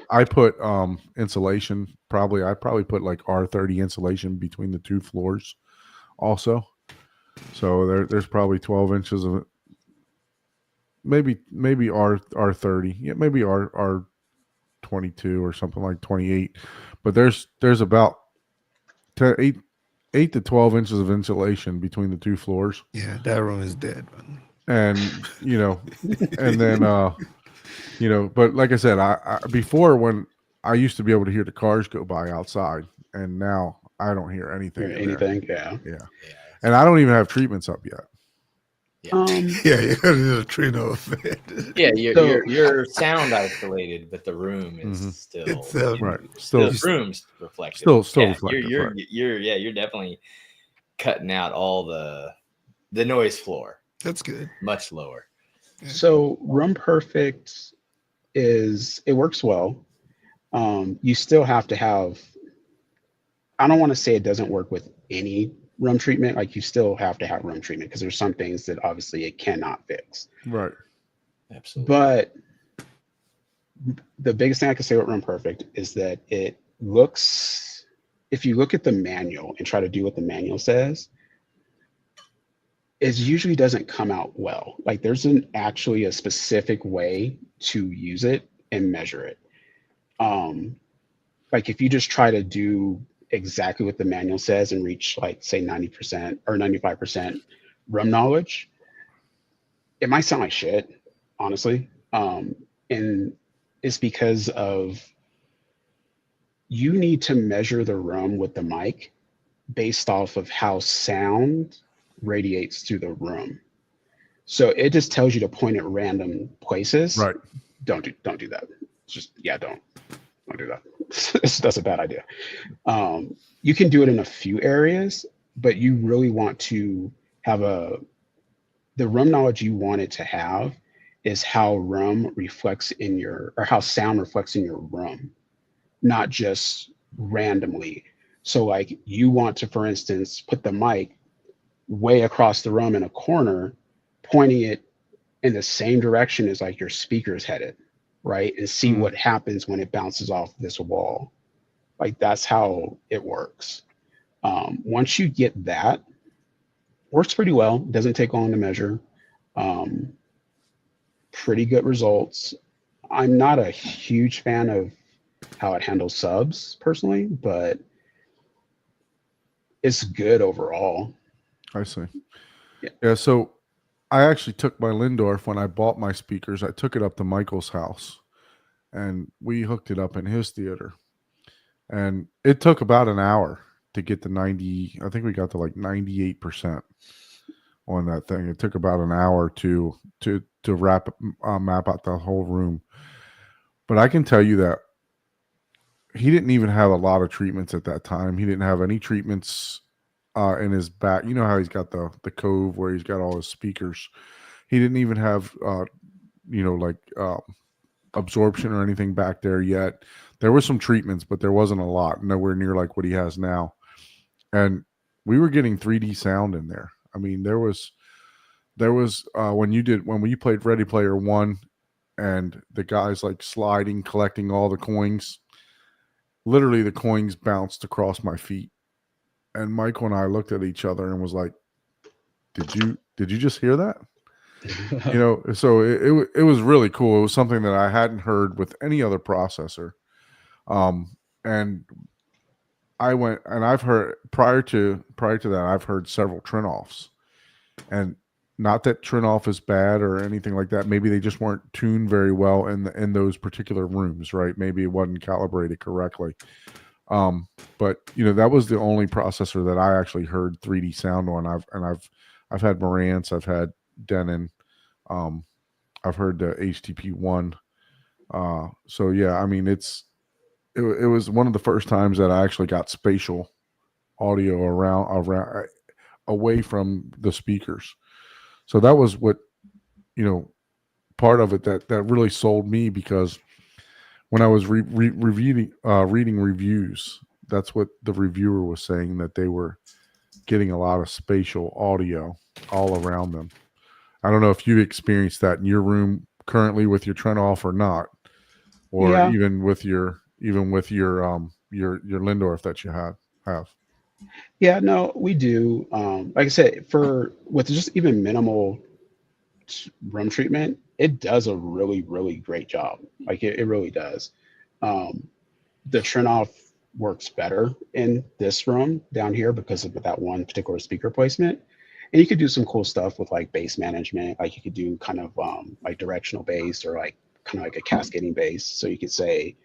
Speaker 1: insulation. I probably put like R30 insulation between the 2 floors also. So there's probably 12 inches of it. Maybe R30. Yeah, maybe R22 or something like 28. But there's about 8 to 12 inches of insulation between the 2 floors.
Speaker 4: Yeah, that room is dead, man.
Speaker 1: And and then but like I said, I before, when I used to be able to hear the cars go by outside, and now I don't hear anything.
Speaker 3: Yeah.
Speaker 1: And I don't even have treatments up yet.
Speaker 4: Yeah, you got a Trinov.
Speaker 2: Yeah, you're sound isolated, but the room is still
Speaker 1: right.
Speaker 2: The room's reflective.
Speaker 1: Still
Speaker 2: yeah,
Speaker 1: reflective.
Speaker 2: You're definitely cutting out all the noise floor.
Speaker 4: That's good.
Speaker 2: Much lower.
Speaker 3: So Room Perfect it works well. You still have to have, I don't want to say it doesn't work with any room treatment. Like, you still have to have room treatment because there's some things that obviously it cannot fix.
Speaker 1: Right.
Speaker 2: Absolutely.
Speaker 3: But the biggest thing I can say with Room Perfect is that it looks, if you look at the manual and try to do what the manual says, it usually doesn't come out well. Like there's actually a specific way to use it and measure it. Like if you just try to do exactly what the manual says and reach like say 90% or 95% room knowledge, it might sound like shit, honestly. And it's because of you need to measure the room with the mic based off of how sound radiates through the room. So it just tells you to point at random places.
Speaker 1: Right.
Speaker 3: Don't do that. Just don't do that. That's a bad idea. You can do it in a few areas, but you really want to have the room knowledge you want it to have is how room reflects in your, or how sound reflects in your room, not just randomly. So like you want to, for instance, put the mic way across the room in a corner, pointing it in the same direction as like your speaker's headed, right? And see what happens when it bounces off this wall. Like that's how it works. Once you get that, works pretty well. Doesn't take long to measure. Pretty good results. I'm not a huge fan of how it handles subs personally, but it's good overall.
Speaker 1: I see. Yeah. So I actually took my Lindorf when I bought my speakers. I took it up to Michael's house and we hooked it up in his theater. And it took about an hour to get to 90. I think we got to like 98% on that thing. It took about an hour to map out the whole room. But I can tell you that he didn't even have a lot of treatments at that time. He didn't have any treatments in his back. You know how he's got the cove where he's got all his speakers. He didn't even have absorption or anything back there yet. There were some treatments, but there wasn't a lot. Nowhere near like what he has now. And we were getting 3D sound in there. I mean, there was when you played Ready Player One, and the guy's like sliding, collecting all the coins. Literally, the coins bounced across my feet, and Michael and I looked at each other and was like, "Did you just hear that?" So it was really cool. It was something that I hadn't heard with any other processor. And I went and I've heard prior to that, I've heard several Trinoffs, and not that Trinoff is bad or anything like that. Maybe they just weren't tuned very well in those particular rooms, right? Maybe it wasn't calibrated correctly. But that was the only processor that I actually heard 3D sound on. I've had Marantz, I've had Denon, I've heard the HTP1. So yeah, I mean it was one of the first times that I actually got spatial audio around away from the speakers. So that was what, part of it that really sold me, because when I was reading reviews, that's what the reviewer was saying, that they were getting a lot of spatial audio all around them. I don't know if you experienced that in your room currently with your Trinoff or not, or even with your Lindorf that you have.
Speaker 3: Yeah, no, we do. Like I said, with just even minimal room treatment, it does a really, really great job. Like it really does. The Trinoff works better in this room down here because of that one particular speaker placement. And you could do some cool stuff with like bass management. Like you could do kind of like directional bass, or like kind of like a cascading bass. So you could say,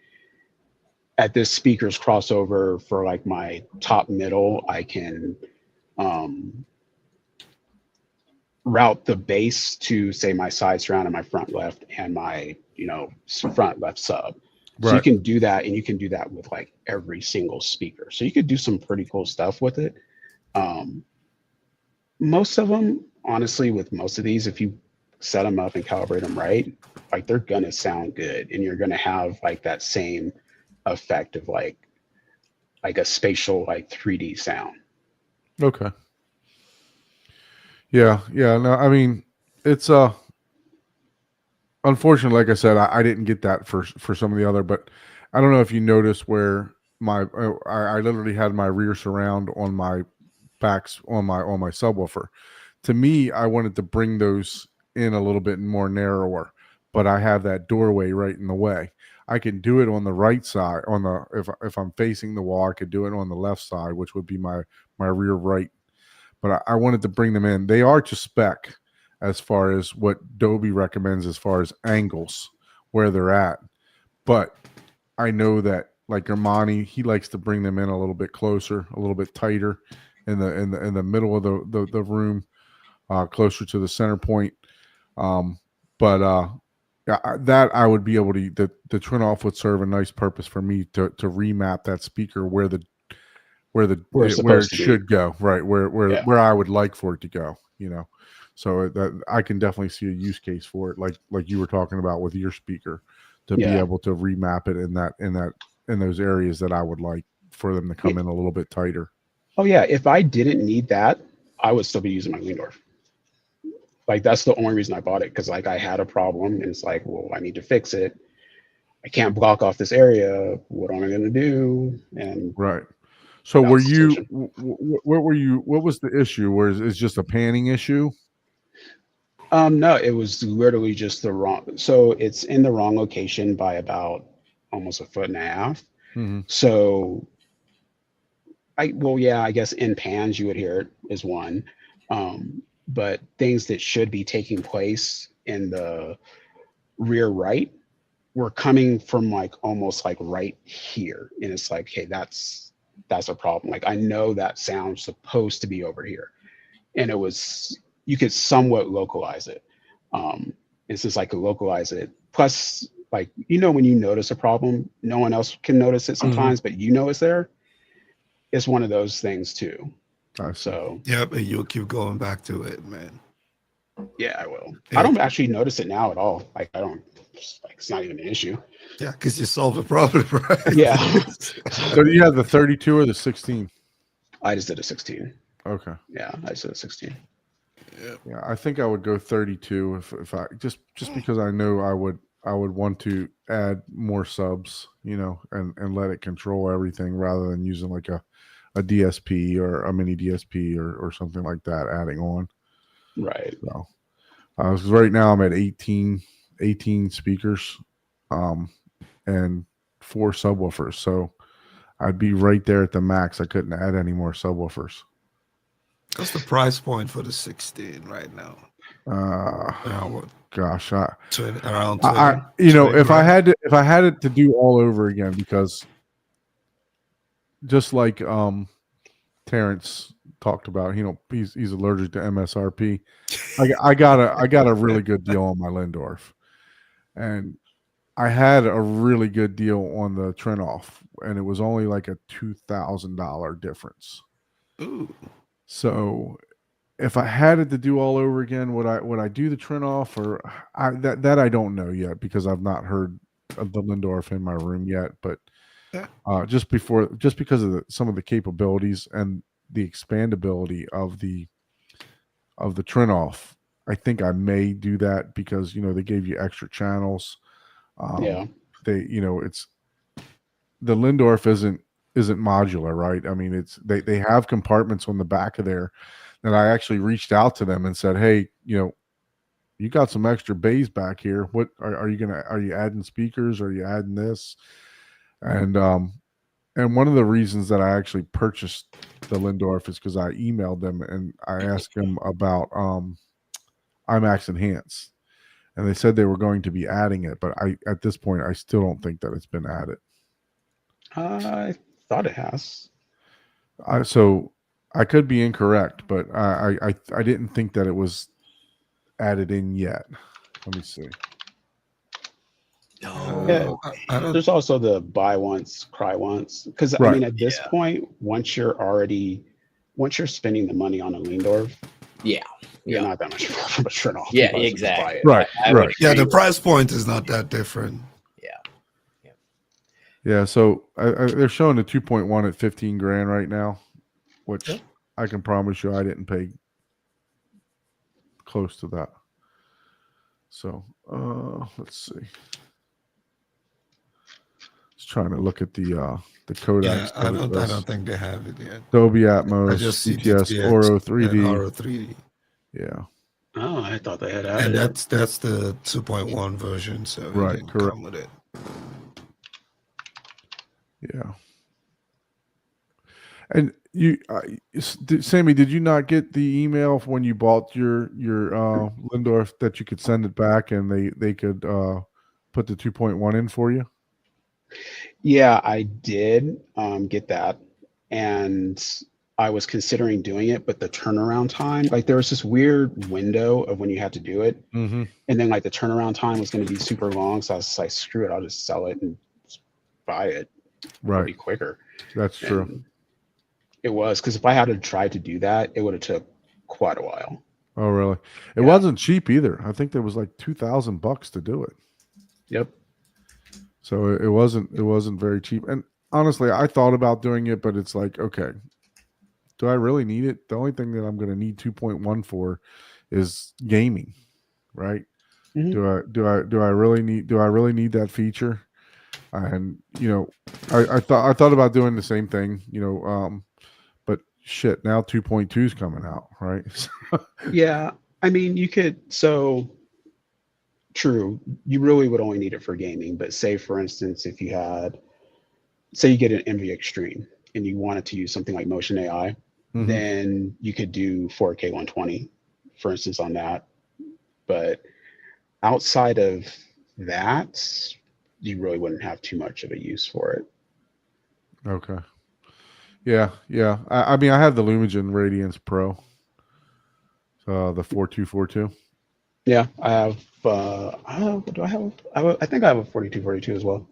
Speaker 3: at this speaker's crossover for like my top middle, I can route the bass to say my side surround and my front left and my front left sub. So
Speaker 1: Right.
Speaker 3: you can do that, and you can do that with like every single speaker. So you could do some pretty cool stuff with it. Most of them, honestly, with most of these, if you set them up and calibrate them right, like they're gonna sound good, and you're gonna have like that same effect of like a spatial, like 3D sound.
Speaker 1: Okay. Yeah. No, I mean, it's unfortunately, like I said, I didn't get that for some of the other, but I don't know if you noticed where I literally had my rear surround on my backs on my subwoofer. To me, I wanted to bring those in a little bit more narrower, but I have that doorway right in the way. I can do it on the right side on the if I'm facing the wall, I could do it on the left side, which would be my rear right. But I wanted to bring them in. They are to spec as far as what Dolby recommends as far as angles where they're at. But I know that like Armani, he likes to bring them in a little bit closer, a little bit tighter in the middle of the room, closer to the center point. But that I would be able to the twin off would serve a nice purpose for me to remap that speaker where it should go, right, where I would like for it to go, so that I can definitely see a use case for it, like you were talking about with your speaker, to be able to remap it in those areas that I would like for them to come in a little bit tighter.
Speaker 3: Oh yeah, if I didn't need that, I would still be using my Lindorf. Like that's the only reason I bought it, because like I had a problem and it's like, well, I need to fix it. I can't block off this area. What am I going to do? And
Speaker 1: right. So were you? What were you? What was the issue? Where it's just a panning issue?
Speaker 3: No, it was literally just the wrong. So it's in the wrong location by about almost 1.5 feet.
Speaker 1: Mm-hmm.
Speaker 3: So I guess in pans you would hear it is one, but things that should be taking place in the rear right were coming from like almost like right here, and it's like, hey, that's a problem. Like I know that sound's supposed to be over here, and you could somewhat localize it. It's just like localize it. Plus, like when you notice a problem, no one else can notice it sometimes, but it's there. It's one of those things too. So
Speaker 4: yeah, but you'll keep going back to it, man.
Speaker 3: Yeah, I will. Yeah. I don't actually notice it now at all. Like I don't. Like it's not even an issue.
Speaker 4: Yeah, because you solved the problem, right?
Speaker 3: Yeah.
Speaker 1: So do you have the 32 or the 16?
Speaker 3: I just did a 16.
Speaker 1: Okay.
Speaker 3: Yeah, I just did a 16.
Speaker 1: Yeah, I think I would go 32 if I just because I know I would want to add more subs, and let it control everything rather than using like a DSP or a mini DSP or something like that adding on.
Speaker 3: Right.
Speaker 1: So, because right now I'm at 18 speakers, and 4 subwoofers. So I'd be right there at the max. I couldn't add any more subwoofers.
Speaker 4: What's the price point for the 16 right now?
Speaker 1: Gosh,
Speaker 4: around 20,
Speaker 1: if I had it to do all over again, because just like Terrence talked about, he's allergic to MSRP. I got a really good deal on my Lindorf, and I had a really good deal on the Trinoff, and it was only like a $2,000 difference.
Speaker 4: Ooh.
Speaker 1: So if I had it to do all over again, would I do the Trinoff, or that I don't know yet, because I've not heard of the Lindorf in my room yet. But just because of some of the capabilities and the expandability of the Trinoff, I think I may do that, because they gave you extra channels. It's the Lindorf isn't modular, right? I mean, they have compartments on the back of there that I actually reached out to them and said, hey, you got some extra bays back here. What are you adding speakers? Are you adding this? And one of the reasons that I actually purchased the Lindorf is because I emailed them and I asked them about IMAX Enhance. And they said they were going to be adding it, but at this point, I still don't think that it's been added.
Speaker 3: I thought it has.
Speaker 1: So I could be incorrect, but I didn't think that it was added in yet. Let me see.
Speaker 3: There's also the buy once, cry once. Because
Speaker 1: right.
Speaker 3: I mean, at this point, once you're spending the money on a Lindorf, you're not that much from a Trinoff.
Speaker 2: Yeah, exactly.
Speaker 1: Right.
Speaker 4: Yeah, the price point is not that different.
Speaker 1: Yeah. So they're showing the 2.1 at 15 grand right now, which I can promise you I didn't pay close to that. So let's see. Just trying to look at the codecs.
Speaker 4: I don't think they have it yet.
Speaker 1: Dolby Atmos,
Speaker 4: I just see
Speaker 1: DTS,
Speaker 4: DTS
Speaker 1: Oro
Speaker 4: and
Speaker 1: 3D.
Speaker 4: Oro 3D.
Speaker 1: Yeah.
Speaker 3: Oh, I thought they had added
Speaker 4: And
Speaker 3: it.
Speaker 4: that's the 2.1 version, so it
Speaker 1: Right,
Speaker 4: didn't
Speaker 1: correct.
Speaker 4: come with it.
Speaker 1: Yeah. And you, Sammie, did you not get the email when you bought your Lindorf that you could send it back and they could put the 2.1 in for you?
Speaker 3: Yeah, I did get that, and I was considering doing it, but the turnaround time, like there was this weird window of when you had to do it,
Speaker 1: Mm-hmm.
Speaker 3: and then like the turnaround time was going to be super long, so I was like, screw it, I'll just sell it and just buy it.
Speaker 1: Right.
Speaker 3: It'll be quicker.
Speaker 1: That's true.
Speaker 3: And it was, because if I had to try to do that, it would have took quite a while.
Speaker 1: Oh, really? It wasn't cheap either. I think there was like $2,000 to do it.
Speaker 3: Yep.
Speaker 1: So it wasn't very cheap. And honestly, I thought about doing it, but it's like, okay, do I really need it? The only thing that I'm going to need 2.1 for is gaming, right?
Speaker 3: Mm-hmm.
Speaker 1: Do I really need that feature? And I thought about doing the same thing, but shit, now 2.2 is coming out, right?
Speaker 3: Yeah, I mean, you could, so true, you really would only need it for gaming, but say for instance, if you had, say you get an Envy Extreme and you wanted to use something like Motion AI, then you could do 4K 120, for instance, on that. But outside of that, you really wouldn't have too much of a use for it.
Speaker 1: Okay. Yeah. I mean, I have the Lumigen Radiance Pro, the 4242.
Speaker 3: Yeah, I have. What do I have? I think I have a 4242 as well.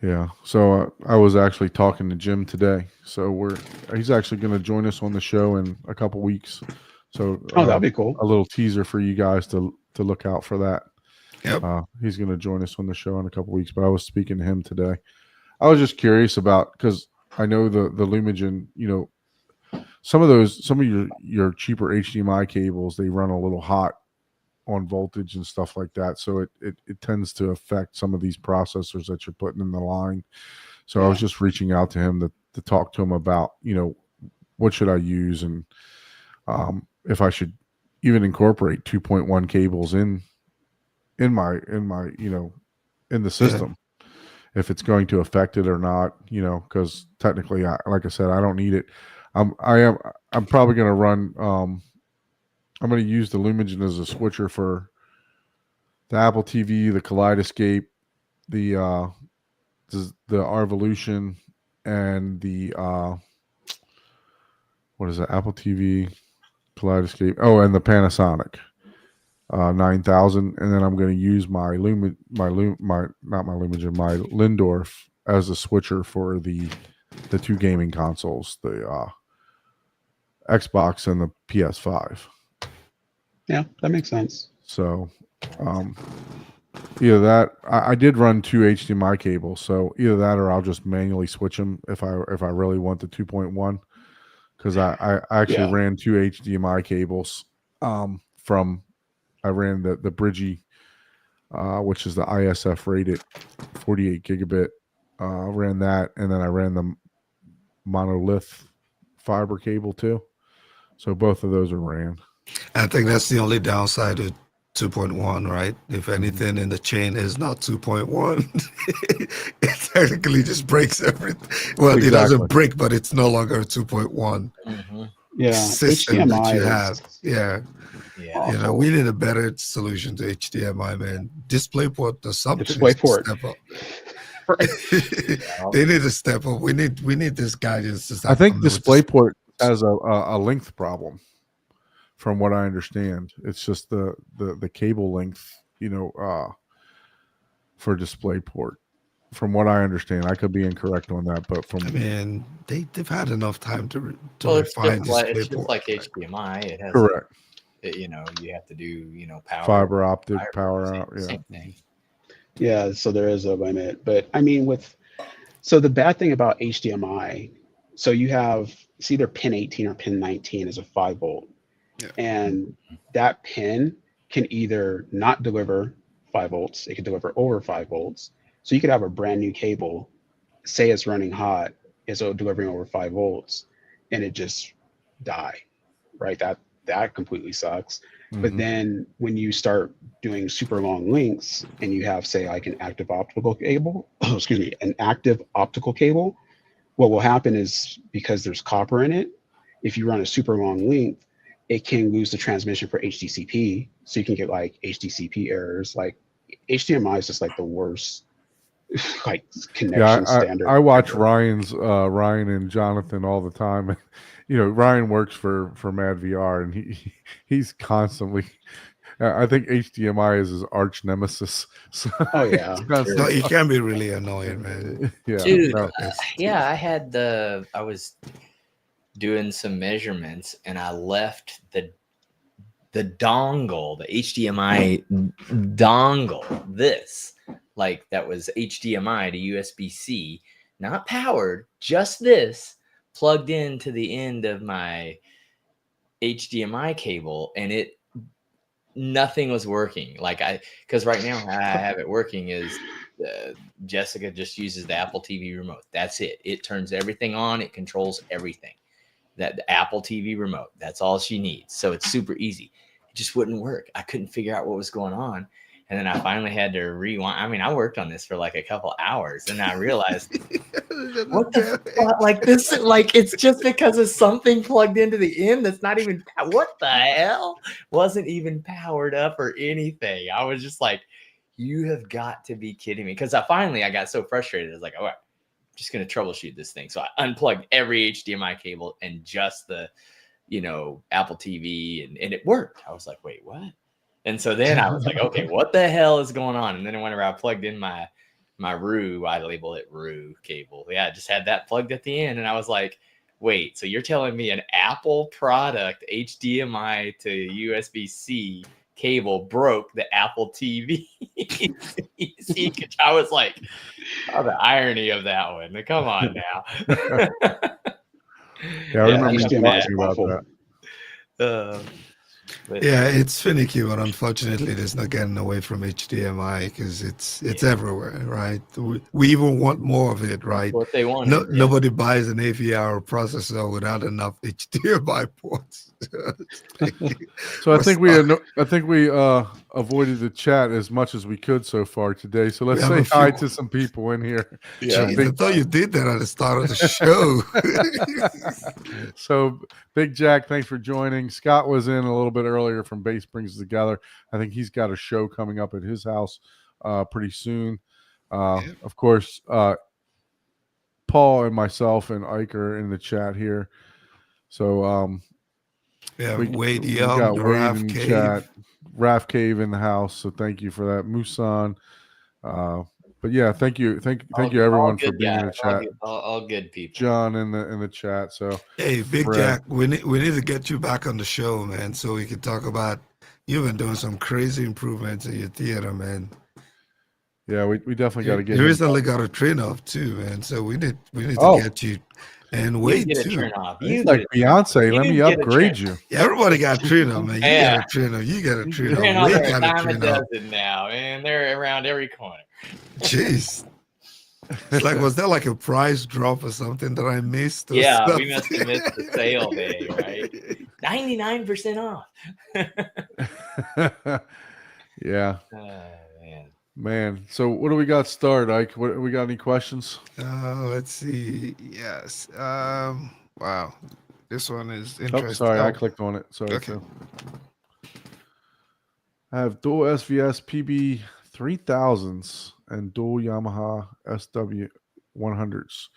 Speaker 1: Yeah. So I was actually talking to Jim today. So he's actually going to join us on the show in a couple weeks. So
Speaker 3: that'd be cool.
Speaker 1: A little teaser for you guys to look out for that.
Speaker 4: Yep.
Speaker 1: He's going to join us on the show in a couple weeks. But I was speaking to him today. I was just curious about, because I know the Lumigen, some of your cheaper HDMI cables, they run a little hot on voltage and stuff like that. So it tends to affect some of these processors that you're putting in the line. So I was just reaching out to him to talk to him about, what should I use, and if I should even incorporate 2.1 cables in my in the system, if it's going to affect it or not, because technically, like I said, I don't need it. I'm probably going to run. I'm going to use the Lumigen as a switcher for the Apple TV, the Kaleidoscape, the Arvolution, and the what is it? Apple TV, Kaleidoscape. Oh, and the Panasonic 9000. And then I'm going to use my Lindorf as a switcher for the two gaming consoles, the Xbox and the PS5.
Speaker 3: Yeah, that makes sense.
Speaker 1: So, either that, I did run 2 HDMI cables, so either that or I'll just manually switch them if I really want the 2.1, because I actually ran 2 HDMI cables I ran the Bridgie, which is the ISF rated 48 gigabit, ran that, and then I ran the monolith fiber cable too. So both of those are ran.
Speaker 4: I think that's the only downside of 2.1, right? If anything in the chain is not 2.1, it technically just breaks everything. Well, It doesn't break, but it's no longer a 2.1 system
Speaker 3: HDMI
Speaker 4: that you have.
Speaker 3: Yeah.
Speaker 4: We need a better solution to HDMI, man. DisplayPort does something.
Speaker 3: DisplayPort.
Speaker 4: Step up. They need to step up. We need this guidance.
Speaker 1: I think DisplayPort has a length problem. From what I understand, it's just the cable length, for DisplayPort. From what I understand, I could be incorrect on that, but
Speaker 4: they've had enough time to refine
Speaker 2: DisplayPort. It's just like HDMI. It has
Speaker 1: correct.
Speaker 2: You have to do power,
Speaker 1: fiber optic power out.
Speaker 2: Same thing.
Speaker 3: Yeah, so there is a limit, but I mean, so the bad thing about HDMI, so you have, it's either pin 18 or pin 19 is a 5 volt. Yeah. And that pin can either not deliver 5 volts, it can deliver over 5 volts. So you could have a brand new cable, say it's running hot, it's delivering over 5 volts, and it just die, right? That completely sucks. But then when you start doing super long links and you have, say, like an active optical cable, excuse me, an active optical cable, what will happen is, because there's copper in it, if you run a super long link, it can lose the transmission for HDCP. So you can get like HDCP errors. Like HDMI is just like the worst like connection standard.
Speaker 1: I watch Ryan and Jonathan all the time. And, you know, Ryan works for Mad VR, and he's constantly. I think HDMI is his arch nemesis. So
Speaker 3: oh yeah,
Speaker 4: no, it can be really annoying, man.
Speaker 1: Yeah,
Speaker 2: dude. I was doing some measurements, and I left the dongle, the HDMI dongle, that was HDMI to USB-C, not powered, just this, plugged into the end of my HDMI cable, and nothing was working. Because right now how I have it working is Jessica just uses the Apple TV remote. That's it. It turns everything on. It controls everything. The Apple TV remote. That's all she needs. So it's super easy. It just wouldn't work. I couldn't figure out what was going on. And then I finally had to rewind. I mean, I worked on this for like a couple hours, and I realized what the fuck? Like this, like it's just because of something plugged into the end that's not even, what the hell? Wasn't even powered up or anything. I was just like, you have got to be kidding me. Because I got so frustrated. I was like, all right, I'm just going to troubleshoot this thing. So I unplugged every HDMI cable and just the, Apple TV, and it worked. I was like, wait, what? And so then I was like, okay, what the hell is going on? And then whenever I plugged in my RU, I labeled it RU cable. Yeah, I just had that plugged at the end. And I was like, wait, so you're telling me an Apple product HDMI to USB-C cable broke the Apple TV? I was like, oh, the irony of that one. Come on now.
Speaker 1: I remember you talking about that.
Speaker 4: Yeah, it's finicky, but unfortunately, there's no getting away from HDMI because it's everywhere, right? We even want more of it, right?
Speaker 2: What they want.
Speaker 4: Nobody buys an AVR processor without enough HDMI ports.
Speaker 1: So I think we avoided the chat as much as we could so far today. So let's say hi to some people in here.
Speaker 4: Yeah, I thought you did that at the start of the show.
Speaker 1: So Big Jack, thanks for joining. Scott was in a little bit earlier from Base Brings Us Together. I think he's got a show coming up at his house pretty soon. Of course, Paul and myself and Ike are in the chat here. So
Speaker 4: Wade
Speaker 1: we
Speaker 4: Young,
Speaker 1: got Wade
Speaker 4: Raf
Speaker 1: in the
Speaker 4: Cave.
Speaker 1: chat, Raf Cave in the house. So thank you for that, Musan. But yeah, thank you everyone for being in the chat.
Speaker 2: All good people.
Speaker 1: John in the chat. So
Speaker 4: hey, Big Jack, we need to get you back on the show, man, so we can talk about. You've been doing some crazy improvements in your theater, man.
Speaker 1: Yeah, we definitely got to get.
Speaker 4: You recently got a train off too, man. So we need to get you. And Wade too.
Speaker 1: It's like Beyonce. Let me upgrade you.
Speaker 4: Yeah, everybody got Trino, man. You got a Trino. You got a Trino.
Speaker 2: Wade got a Trino now, man. They're around every corner.
Speaker 4: Jeez. It's like, was that like a price drop or something that I missed?
Speaker 2: Yeah, we must have missed the sale day, right? 99% off.
Speaker 1: Yeah. Man, so what do we got started, Ike? What we got? Any questions?
Speaker 4: Let's see. Yes. Wow, this one is interesting.
Speaker 1: Oh, sorry, I clicked on it. Sorry.
Speaker 4: Okay.
Speaker 1: I have dual SVS PB 3000s and dual Yamaha SW 100s.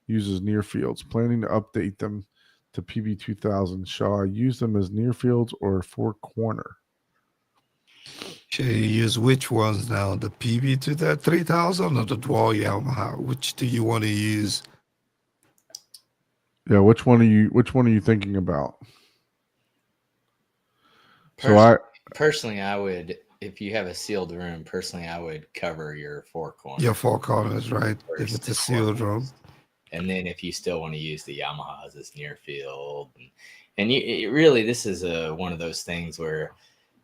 Speaker 1: Uses near fields. Planning to update them to PB 2000. Shall I use them as near fields or four corner?
Speaker 4: Should you use which ones now? The PB to that 3000 or the dual Yamaha? Which do you want to use?
Speaker 1: Yeah, which one are you thinking about?
Speaker 2: Personally, I would, if you have a sealed room, I would cover your four corners.
Speaker 4: Your four corners, right? If it's a sealed room.
Speaker 2: And then if you still want to use the Yamahas as near field, and you really, this is one of those things where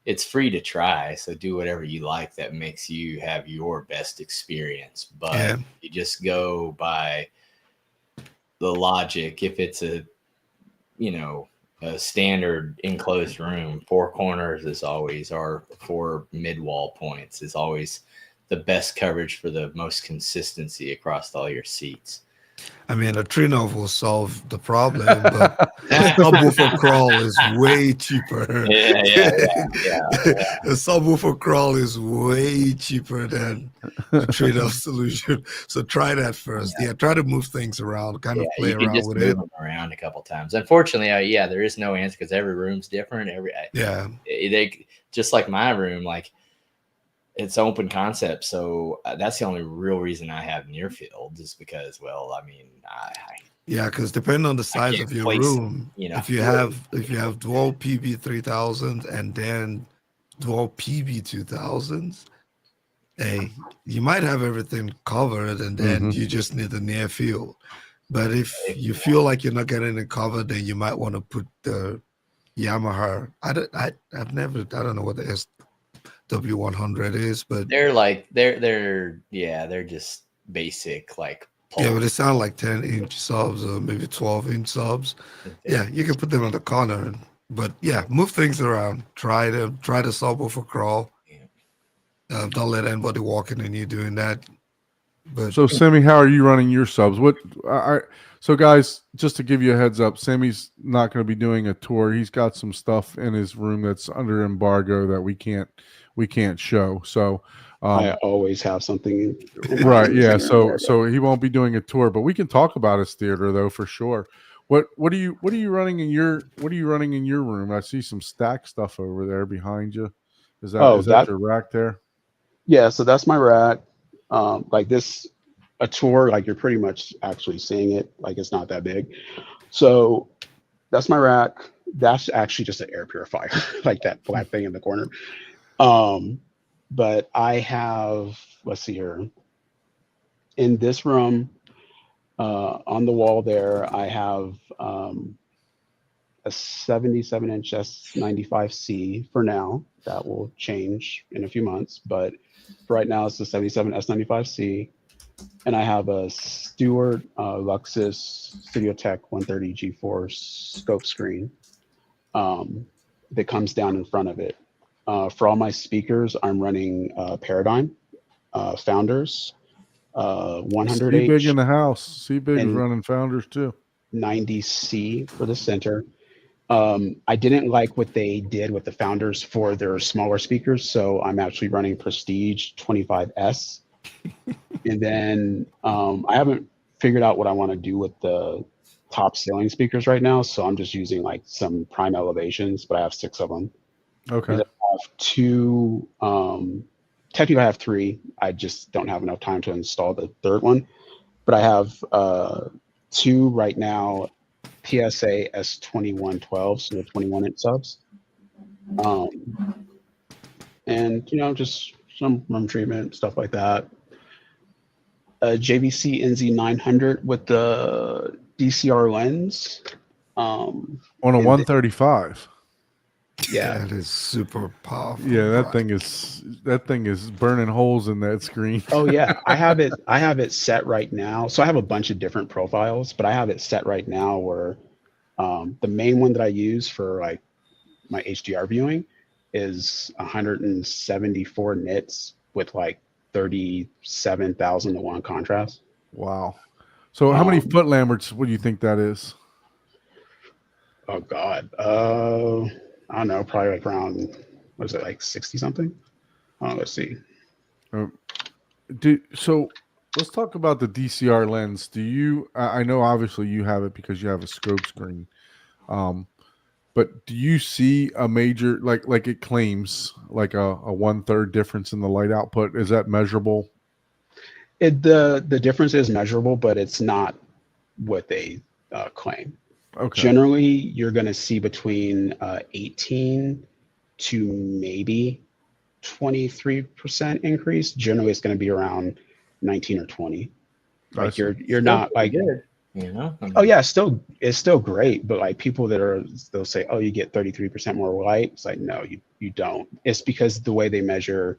Speaker 2: it's free to try. So do whatever you like that makes you have your best experience. But you just go by the logic. If it's a, you know, a standard enclosed room, 4 corners is always, or 4 mid-wall points is always the best coverage for the most consistency across all your seats.
Speaker 4: I mean, a Trinov will solve the problem, but a subwoofer crawl is way cheaper.
Speaker 2: Yeah.
Speaker 4: A subwoofer crawl is way cheaper than the Trinov solution. So try that first. Yeah, try to move things around, kind of play around with it.
Speaker 2: Move them around a couple times. Unfortunately, there is no answer because every room's different. They just like my room, like it's open concept, so that's the only real reason I have near field is because, well, I mean,
Speaker 4: because depending on the size of your room, if you have dual PB 3000 and then dual PB 2000s, hey, you might have everything covered, and then you just need the near field. But if you feel like you're not getting it covered, then you might want to put the Yamaha. I don't know what the SW100 is, but
Speaker 2: they're just basic, like
Speaker 4: pole. Yeah, but they sound like 10-inch subs or maybe 12-inch subs. Yeah, you can put them on the corner, but yeah, move things around. Try the subwoofer crawl. Don't let anybody walk in and you doing that. But
Speaker 1: so, Sammie, how are you running your subs? So, guys, just to give you a heads up, Sammie's not going to be doing a tour. He's got some stuff in his room that's under embargo that we can't show. So,
Speaker 3: I always have something.
Speaker 1: Right? Yeah. So he won't be doing a tour, but we can talk about his theater though for sure. What are you running in your room? I see some stack stuff over there behind you. Is that your rack there?
Speaker 3: Yeah. So that's my rack. Like this, a tour, like you're pretty much actually seeing it. Like it's not that big. So that's my rack. That's actually just an air purifier, like that black thing in the corner. But I have, let's see here. In this room, on the wall there, I have a 77-inch S95C for now. That will change in a few months, but for right now it's the 77 S95C. And I have a Stewart Luxus Studiotech 130 G4 scope screen that comes down in front of it. For all my speakers, I'm running Paradigm, Founders, 100H.
Speaker 1: C-Big in the house. C-Big is running Founders too.
Speaker 3: 90C for the center. I didn't like what they did with the Founders for their smaller speakers, so I'm actually running Prestige 25S. And then I haven't figured out what I want to do with the top ceiling speakers right now, so I'm just using like some prime elevations, but I have 6 of them.
Speaker 1: Okay.
Speaker 3: And I have 2. Technically, I have 3. I just don't have enough time to install the 3rd one. But I have 2 right now, PSA S2112, so the 21-inch subs. And just some room treatment, stuff like that. A JVC NZ900 with the DCR lens.
Speaker 1: On a 135.
Speaker 3: Yeah,
Speaker 4: that is super powerful.
Speaker 1: Yeah, that thing is burning holes in that screen.
Speaker 3: Oh yeah, I have it set right now. So I have a bunch of different profiles, but I have it set right now where the main one that I use for like my HDR viewing is 174 nits with like 37,000 to 1 contrast.
Speaker 1: Wow. So how many foot lamberts would you think that is?
Speaker 3: Oh God. I don't know, probably like around, what is it, like 60 something? Let's see.
Speaker 1: So let's talk about the DCR lens. I know obviously you have it because you have a scope screen. But do you see a major, like it claims, like a 1/3 difference in the light output? Is that measurable?
Speaker 3: The difference is measurable, but it's not what they claim.
Speaker 1: Okay.
Speaker 3: Generally, you're going to see between 18 to maybe 23% increase. Generally, it's going to be around 19 or 20. Like you're not like good.
Speaker 2: You know? I mean,
Speaker 3: Oh yeah, it's still great, but like people they'll say, oh, you get 33% more light. It's like, no, you don't. It's because the way they measure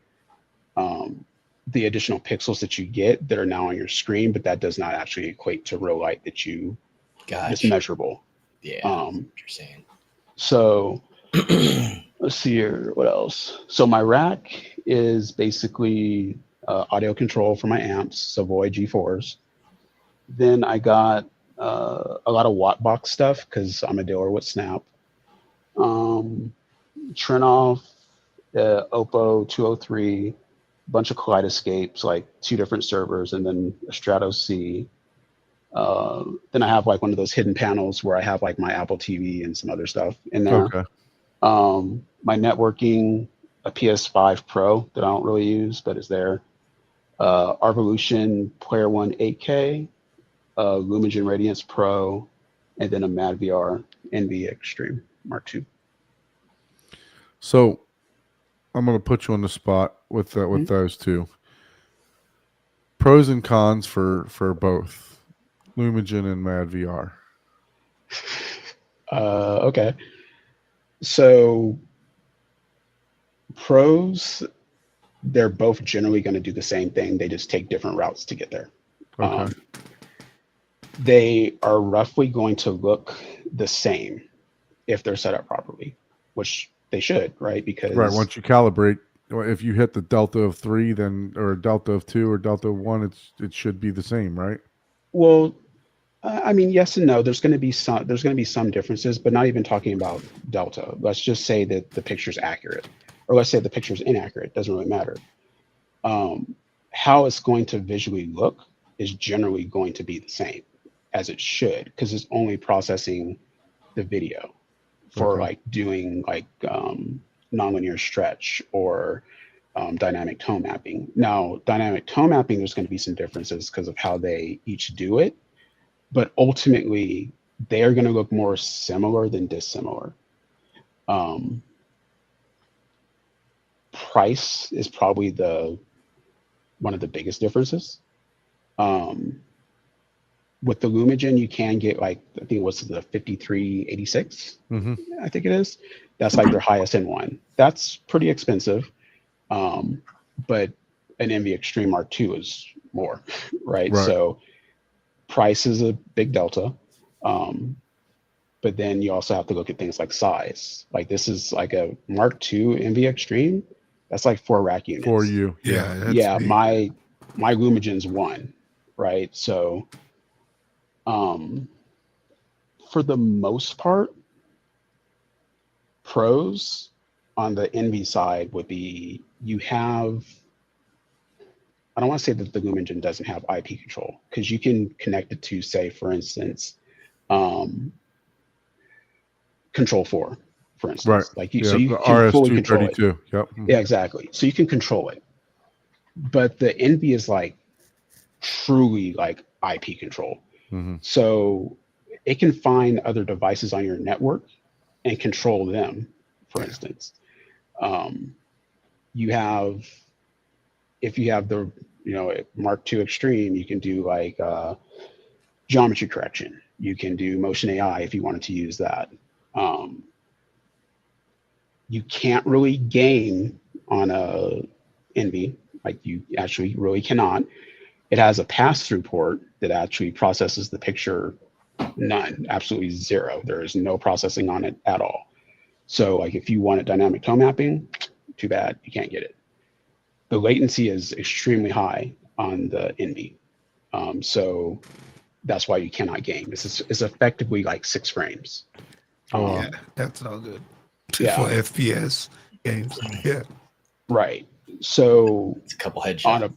Speaker 3: the additional pixels that you get that are now on your screen, but that does not actually equate to real light that's measurable.
Speaker 2: Yeah, what you're saying.
Speaker 3: So let's see here. What else? So my rack is basically audio control for my amps, Savoy G4s. Then I got a lot of Wattbox stuff because I'm a dealer with Snap. Trinoff, Oppo 203, bunch of Kaleidoscapes, like 2 different servers, and then a Strato C. Then I have like one of those hidden panels where I have like my Apple TV and some other stuff in there.
Speaker 1: Okay.
Speaker 3: My networking, a PS5 Pro that I don't really use, but is there. Arvolution Player One 8K, Lumigen Radiance Pro, and then a MadVR NV Extreme Mark II.
Speaker 1: So I'm going to put you on the spot with those two. Pros and cons for both Lumigen and MadVR.
Speaker 3: Okay. So pros, they're both generally going to do the same thing. They just take different routes to get there.
Speaker 1: Okay.
Speaker 3: They are roughly going to look the same if they're set up properly, which they should, right? Because
Speaker 1: once you calibrate, if you hit the delta of 3, then or a delta of 2 or delta of 1, it should be the same, right?
Speaker 3: Well, I mean, yes and no. There's going to be some differences, but not even talking about delta. Let's just say that the picture's accurate, or let's say the picture's inaccurate. Doesn't really matter. How it's going to visually look is generally going to be the same as it should, because it's only processing the video for like doing like nonlinear stretch or dynamic tone mapping. Now, dynamic tone mapping, there's going to be some differences because of how they each do it, but ultimately they are going to look more similar than dissimilar. Price is probably one of the biggest differences. With the Lumigen, you can get like, I think it was the 5386, I think it is. That's like their highest end one. That's pretty expensive. But an NV Extreme Mark II is more, right? So price is a big delta. But then you also have to look at things like size. Like this is like a Mark II NV Extreme. That's like 4 rack units.
Speaker 1: For you.
Speaker 3: Yeah. My Lumigen's 1, right? So for the most part, pros on the NV side would be I don't want to say that the Lumigen doesn't have IP control, because you can connect it to, say, for instance, Control 4, for instance. Like so you can fully control it.
Speaker 1: Yep.
Speaker 3: Yeah, exactly. So you can control it. But the NV is like truly like IP control. So it can find other devices on your network and control them, for instance. If you have the Mark II Extreme, you can do like geometry correction. You can do motion AI if you wanted to use that. You can't really game on a NV, like you actually really cannot. It has a pass-through port that actually processes the picture. None, absolutely zero. There is no processing on it at all. So like if you wanted dynamic tone mapping, too bad, you can't get it. The latency is extremely high on the NV. So that's why you cannot game. It's effectively like 6 frames.
Speaker 4: Yeah, that's all good.
Speaker 3: Yeah.
Speaker 4: For FPS games. Yeah.
Speaker 3: Right. So
Speaker 2: it's a couple headshots.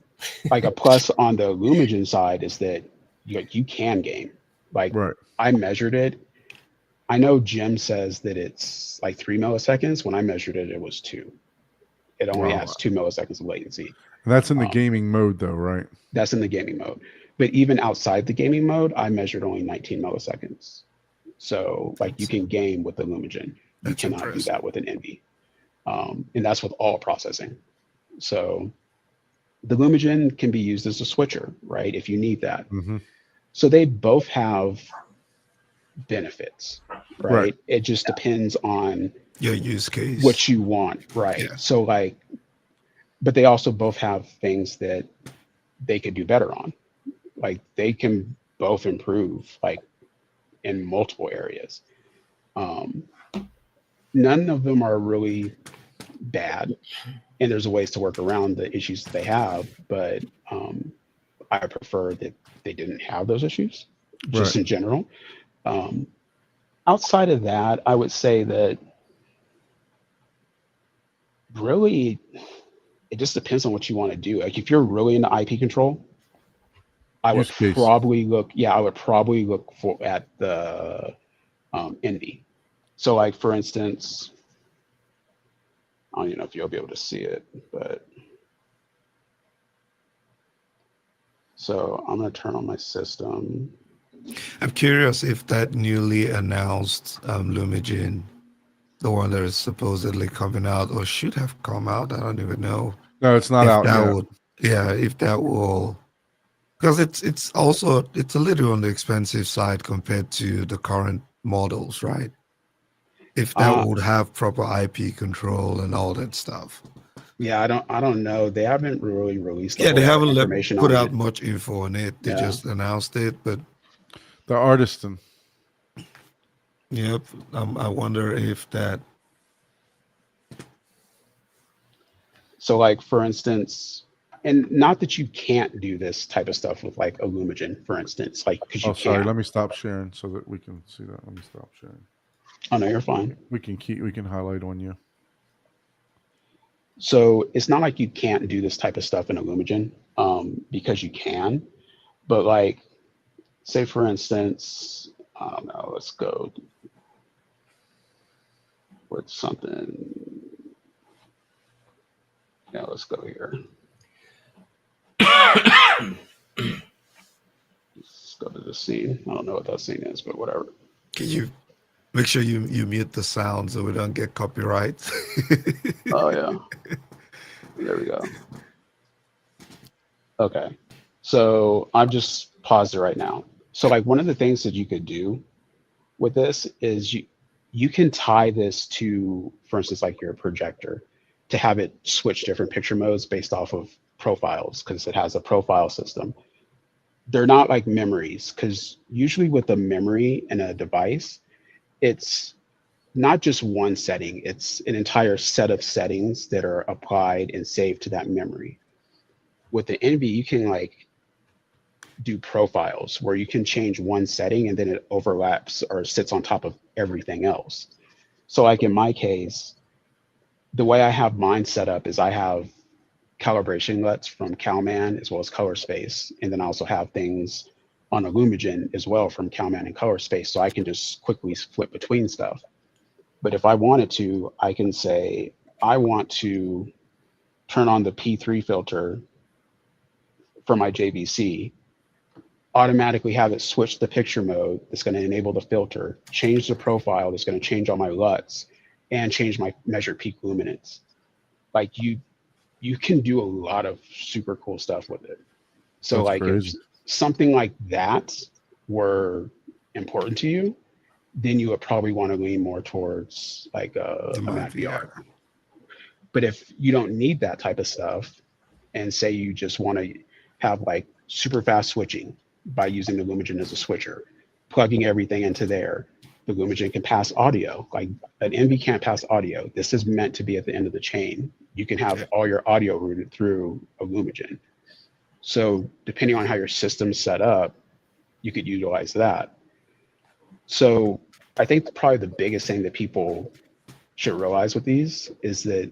Speaker 3: Like a plus on the Lumigen side is that you can game. Like I measured it. I know Jim says that it's like 3 milliseconds. When I measured it, it was 2. It only has 2 milliseconds of latency.
Speaker 1: And that's in the gaming mode though, right?
Speaker 3: That's in the gaming mode. But even outside the gaming mode, I measured only 19 milliseconds. So like you can game with the Lumigen. You cannot do that with an NV. And that's with all processing. So the Lumigen can be used as a switcher, right? If you need that. So they both have benefits, right? It just depends on
Speaker 4: your use case,
Speaker 3: what you want, right?
Speaker 4: Yeah.
Speaker 3: So like, but they also both have things that they could do better on. Like they can both improve like in multiple areas. None of them are really bad, and there's ways to work around the issues that they have, but I prefer that they didn't have those issues just in general. Outside of that, I would say that really it just depends on what you want to do. Like if you're really into IP control, I would probably look, I would probably look for at the Envy. So like for instance, I don't even know if you'll be able to see it, but so I'm gonna turn on my system.
Speaker 4: I'm curious if that newly announced Lumigen, the one that is supposedly coming out or should have come out, I don't even know.
Speaker 1: No, it's not out
Speaker 4: yet. If that will, because it's also a little on the expensive side compared to the current models, right? If that would have proper IP control and all that stuff.
Speaker 3: Yeah, I don't know. They haven't really released.
Speaker 4: They haven't put out much info on it. They just announced it, but
Speaker 1: the Artisan.
Speaker 4: Yep, I wonder if that.
Speaker 3: So, like for instance, and not that you can't do this type of stuff with like Lumigen, for instance, like because you
Speaker 1: Oh, sorry.
Speaker 3: can.
Speaker 1: Let me stop sharing so that we can see that. Let me stop sharing.
Speaker 3: Oh no, you're fine.
Speaker 1: We can highlight on you.
Speaker 3: So it's not like you can't do this type of stuff in Lumigen, because you can, but like, say for instance, let's go with something. Yeah, let's go here. Let's go to the scene. I don't know what that scene is, but whatever.
Speaker 4: Can you make sure you mute the sound so we don't get copyright?
Speaker 3: Oh yeah. There we go. Okay. So I've just paused it right now. So like one of the things that you could do with this is you can tie this to, for instance, like your projector, to have it switch different picture modes based off of profiles, because it has a profile system. They're not like memories, because usually with a memory in a device, it's not just one setting, it's an entire set of settings that are applied and saved to that memory. With the Envy, you can like do profiles where you can change one setting and then it overlaps or sits on top of everything else. So like in my case, the way I have mine set up is I have calibration LUTs from CalMan as well as Color Space. And then I also have things on Lumigen as well from CalMan and Color Space. So I can just quickly flip between stuff. But if I wanted to, I can say, I want to turn on the P3 filter for my JVC, automatically have it switch the picture mode that's going to enable the filter, change the profile that's going to change all my LUTs, and change my measured peak luminance. Like you can do a lot of super cool stuff with it. So that's like crazy. If something like that were important to you, then you would probably want to lean more towards like a Mac VR. But if you don't need that type of stuff, and say you just want to have like super fast switching by using the Lumigen as a switcher, plugging everything into there, the Lumigen can pass audio. Like an Envy can't pass audio. This is meant to be at the end of the chain. You can have all your audio routed through a Lumigen. So depending on how your system's set up, you could utilize that. So I think probably the biggest thing that people should realize with these is that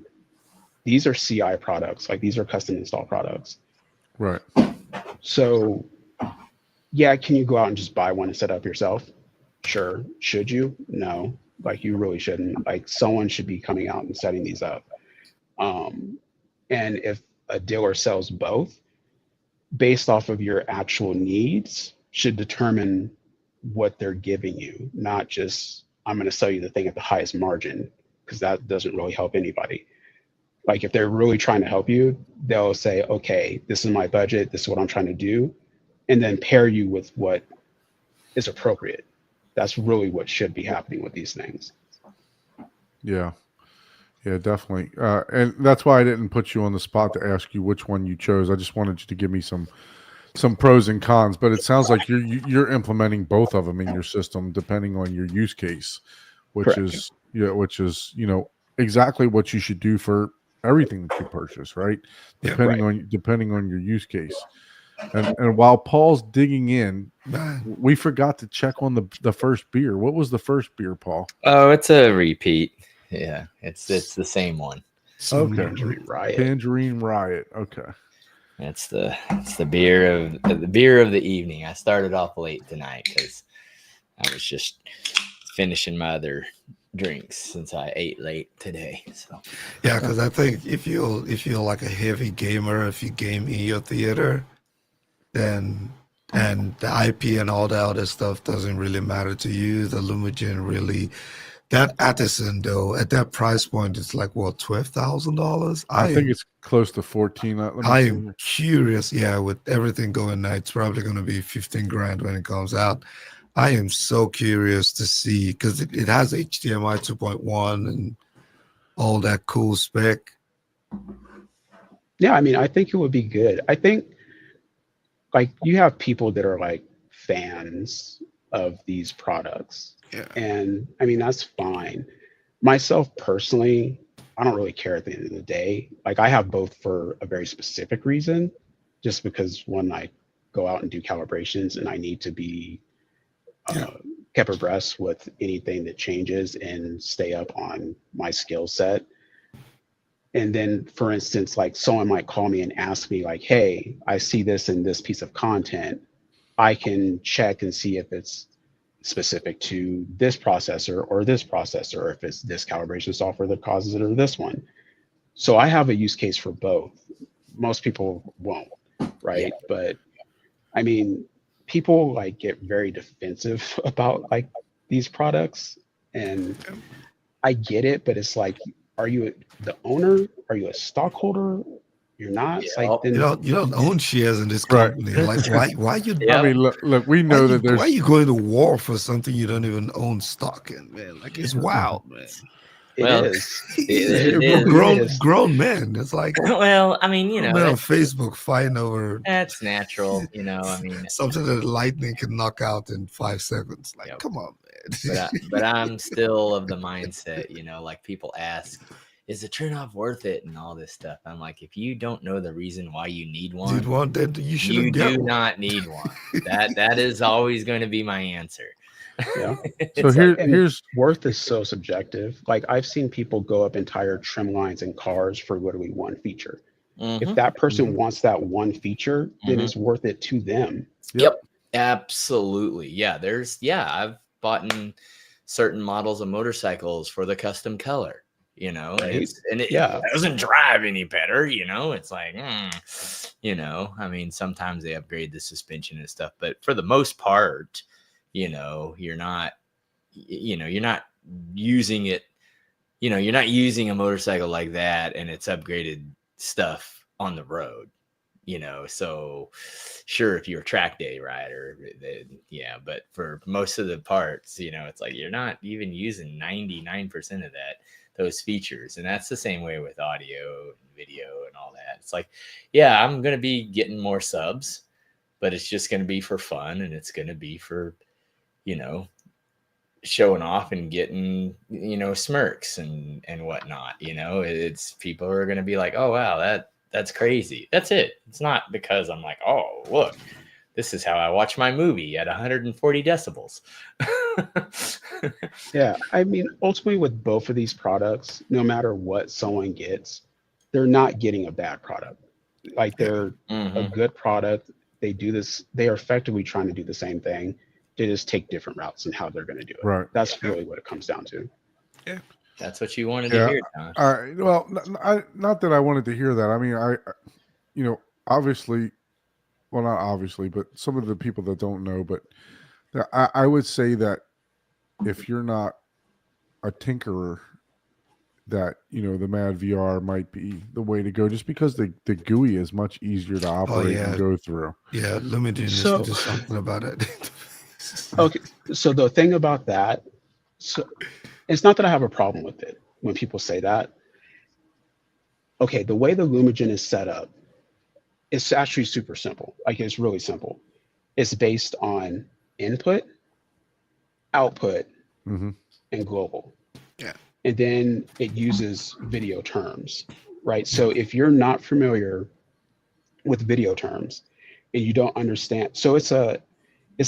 Speaker 3: these are CI products, like these are custom install products.
Speaker 1: Right.
Speaker 3: So yeah, can you go out and just buy one and set up yourself? Sure. Should you? No, like you really shouldn't. Like someone should be coming out and setting these up. And if a dealer sells both, based off of your actual needs, should determine what they're giving you, not just, I'm going to sell you the thing at the highest margin, because that doesn't really help anybody. Like if they're really trying to help you, they'll say, okay, this is my budget. This is what I'm trying to do. and then pair you with what is appropriate. That's really what should be happening with these things.
Speaker 1: Yeah. Yeah, definitely. And that's why I didn't put you on the spot to ask you which one you chose. I just wanted you to give me some pros and cons, but it sounds like you're implementing both of them in your system depending on your use case, which
Speaker 3: Correct.
Speaker 1: is exactly what you should do for everything that you purchase, right? Depending on your use case. And while Paul's digging in, we forgot to check on the first beer. What was the first beer, Paul?
Speaker 2: Oh, it's a repeat. Yeah, it's the same one.
Speaker 1: Okay.
Speaker 3: Tangerine
Speaker 1: Riot. Okay.
Speaker 2: It's the beer of the evening. I started off late tonight because I was just finishing my other drinks since I ate late today. So
Speaker 4: yeah, because I think if you're like a heavy gamer, if you game in your theater, then and the IP and all the other stuff doesn't really matter to you. The Lumigen really. That Addison, though, at that price point, it's like, what, $12,000?
Speaker 1: I think it's close to 14.
Speaker 4: I am curious. Yeah, with everything going now, it's probably going to be 15 grand when it comes out. I am so curious to see, because it has HDMI 2.1 and all that cool spec.
Speaker 3: Yeah, I mean, I think it would be good. I think, like, you have people that are, like, fans of these products.
Speaker 4: Yeah.
Speaker 3: And I mean, that's fine. Myself personally, I don't really care at the end of the day. Like, I have both for a very specific reason, just because when I go out and do calibrations and I need to be kept abreast with anything that changes and stay up on my skill set. And then, for instance, like someone might call me and ask me like, hey, I see this in this piece of content. I can check and see if it's specific to this processor, or if it's this calibration software that causes it, or this one. So I have a use case for both. Most people won't, right? Yeah. But I mean, people like get very defensive about like these products, and I get it, but it's like, are you the owner? Are you a stockholder? You're not. It's like, then,
Speaker 4: you don't own shares in this company. Like why you?
Speaker 1: I mean, look, we know that there's.
Speaker 4: Why are you going to war for something you don't even own stock in, man? Like, it's wild, man.
Speaker 3: It is.
Speaker 4: Grown men. It's like,
Speaker 2: well, I mean,
Speaker 4: men on Facebook fighting over.
Speaker 2: That's natural, I mean,
Speaker 4: something that lightning can knock out in 5 seconds. Like, come on, man.
Speaker 2: but I'm still of the mindset, like people ask, is the turn-off worth it and all this stuff? I'm like, if you don't know the reason why you need one,
Speaker 4: then you
Speaker 2: do not need one. That is always going to be my answer.
Speaker 3: Yeah.
Speaker 1: So here's
Speaker 3: worth is so subjective. Like, I've seen people go up entire trim lines in cars for literally one feature. Mm-hmm. If that person wants that one feature, then it's worth it to them.
Speaker 2: Yep. Absolutely. Yeah. I've bought in certain models of motorcycles for the custom color.
Speaker 3: Right.
Speaker 2: It doesn't drive any better, it's like, I mean, sometimes they upgrade the suspension and stuff, but for the most part, you're not using it, you're not using a motorcycle like that and it's upgraded stuff on the road, so sure, if you're a track day rider, but for most of the parts, it's like you're not even using 99% of those features. And that's the same way with audio and video and all that. It's like, I'm going to be getting more subs, but it's just going to be for fun. And it's going to be for, showing off and getting, smirks and whatnot, it's people are going to be like, oh, wow, that's crazy. That's it. It's not because I'm like, oh, look, this is how I watch my movie at 140 decibels.
Speaker 3: Yeah, I mean, ultimately with both of these products, no matter what someone gets, they're not getting a bad product. Like, they're a good product. They do this. They are effectively trying to do the same thing. They just take different routes in how they're going to do it.
Speaker 1: Right.
Speaker 3: That's really what it comes down to.
Speaker 2: Yeah. That's what you wanted to hear, Tom.
Speaker 1: All right. Well, not that I wanted to hear that. I mean, obviously, well, not obviously, but some of the people that don't know, but I would say that if you're not a tinkerer, that the Mad VR might be the way to go, just because the GUI is much easier to operate and go through.
Speaker 4: Yeah, Lumigen is to do something about it.
Speaker 3: Okay, so the thing about that, so it's not that I have a problem with it when people say that. Okay, the way the Lumigen is set up, it's actually super simple. Like, it's really simple. It's based on input, output, and global.
Speaker 4: Yeah.
Speaker 3: And then it uses video terms, right? So if you're not familiar with video terms and you don't understand, so it's a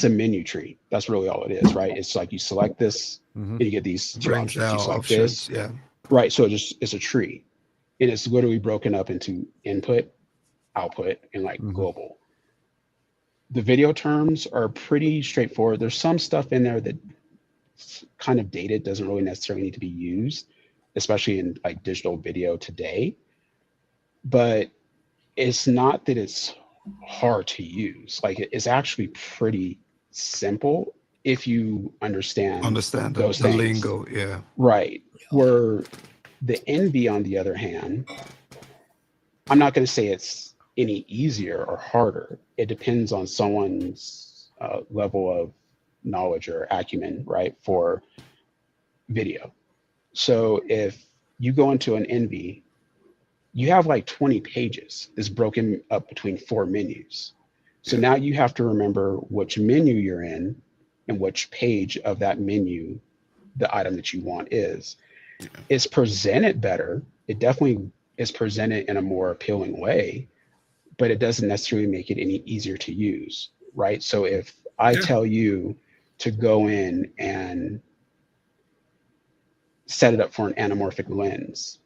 Speaker 3: menu tree. That's really all it is, right? It's like you select this and you get these two options. You select
Speaker 4: options,
Speaker 3: this, right? So it's a tree, and it's literally broken up into input, output, and like global. The video terms are pretty straightforward. There's some stuff in there that kind of dated, doesn't really necessarily need to be used, especially in like digital video today. But it's not that it's hard to use. Like, it's actually pretty simple if you understand those
Speaker 4: the
Speaker 3: things.
Speaker 4: lingo.
Speaker 3: Right. Where the NV, on the other hand, I'm not going to say it's any easier or harder. It depends on someone's level of knowledge or acumen, right, for video. So if you go into an NV, you have like 20 pages that's broken up between 4 menus. So now you have to remember which menu you're in and which page of that menu the item that you want is. It's presented better. It definitely is presented in a more appealing way, but it doesn't necessarily make it any easier to use, right? So if I tell you to go in and set it up for an anamorphic lens,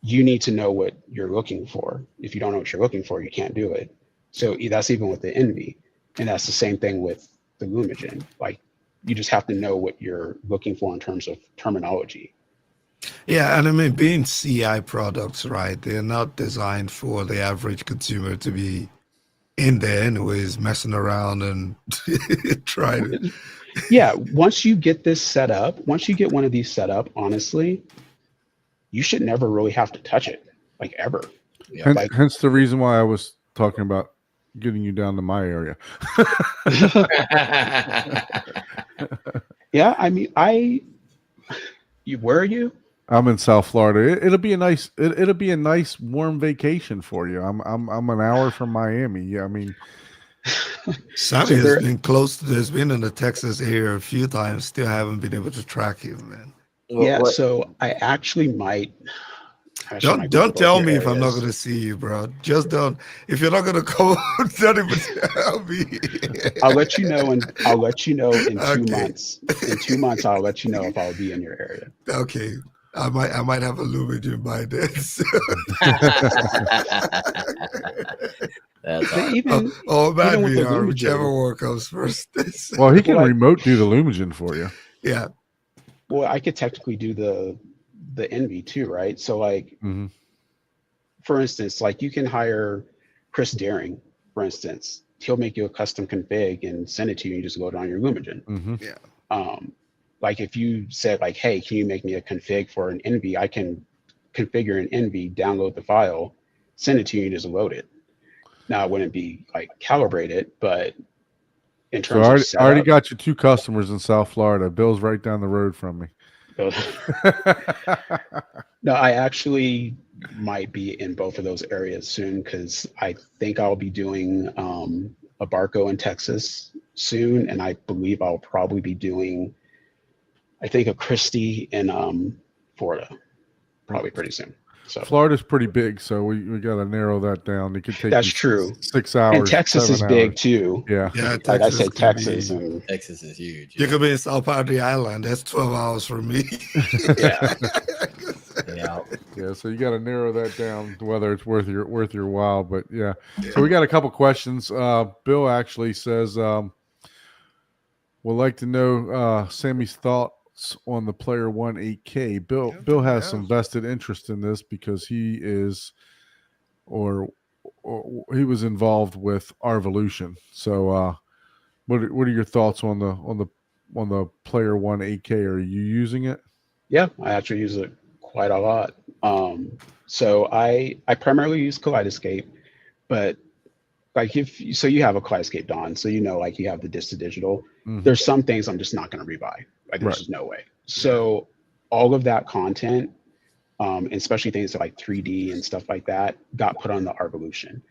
Speaker 3: you need to know what you're looking for. If you don't know what you're looking for, you can't do it. So that's even with the NV. And that's the same thing with the Lumigen. Like, you just have to know what you're looking for in terms of terminology.
Speaker 4: Yeah, and I mean, being CI products, right, they're not designed for the average consumer to be in there anyways, messing around and trying to.
Speaker 3: Yeah, once you get this set up, once you get one of these set up, honestly, you should never really have to touch it, like, ever.
Speaker 1: Yeah. Hence the reason why I was talking about getting you down to my area.
Speaker 3: Yeah, I mean, where are you?
Speaker 1: I'm in South Florida. It'll be a nice warm vacation for you. I'm an hour from Miami. Yeah, I mean,
Speaker 4: Sammie has been close. There's been in the Texas area a few times. Still haven't been able to track him, man.
Speaker 3: Yeah, so I actually might.
Speaker 4: Don't tell me if I'm not going to see you, bro. Just don't. If you're not going to come, don't even tell me.
Speaker 3: I'll let you know, and I'll let you know in 2 months. In 2 months, I'll let you know if I'll be in your area.
Speaker 4: Okay. I might have a Lumigen by then. So.
Speaker 2: That's
Speaker 3: even
Speaker 4: VR, whichever one comes first.
Speaker 1: Well, he can remote do the Lumigen for you.
Speaker 4: Yeah.
Speaker 3: Well, I could technically do the NV too, right? So, like, for instance, like, you can hire Chris Daring, for instance. He'll make you a custom config and send it to you. And you just load it on your Lumigen.
Speaker 4: Yeah.
Speaker 3: Like, if you said, like, hey, can you make me a config for an NV? I can configure an NV, download the file, send it to you, and just load it. Now, it wouldn't be like calibrated, but in terms of setup,
Speaker 1: I already got you 2 customers in South Florida. Bill's right down the road from me.
Speaker 3: No, I actually might be in both of those areas soon, because I think I'll be doing a Barco in Texas soon, and I believe I'll probably be doing, I think, a Christie in Florida probably pretty soon. So
Speaker 1: Florida's pretty big, so we got to narrow that down. It could take
Speaker 3: that's true.
Speaker 1: 6 hours.
Speaker 3: And Texas is big too.
Speaker 1: Yeah.
Speaker 3: Like I said, Texas
Speaker 2: is huge.
Speaker 4: You could be in South part of the island. That's 12 hours for me.
Speaker 3: Yeah.
Speaker 1: Yeah. So you got to narrow that down, whether it's worth your while. But yeah. So we got a couple questions. Bill actually says, "Would like to know Sammie's thoughts on the Player One 8K." Bill has some vested interest in this because he is, or he was involved with Arvolution. So, what are your thoughts on the Player One 8K? Are you using it?
Speaker 3: Yeah, I actually use it quite a lot. So I primarily use Kaleidoscape, but like so you have a Kaleidoscape Dawn, so like you have the disc to digital. There's some things I'm just not going to rebuy. Like there's just no way. So all of that content, especially things like 3D and stuff like that, got put on the Arvolution.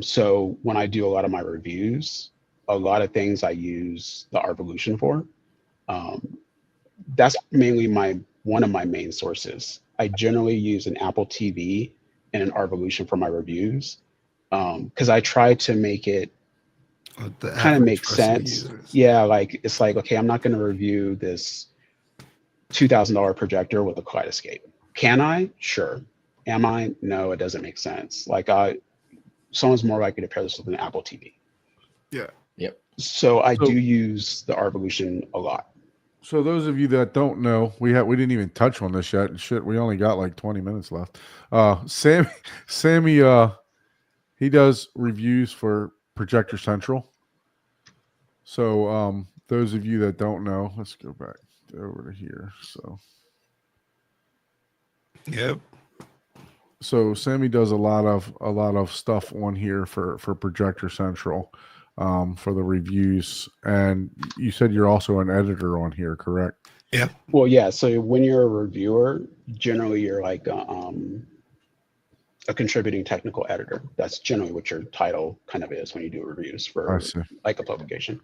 Speaker 3: So when I do a lot of my reviews, a lot of things I use the Arvolution for. That's mainly one of my main sources. I generally use an Apple TV and an Arvolution for my reviews because I try to make it kind of make sense. Yeah, like it's like, okay, I'm not going to review this $2,000 projector with a Kaleidoscape. Can I? Sure. Am I? No, it doesn't make sense. Like someone's more likely to pair this with an Apple TV.
Speaker 1: Yeah.
Speaker 2: Yep.
Speaker 3: So I do use the Arvolution a lot.
Speaker 1: So those of you that don't know, we didn't even touch on this yet. Shit, we only got like 20 minutes left. Sammie, he does reviews for Projector Central. So those of you that don't know, let's go back over to here. So
Speaker 4: yep.
Speaker 1: So Sammie does a lot of stuff on here for Projector Central. For the reviews, and you said you're also an editor on here, correct?
Speaker 4: Yeah.
Speaker 3: Well, yeah. So when you're a reviewer, generally you're like a contributing technical editor. That's generally what your title kind of is when you do reviews for like a publication.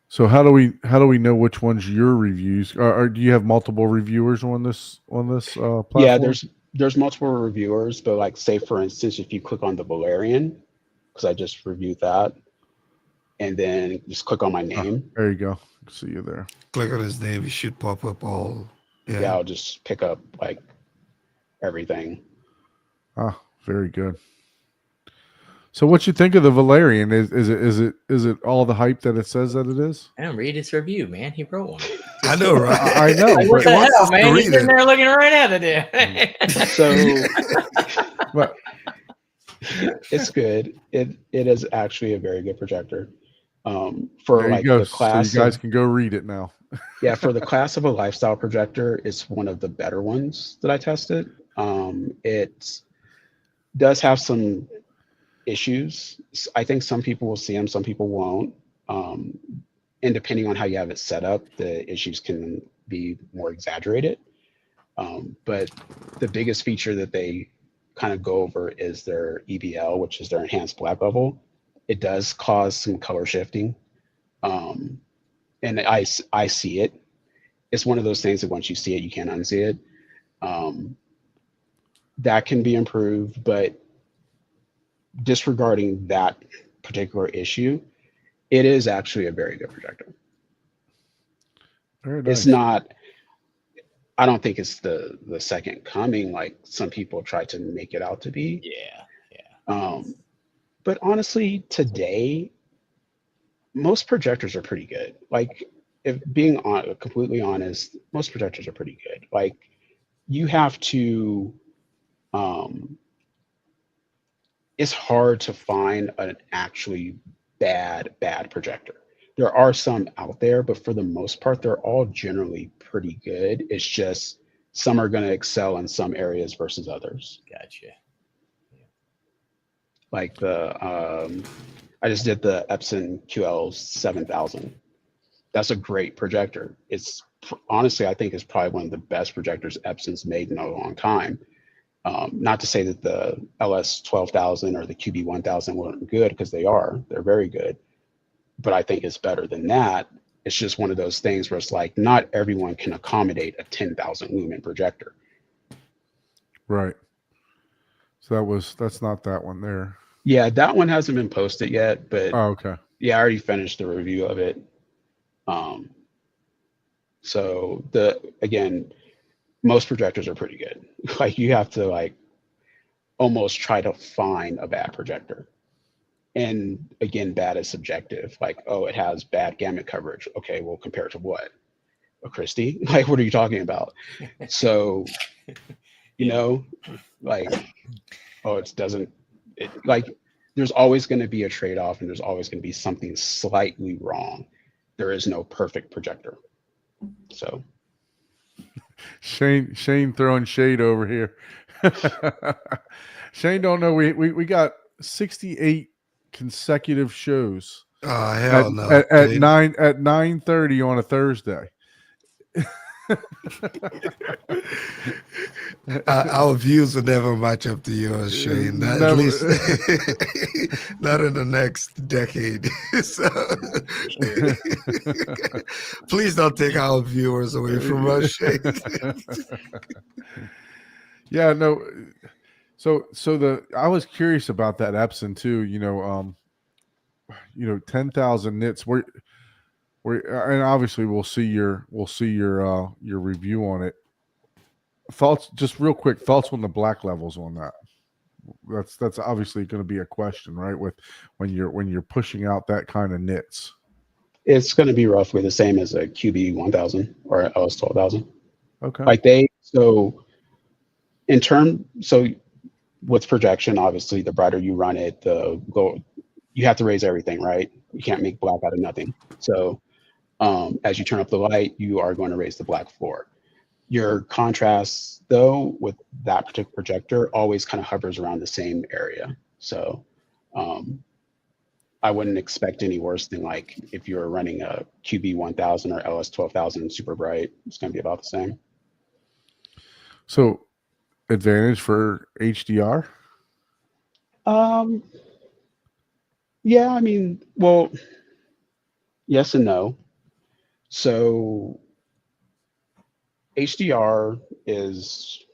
Speaker 1: So how do we know which one's your reviews? Or do you have multiple reviewers on this platform?
Speaker 3: Yeah, there's multiple reviewers, but like say for instance, if you click on the Valerian, because I just reviewed that, and then just click on my name.
Speaker 1: There you go. See you there.
Speaker 4: Click on his name. It should pop up all.
Speaker 3: Yeah, I'll just pick up like everything.
Speaker 1: Ah, very good. So what you think of the Valerian? Is it all the hype that it says that it is?
Speaker 2: I don't read his review, man. He wrote one.
Speaker 4: I know, right?
Speaker 1: I know.
Speaker 2: Like, what the hell, man? He's sitting there looking right at it.
Speaker 3: So,
Speaker 1: but
Speaker 3: it's good. It is actually a very good projector. For like
Speaker 1: go.
Speaker 3: the class,
Speaker 1: so you guys can go read it now.
Speaker 3: Yeah, for the class of a lifestyle projector, it's one of the better ones that I tested. It does have some issues. I think some people will see them, some people won't. And depending on how you have it set up, the issues can be more exaggerated. But the biggest feature that they kind of go over is their EBL, which is their enhanced black level. It does cause some color shifting. And I see it. It's one of those things that once you see it, you can't unsee it. That can be improved, but disregarding that particular issue, it is actually a very good projector.
Speaker 1: Very nice.
Speaker 3: It's not, I don't think it's the second coming like some people try to make it out to be.
Speaker 2: Yeah.
Speaker 3: But honestly, today, most projectors are pretty good. Like, if being completely honest, most projectors are pretty good. Like, you have to, it's hard to find an actually bad projector. There are some out there, but for the most part, they're all generally pretty good. It's just some are going to excel in some areas versus others.
Speaker 2: Gotcha.
Speaker 3: Like I just did the Epson QL 7000. That's a great projector. It's honestly, I think it's probably one of the best projectors Epson's made in a long time. Not to say that the LS 12,000 or the QB 1000 weren't good, because they're very good. But I think it's better than that. It's just one of those things where it's like not everyone can accommodate a 10,000 lumen projector.
Speaker 1: Right. So that's not that one there.
Speaker 3: Yeah, that one hasn't been posted yet, but
Speaker 1: okay.
Speaker 3: Yeah, I already finished the review of it. So again, most projectors are pretty good. Like, you have to like almost try to find a bad projector. And again, bad is subjective. Like, oh, it has bad gamut coverage. Okay, well, compared to what? A Christie? Like, what are you talking about? So, like, oh, there's always going to be a trade-off, and there's always going to be something slightly wrong. There is no perfect projector. So
Speaker 1: Shane throwing shade over here. Shane don't know we got 68 consecutive shows.
Speaker 4: Oh hell no!
Speaker 1: At 9:30 on a Thursday.
Speaker 4: Our views will never match up to yours, Shane. Not, at least not in the next decade. So, please don't take our viewers away from us, Shane.
Speaker 1: Yeah, no. So I was curious about that Epson too. 10,000 nits. We're and obviously we'll see your review on it. Thoughts, just real quick. Thoughts on the black levels on that. That's obviously going to be a question, right? With when you're pushing out that kind of nits.
Speaker 3: It's going to be roughly the same as a QB 1000 or LS 12,000.
Speaker 1: Okay.
Speaker 3: So with projection, obviously, the brighter you run it, you have to raise everything, right? You can't make black out of nothing. So as you turn up the light, you are going to raise the black floor. Your contrast, though, with that particular projector always kind of hovers around the same area. So I wouldn't expect any worse than like if you're running a QB 1000 or LS 12,000 super bright, it's going to be about the same.
Speaker 1: So advantage for HDR?
Speaker 3: Yeah, I mean, well, yes and no. So HDR is,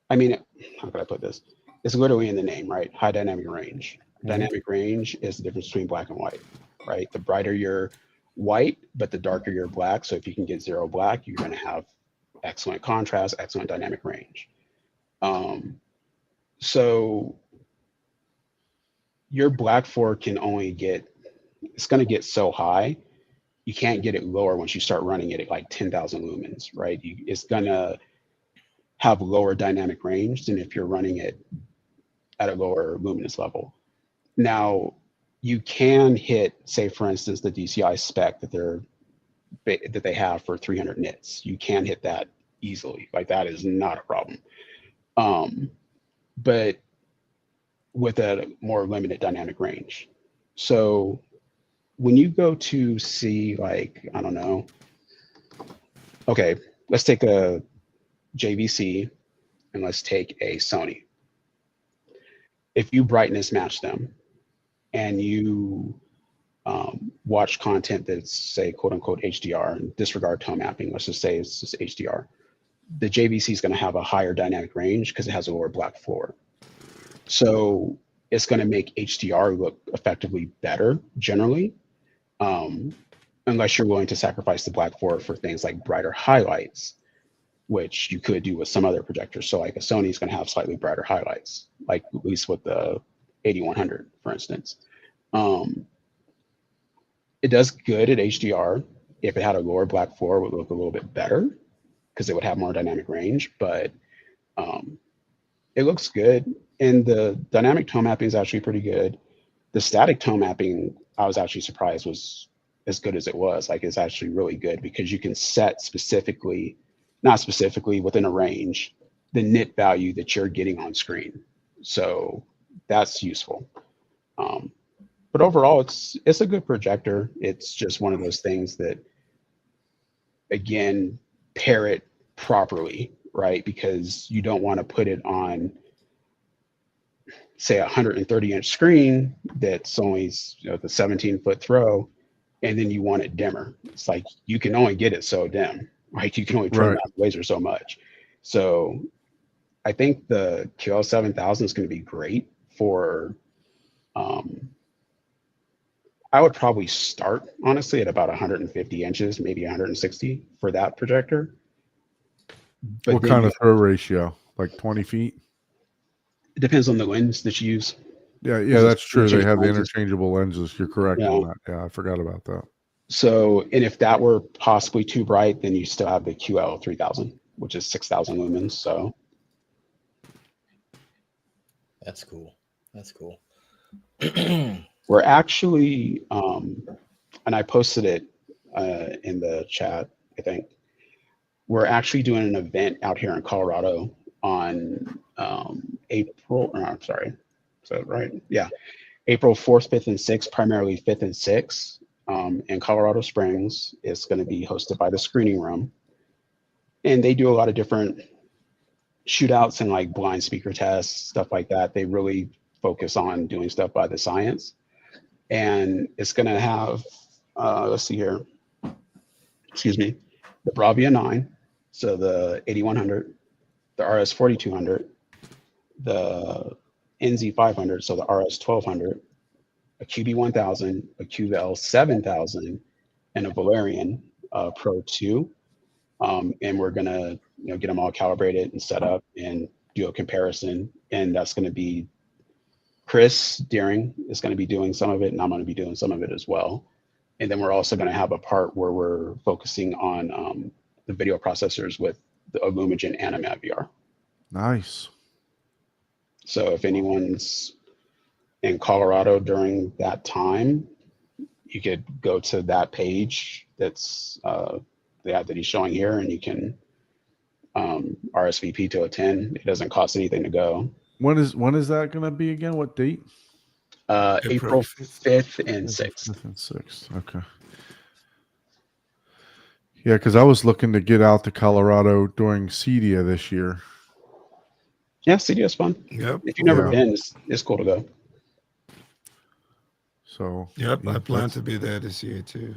Speaker 3: I mean, how can I put this? It's literally in the name, right? High dynamic range. Mm-hmm. Dynamic range is the difference between black and white, right? The brighter your white, but the darker your black. So if you can get zero black, you're going to have excellent contrast, excellent dynamic range. So your black floor can only it's going to get so high. You can't get it lower once you start running it at like 10,000 lumens, right? It's going to have lower dynamic range than if you're running it at a lower luminous level. Now, you can hit, say, for instance, the DCI spec that they have for 300 nits. You can hit that easily. Like, that is not a problem. But with a more limited dynamic range. So when you go to see, like, I don't know, okay, let's take a JVC and let's take a Sony. If you brightness match them and you watch content that's, say, quote unquote HDR, and disregard tone mapping, let's just say it's just HDR, the JVC is going to have a higher dynamic range because it has a lower black floor. So it's going to make HDR look effectively better generally, unless you're willing to sacrifice the black floor for things like brighter highlights, which you could do with some other projectors. So like a Sony is going to have slightly brighter highlights, like at least with the 8100, for instance. It does good at HDR. If it had a lower black floor, it would look a little bit better because it would have more dynamic range, but it looks good. And the dynamic tone mapping is actually pretty good. The static tone mapping, I was actually surprised was as good as it was. Like, it's actually really good because you can set specifically, not specifically within a range, the nit value that you're getting on screen. So that's useful. But overall, it's a good projector. It's just one of those things that, again, pair it properly, right? Because you don't want to put it on, say, a 130-inch screen that's only the 17-foot throw, and then you want it dimmer. It's like you can only get it so dim, right? You can only turn that laser so much. So I think the QL7000 is going to be great for, I would probably start, honestly, at about 150 inches, maybe 160 for that projector.
Speaker 1: But what kind of throw ratio? Like 20 feet?
Speaker 3: It depends on the lens that you use.
Speaker 1: Yeah, that's true. They have the interchangeable lenses. You're correct on that. Yeah, I forgot about that.
Speaker 3: So, and if that were possibly too bright, then you still have the QL3000, which is 6,000 lumens. So
Speaker 2: that's cool. That's cool.
Speaker 3: We're actually, and I posted it in the chat, I think. we're actually doing an event out here in Colorado on April. Or, I'm sorry, is that right? Yeah, April 4th, 5th, and 6th, primarily 5th and 6th, in Colorado Springs. It's going to be hosted by the Screening Room, and they do a lot of different shootouts and like blind speaker tests, stuff like that. They really focus on doing stuff by the science, and it's going to have, let's see here, excuse me, the Bravia 9, so the 8100, the RS 4200, the NZ 500, so the RS 1200, a QB 1000, a QVL 7000, and a Valerian Pro 2. And we're gonna, get them all calibrated and set up and do a comparison. And that's going to be Chris Deering is going to be doing some of it, and I'm going to be doing some of it as well. And then we're also going to have a part where we're focusing on the video processors with the Illumigent Animat VR.
Speaker 1: Nice.
Speaker 3: So if anyone's in Colorado during that time, you could go to that page that's the ad that he's showing here, and you can RSVP to attend. It doesn't cost anything to go.
Speaker 1: When is that going to be again? What date?
Speaker 3: April 5th and 6th.
Speaker 1: 5th and 6th. Okay. Yeah, because I was looking to get out to Colorado during CEDIA this year.
Speaker 3: Yeah, CEDIA is fun.
Speaker 4: Yep.
Speaker 3: If you've never been, it's cool to go.
Speaker 1: So.
Speaker 4: Yep, I plan to be there this year too.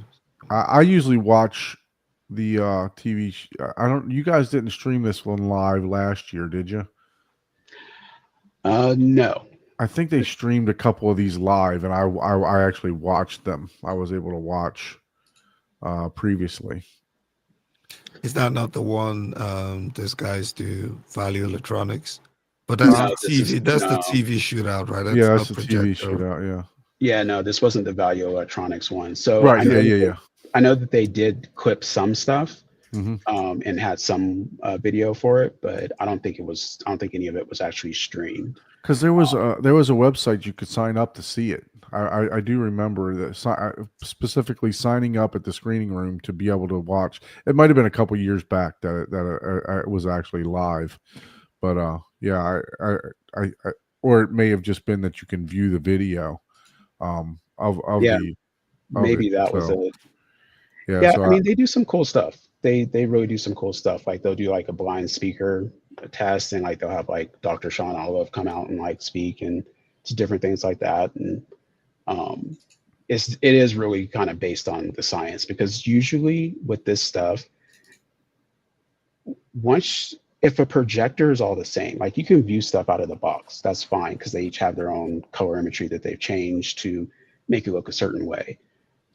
Speaker 1: I usually watch the TV. You guys didn't stream this one live last year, did you?
Speaker 3: No.
Speaker 1: I think they streamed a couple of these live, and I actually watched them. I was able to watch previously.
Speaker 4: Is that not the one these guys do, Value Electronics? But that's the TV. That's the TV shootout, right?
Speaker 1: That's the TV shootout. Yeah.
Speaker 3: Yeah, no, this wasn't the Value Electronics one. So
Speaker 1: right. Yeah.
Speaker 3: I know that they did clip some stuff,
Speaker 1: mm-hmm.
Speaker 3: And had some video for it, but I don't think any of it was actually streamed.
Speaker 1: Because there was a website you could sign up to see it. I do remember that, specifically signing up at the Screening Room to be able to watch. It might have been a couple years back that it was actually live, but yeah, I or it may have just been that you can view the video of
Speaker 3: maybe
Speaker 1: it,
Speaker 3: that was it.
Speaker 1: Yeah,
Speaker 3: so I mean, they do some cool stuff. They really do some cool stuff. Like they'll do like a blind speaker test, and like they'll have like Dr. Sean Olive come out and like speak and just different things like that. And it is really kind of based on the science, because usually with this stuff, if a projector is all the same, like you can view stuff out of the box, that's fine, because they each have their own color imagery that they've changed to make it look a certain way.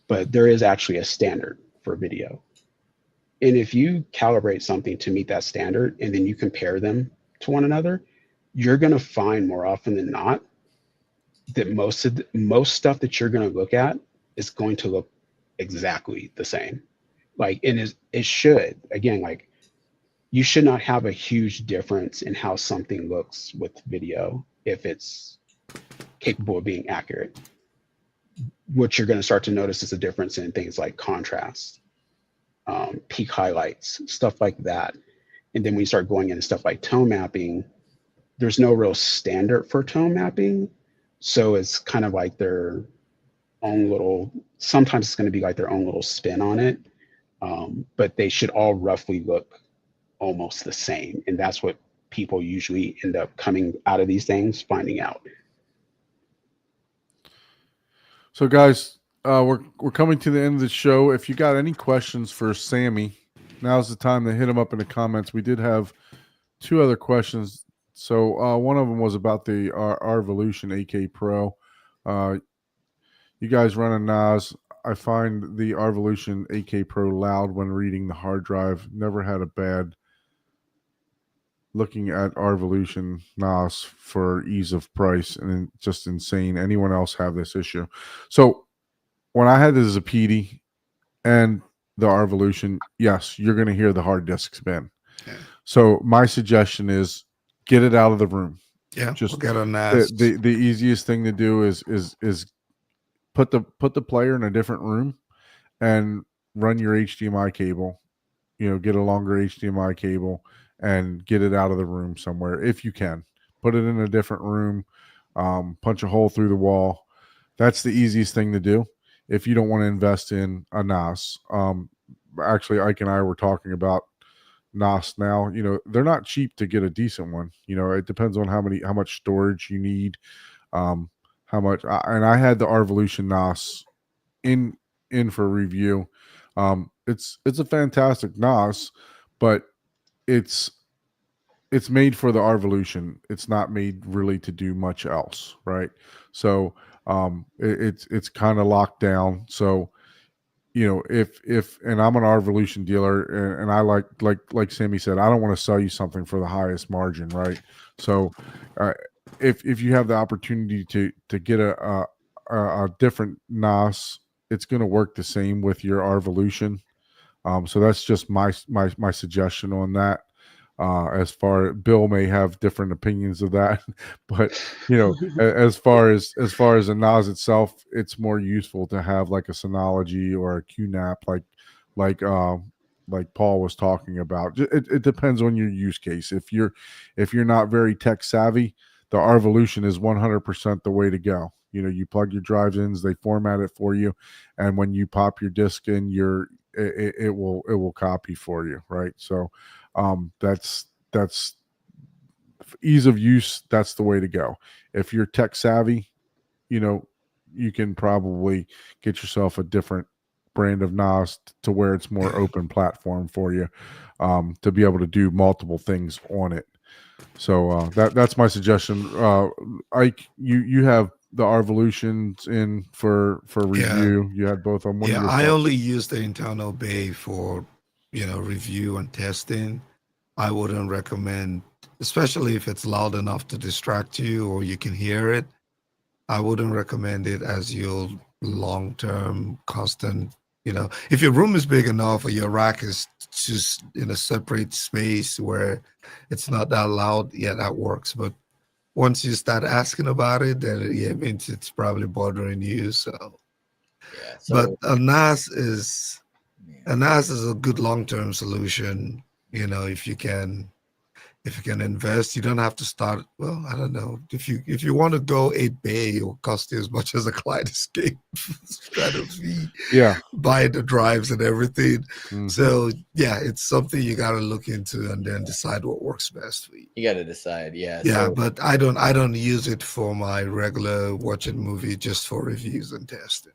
Speaker 3: But there is actually a standard for video. And if you calibrate something to meet that standard and then you compare them to one another, you're going to find more often than not that most stuff that you're going to look at is going to look exactly the same. Like, and it should, again, like you should not have a huge difference in how something looks with video if it's capable of being accurate. What you're going to start to notice is a difference in things like contrast, peak highlights, stuff like that. And then when you start going into stuff like tone mapping, there's no real standard for tone mapping. So it's kind of like their own little, sometimes it's going to be like their own little spin on it. But they should all roughly look almost the same. And that's what people usually end up coming out of these things, finding out.
Speaker 1: So guys, we're coming to the end of the show. If you got any questions for Sammie, now's the time to hit them up in the comments. We did have two other questions. So one of them was about the Arvolution AK Pro. You guys run a NAS. I find the Arvolution AK Pro loud when reading the hard drive. Never had a bad looking at Arvolution NAS for ease of price, and just insane. Anyone else have this issue? So when I had this as a PD and the Arvolution, yes, you're going to hear the hard disk spin. Yeah. So my suggestion is get it out of the room.
Speaker 4: Yeah,
Speaker 1: just
Speaker 4: get a NAS.
Speaker 1: The easiest thing to do is put the player in a different room and run your HDMI cable get a longer HDMI cable and get it out of the room somewhere if you can. Put it in a different room, punch a hole through the wall. That's the easiest thing to do if you don't want to invest in a NAS. Actually, Ike and I were talking about NAS now. They're not cheap to get a decent one. It depends on how much storage you need, how much. And I had the Arvolution NAS in for review. It's a fantastic NAS, but it's made for the Arvolution. It's not made really to do much else, right? So it's kind of locked down. So if and I'm an Arvolution dealer, and I like Sammie said, I don't want to sell you something for the highest margin, right? So if you have the opportunity to get a different NAS, it's going to work the same with your Arvolution. So that's just my suggestion on that. As far Bill may have different opinions of that, but as far as a NAS itself, it's more useful to have like a Synology or a QNAP, like Paul was talking about. It depends on your use case. If you're not very tech savvy, the Arvolution is 100% the way to go. You plug your drives in, they format it for you, and when you pop your disk in, it will copy for you, right? So that's ease of use. That's the way to go. If you're tech savvy, you can probably get yourself a different brand of NAS to where it's more open platform for you, to be able to do multiple things on it. So that's my suggestion. Ike, you have the Arvolutions in for review. You had both of them.
Speaker 4: I only use the internal bay for review and testing. I wouldn't recommend, especially if it's loud enough to distract you or you can hear it. I wouldn't recommend it as your long-term constant. If your room is big enough or your rack is just in a separate space where it's not that loud, that works. But once you start asking about it, then it means it's probably bothering you. But a NAS is a good long-term solution. If you can invest, you don't have to start. Well, I don't know. If you want to go 8-bay, it will cost you as much as a Clyde Escape strategy.
Speaker 1: Yeah,
Speaker 4: buy the drives and everything. Mm-hmm. So it's something you got to look into and then decide what works best for you.
Speaker 2: You got to decide, yeah.
Speaker 4: But I don't use it for my regular watching movie, just for reviews and testing.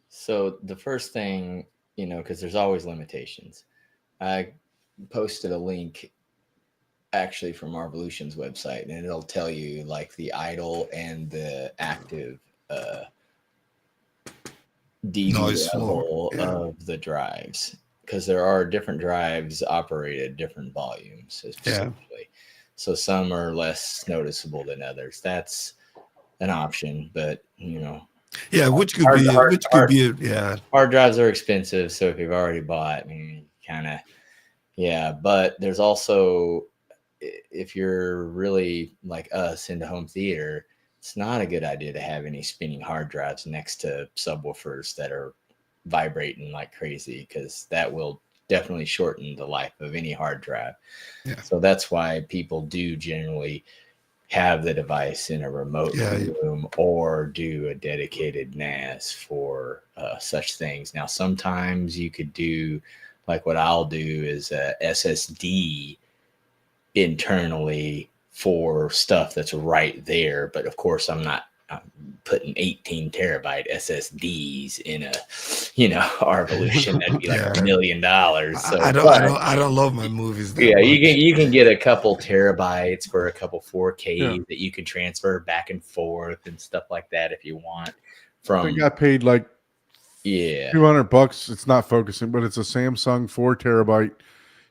Speaker 2: So the first thing, because there's always limitations. I posted a link actually from Arvolution's website, and it'll tell you like the idle and the active dB level of the drives, because there are different drives operate at different volumes essentially. So some are less noticeable than others. That's an option, but
Speaker 4: which could be
Speaker 2: hard drives are expensive, so if you've already bought, but there's also, if you're really like us into home theater, it's not a good idea to have any spinning hard drives next to subwoofers that are vibrating like crazy, because that will definitely shorten the life of any hard drive. So that's why people do generally have the device in a remote room or do a dedicated NAS for such things. Now, sometimes you could do like what I'll do is a SSD internally for stuff that's right there. But of course, I'm putting 18 terabyte SSDs in a, Arvolution. That'd be like $1 million. So
Speaker 4: I don't love my movies.
Speaker 2: That much. You can get a couple terabytes for a couple 4K that you can transfer back and forth and stuff like that if you want.
Speaker 1: I think I paid like $200. It's not focusing, but it's a Samsung 4 terabyte.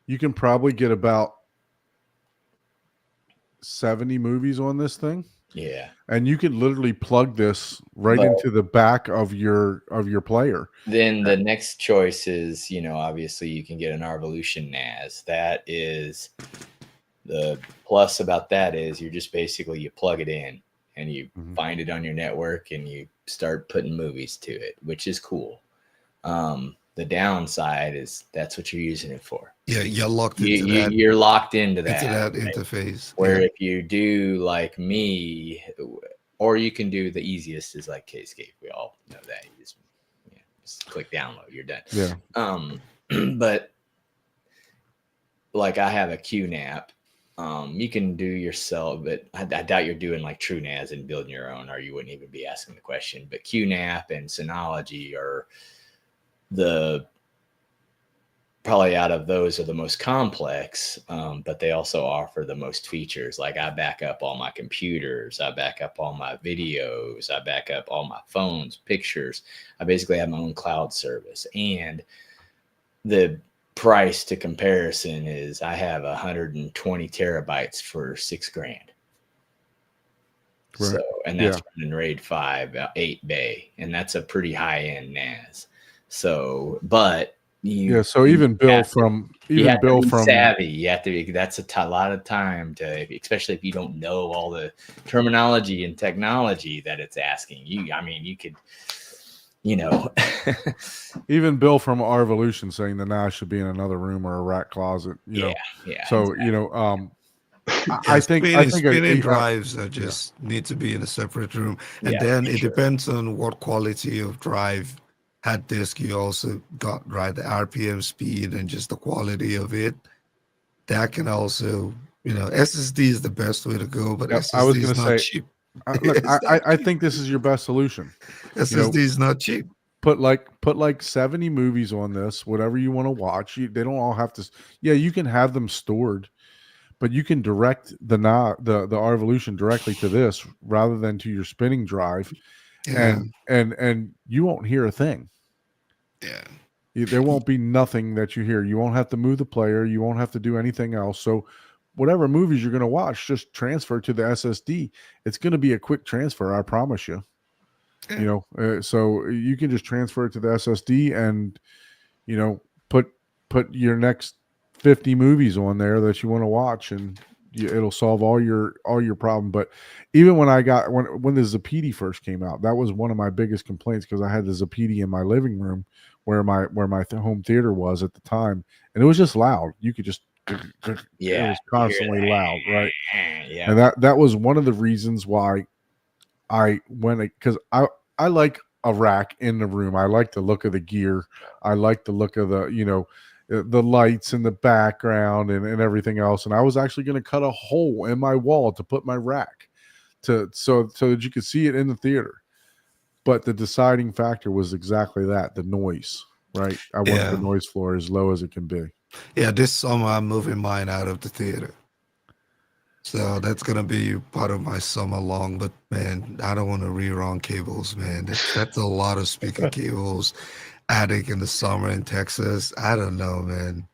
Speaker 1: You can probably get about 70 movies on this thing.
Speaker 2: Yeah.
Speaker 1: And you could literally plug this into the back of your player.
Speaker 2: Then the next choice is, obviously you can get an Arvolution NAS. That is, the plus about that is you're just basically, you plug it in and you find it on your network and you start putting movies to it, which is cool. The The downside is that's what you're using it for.
Speaker 4: Yeah, you're locked into that.
Speaker 2: You're locked into that,
Speaker 4: right? Interface.
Speaker 2: Where if you do like me, or you can do the easiest is like Kscape. We all know that. You just click download, you're done.
Speaker 1: Yeah.
Speaker 2: But like I have a QNAP. You can do yourself, but I doubt you're doing like TrueNAS and building your own, or you wouldn't even be asking the question. But QNAP and Synology are probably out of those are the most complex, but they also offer the most features. Like I back up all my computers, I back up all my videos, I back up all my phones, pictures. I basically have my own cloud service, and the price to comparison is I have 120 terabytes for $6,000. Right. So, and that's running RAID 5, 8 bay, and that's a pretty high end NAS. So, but
Speaker 1: so even Bill from
Speaker 2: savvy, you have to be, that's a lot of time to, especially if you don't know all the terminology and technology that it's asking you. I mean, you could,
Speaker 1: even Bill from Arvolution saying the NAS should be in another room or a rack closet. You know, so exactly. I think
Speaker 4: spinning drives are just need to be in a separate room, and then it depends on what quality of drive. Hard disk you also got, right? The RPM speed and just the quality of it. That can also, SSD is the best way to go, but SSD is not cheap.
Speaker 1: Look, I think this is your best solution.
Speaker 4: SSD is not cheap.
Speaker 1: Put like 70 movies on this, whatever you want to watch. They don't all have to. Yeah, you can have them stored, but you can direct the Arvolution directly to this rather than to your spinning drive, and you won't hear a thing.
Speaker 4: Yeah,
Speaker 1: there won't be nothing that you hear. You won't have to move the player. You won't have to do anything else. So whatever movies you're going to watch, just transfer to the SSD. It's going to be a quick transfer, I promise you. So you can just transfer it to the SSD and, put your next 50 movies on there that you want to watch, and it'll solve all your problem. But even when the Zapedi first came out, that was one of my biggest complaints, because I had the Zapedi in my living room where my home theater was at the time, and it was just loud. You could just it was constantly loud, right? And that was one of the reasons why I went, because I like a rack in the room. I like the look of the gear. I like the look of the lights in the background and everything else. And I was actually going to cut a hole in my wall to put my rack so that you could see it in the theater. But the deciding factor was exactly that, the noise, right? I want the noise floor as low as it can be.
Speaker 4: Yeah, this summer I'm moving mine out of the theater. So that's going to be part of my summer long. But, man, I don't want to rerun cables, man. That's a lot of speaker cables. Attic in the summer in Texas. I don't know, man.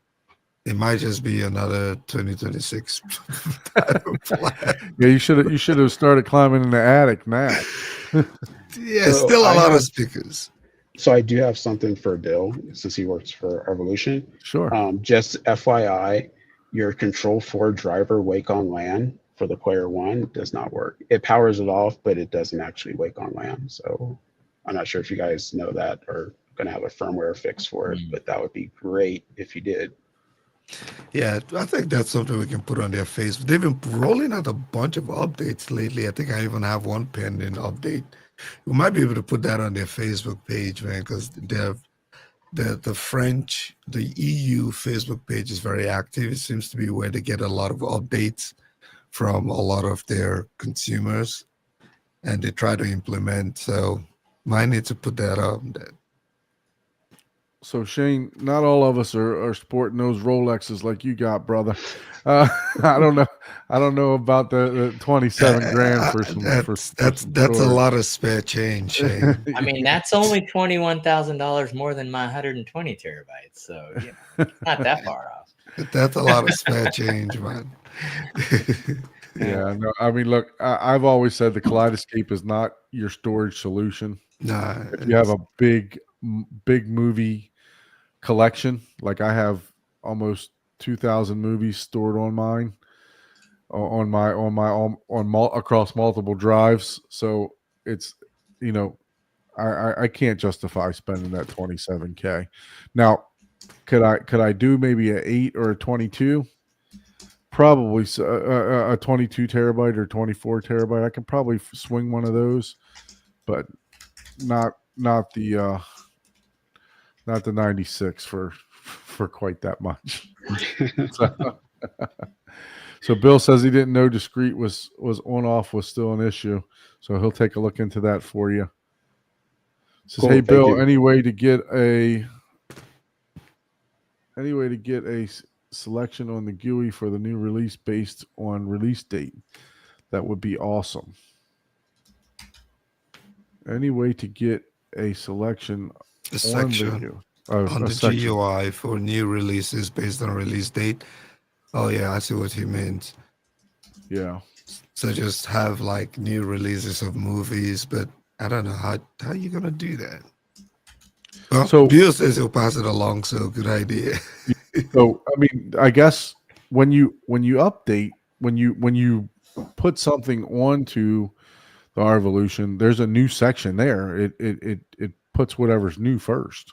Speaker 4: It might just be another 2026 plan.
Speaker 1: Yeah, you should have started climbing in the attic now.
Speaker 4: Yeah, so still a lot of speakers.
Speaker 3: So I do have something for Bill, since he works for Arvolution.
Speaker 1: Sure.
Speaker 3: Just FYI, your Control 4 driver wake on LAN for the Player One does not work. It powers it off, but it doesn't actually wake on LAN. So I'm not sure if you guys know that or going to have a firmware fix for it, but that would be great if you did.
Speaker 4: Yeah, I think that's something we can put on their Facebook. They've been rolling out a bunch of updates lately. I think I even have one pending update. We might be able to put that on their Facebook page, man, because the French, the EU Facebook page is very active. It seems to be where they get a lot of updates from a lot of their consumers, and they try to implement. So might need to put that up.
Speaker 1: So Shane, not all of us are sporting those Rolexes like you got, brother. I don't know about the 27 grand for some.
Speaker 4: That's a lot of spare change, Shane.
Speaker 2: I mean, that's only $21,000 more than my 120 terabytes. So it's not that far off.
Speaker 4: That's a lot of spare change, man.
Speaker 1: Yeah, no. I mean, look, I've always said the Kaleidoscape is not your storage solution.
Speaker 4: Nah,
Speaker 1: if you have a big movie collection, like I have almost 2,000 movies stored on mine, across multiple drives. So it's, I can't justify spending that $27K. Now, could I do maybe a 8 or a 22? Probably a 22 terabyte or 24 terabyte. I could probably swing one of those, but not the 96 for quite that much. So Bill says he didn't know discrete was on off was still an issue, so he'll take a look into that for you. Says,
Speaker 3: Cool,
Speaker 1: hey Bill,
Speaker 3: you.
Speaker 1: any way to get a selection on the GUI for the new release based on release date? That would be awesome. Any way to get a selection
Speaker 4: on the GUI for new releases based on release date? Oh yeah, I see what he means.
Speaker 1: Yeah.
Speaker 4: So just have like new releases of movies, but I don't know how are you gonna do that? Well, so Bill says he'll pass it along, so good idea.
Speaker 1: So I mean, I guess when you update, when you put something onto the Revolution, there's a new section there. It puts whatever's new first.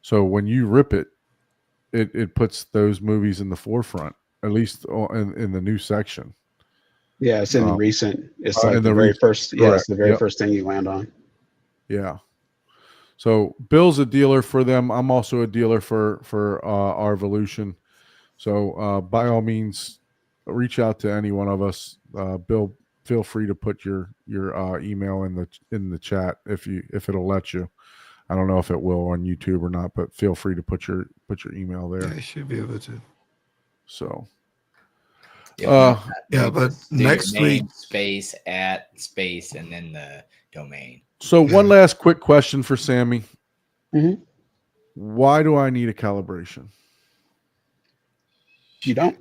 Speaker 1: So when you rip it, it puts those movies in the forefront, at least in the new section.
Speaker 3: Yeah, it's in the recent. It's like the very first. Yeah, it's the very first thing you land on.
Speaker 1: Yeah. So Bill's a dealer for them. I'm also a dealer for our Revolution. So by all means, reach out to any one of us. Bill, feel free to put your email in the chat if it'll let you. I don't know if it will on YouTube or not, but feel free to put your email there.
Speaker 4: Yeah, I should be able to.
Speaker 1: So.
Speaker 4: But next week,
Speaker 2: space and then the domain.
Speaker 1: So one last quick question for Sammie.
Speaker 3: Mm-hmm.
Speaker 1: Why do I need a calibration?
Speaker 3: You don't.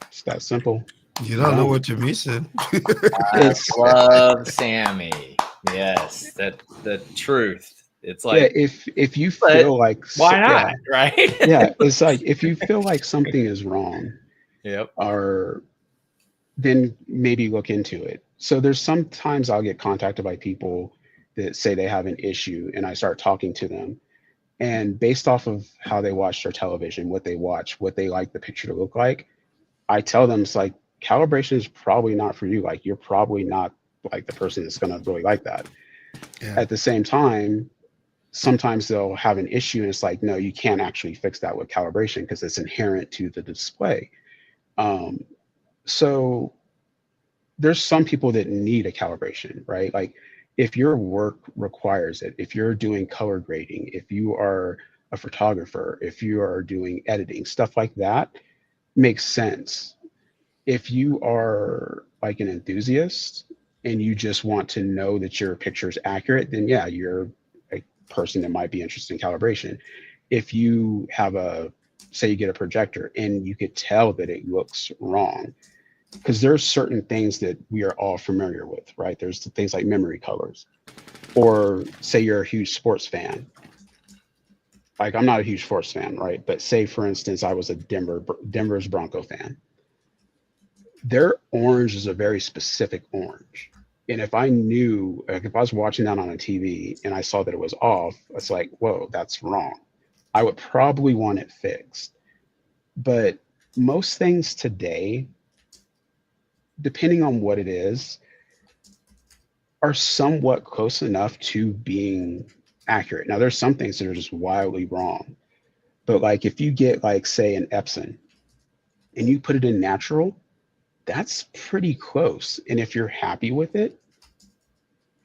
Speaker 3: It's that simple.
Speaker 4: You don't know what you're missing.
Speaker 2: I love Sammie. Yes, the truth. It's like,
Speaker 3: yeah, if you feel like,
Speaker 2: why not, right?
Speaker 3: Yeah, it's like if you feel like something is wrong, or then maybe look into it. So there's sometimes I'll get contacted by people that say they have an issue, and I start talking to them, and based off of how they watch their television, what they watch, what they like the picture to look like, I tell them it's like calibration is probably not for you. Like you're probably not like the person that's gonna really like that. Yeah. At the same time, sometimes they'll have an issue and it's like, no, you can't actually fix that with calibration because it's inherent to the display. So there's some people that need a calibration, right? Like if your work requires it, if you're doing color grading, if you are a photographer, if you are doing editing, stuff like that makes sense. If you are like an enthusiast and you just want to know that your picture is accurate, then yeah, you're person that might be interested in calibration. If you have say you get a projector and you could tell that it looks wrong, because there's certain things that we are all familiar with, right? There's things like memory colors, or say you're a huge sports fan. Like I'm not a huge sports fan, right? But say for instance, I was a Denver's Bronco fan. Their orange is a very specific orange. And if I knew, like if I was watching that on a TV and I saw that it was off, it's like, whoa, that's wrong. I would probably want it fixed. But most things today, depending on what it is, are somewhat close enough to being accurate. Now, there's some things that are just wildly wrong. But like if you get like, say, an Epson and you put it in natural, that's pretty close. And if you're happy with it,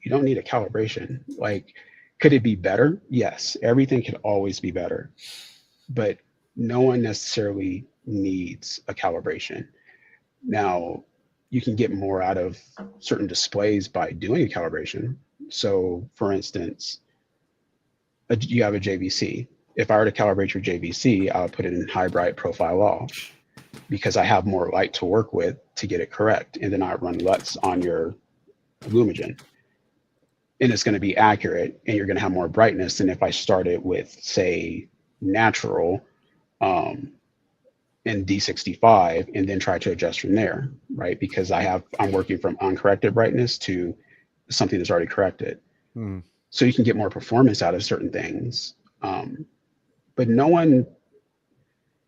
Speaker 3: you don't need a calibration. Like, could it be better? Yes, everything could always be better, but no one necessarily needs a calibration. Now, you can get more out of certain displays by doing a calibration. So for instance, you have a JVC. If I were to calibrate your JVC, I would put it in high bright profile off, because I have more light to work with to get it correct. And then I run LUTs on your Lumigen. And it's going to be accurate, and you're going to have more brightness than if I started with, say, natural and D65 and then try to adjust from there, right? Because I'm working from uncorrected brightness to something that's already corrected. So you can get more performance out of certain things. But no one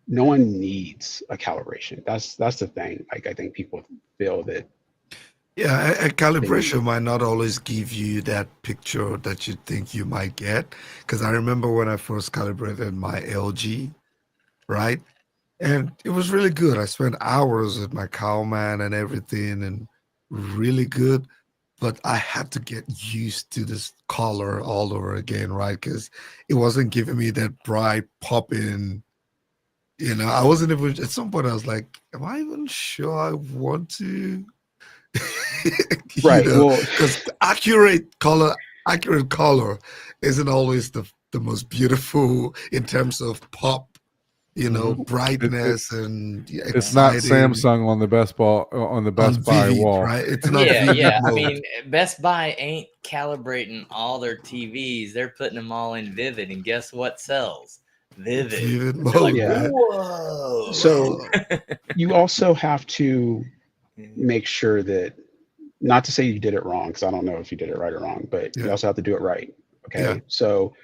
Speaker 3: needs a calibration. That's the thing. Like, I think people feel that.
Speaker 4: Yeah, a calibration might not always give you that picture that you think you might get. Because I remember when I first calibrated my LG, right? And it was really good. I spent hours with my cowman and everything, and really good. But I had to get used to this color all over again, right? Because it wasn't giving me that bright popping. I wasn't even, at some point I was like, am I even sure I want to?
Speaker 3: Right. Well,
Speaker 4: because accurate color isn't always the most beautiful in terms of pop, brightness and exciting.
Speaker 1: It's not Samsung on the Best Buy
Speaker 4: Vivid,
Speaker 1: wall,
Speaker 4: right? It's not
Speaker 2: yeah.
Speaker 4: mode.
Speaker 2: I mean, Best Buy ain't calibrating all their TVs. They're putting them all in Vivid, and guess what sells? Vivid
Speaker 4: mode.
Speaker 2: like,
Speaker 3: yeah.
Speaker 2: Whoa.
Speaker 3: So you also have to make sure that, not to say you did it wrong, because I don't know if you did it right or wrong, but you also have to do it right. Okay. Yeah. So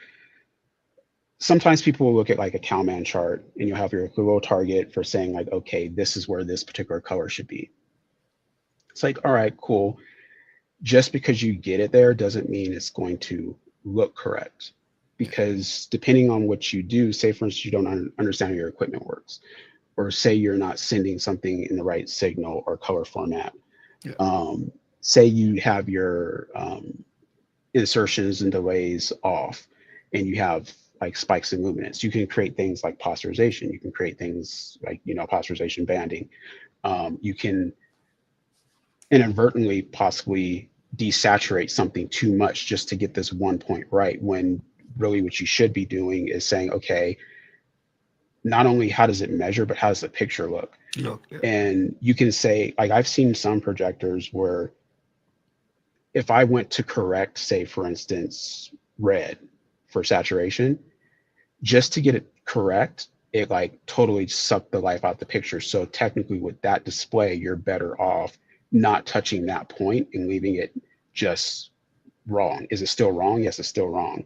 Speaker 3: sometimes people will look at like a cowman chart, and you'll have your little target for saying like, okay, this is where this particular color should be. It's like, all right, cool. Just because you get it there doesn't mean it's going to look correct, because depending on what you do, say for instance, you don't understand how your equipment works, or say you're not sending something in the right signal or color format. Yeah. Say you have your insertions and delays off, and you have like spikes and luminance. You can create things like posterization. You can create things like, posterization banding. You can inadvertently possibly desaturate something too much just to get this 1 point right, when really what you should be doing is saying, okay, not only how does it measure, but how does the picture look? Yeah. And you can say, like, I've seen some projectors where if I went to correct, say for instance, red for saturation, just to get it correct, it like totally sucked the life out the picture. So technically with that display, you're better off not touching that point and leaving it just wrong. Is it still wrong? Yes, it's still wrong,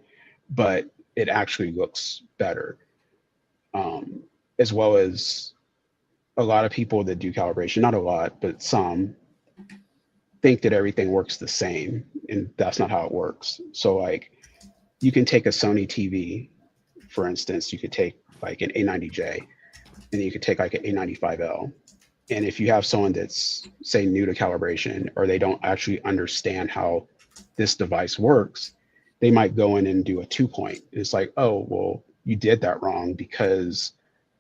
Speaker 3: but it actually looks better. As well as a lot of people that do calibration, not a lot, but some, think that everything works the same, and that's not how it works. So like, you can take a Sony TV, for instance, you could take like an A90J, and you could take like an A95L. And if you have someone that's, say, new to calibration, or they don't actually understand how this device works, they might go in and do a 2 point. It's like, oh, well, you did that wrong because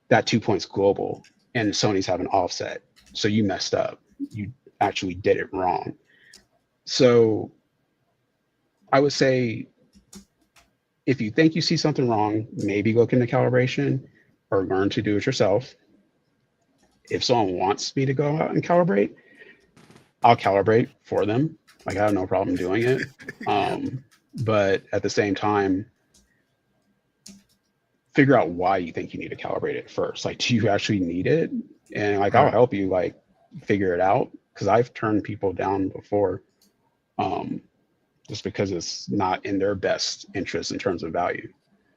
Speaker 3: that 2 point's global and Sony's have an offset. So you messed up. You actually did it wrong. So I would say, if you think you see something wrong, maybe look into calibration or learn to do it yourself. If someone wants me to go out and calibrate, I'll calibrate for them. Like, I have no problem doing it. But at the same time, figure out why you think you need to calibrate it first. Like, do you actually need it? And like, I'll help you like figure it out, because I've turned people down before, just because it's not in their best interest in terms of value.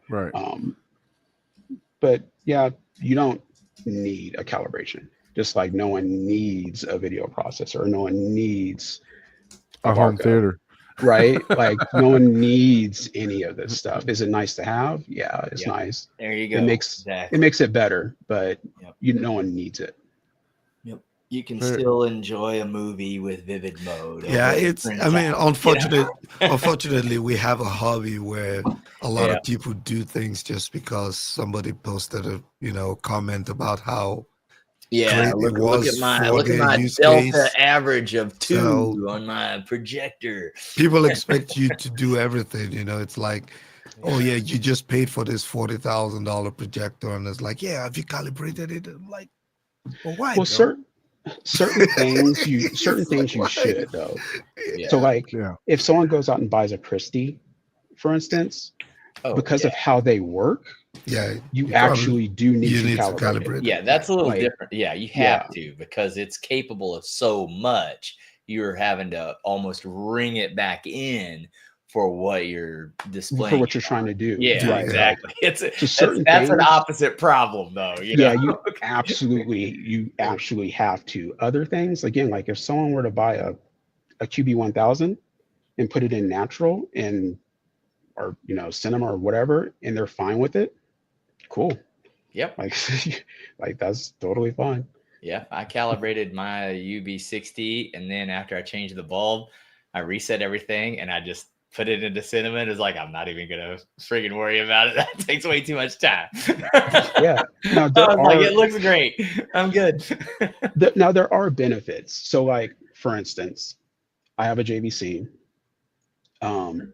Speaker 1: Right.
Speaker 3: But yeah, you don't need a calibration. Just like no one needs a video processor, or no one needs
Speaker 1: a home theater.
Speaker 3: Right? Like, no one needs any of this stuff. Is it nice to have? Yeah, it's nice.
Speaker 2: There you go.
Speaker 3: It makes it better, but no one needs it.
Speaker 2: Yep. You can still enjoy a movie with vivid mode.
Speaker 4: Yeah, unfortunately, we have a hobby where a lot of people do things just because somebody posted a comment about how
Speaker 2: look at my delta average of 2 on my projector.
Speaker 4: People expect you to do everything. It's like, oh yeah, you just paid for this $40,000 projector, and it's like, yeah, have you calibrated it? I'm like, well, why?
Speaker 3: Well, certain things you should though. Yeah. So like, if someone goes out and buys a Christie, for instance, because of how they work, you actually do need to calibrate it.
Speaker 2: Yeah, that's a little different. Yeah, you have to, because it's capable of so much. you're having to almost ring it back in for what you're displaying.
Speaker 3: For what you're trying to do.
Speaker 2: Yeah,
Speaker 3: right.
Speaker 2: exactly. It's
Speaker 3: that's
Speaker 2: an opposite problem though.
Speaker 3: Yeah, you actually have to. Other things, again, like if someone were to buy a QB1000 and put it in natural and or cinema or whatever, and they're fine with it, cool.
Speaker 2: Yep.
Speaker 3: Like that's totally fine.
Speaker 2: Yeah, I calibrated my UB60, and then after I changed the bulb, I reset everything, and I just put it into cinema. And it's like, I'm not even gonna friggin' worry about it. That takes way too much time.
Speaker 3: Yeah. Now
Speaker 2: like, it looks great. I'm good.
Speaker 3: Now there are benefits. So, like for instance, I have a JVC.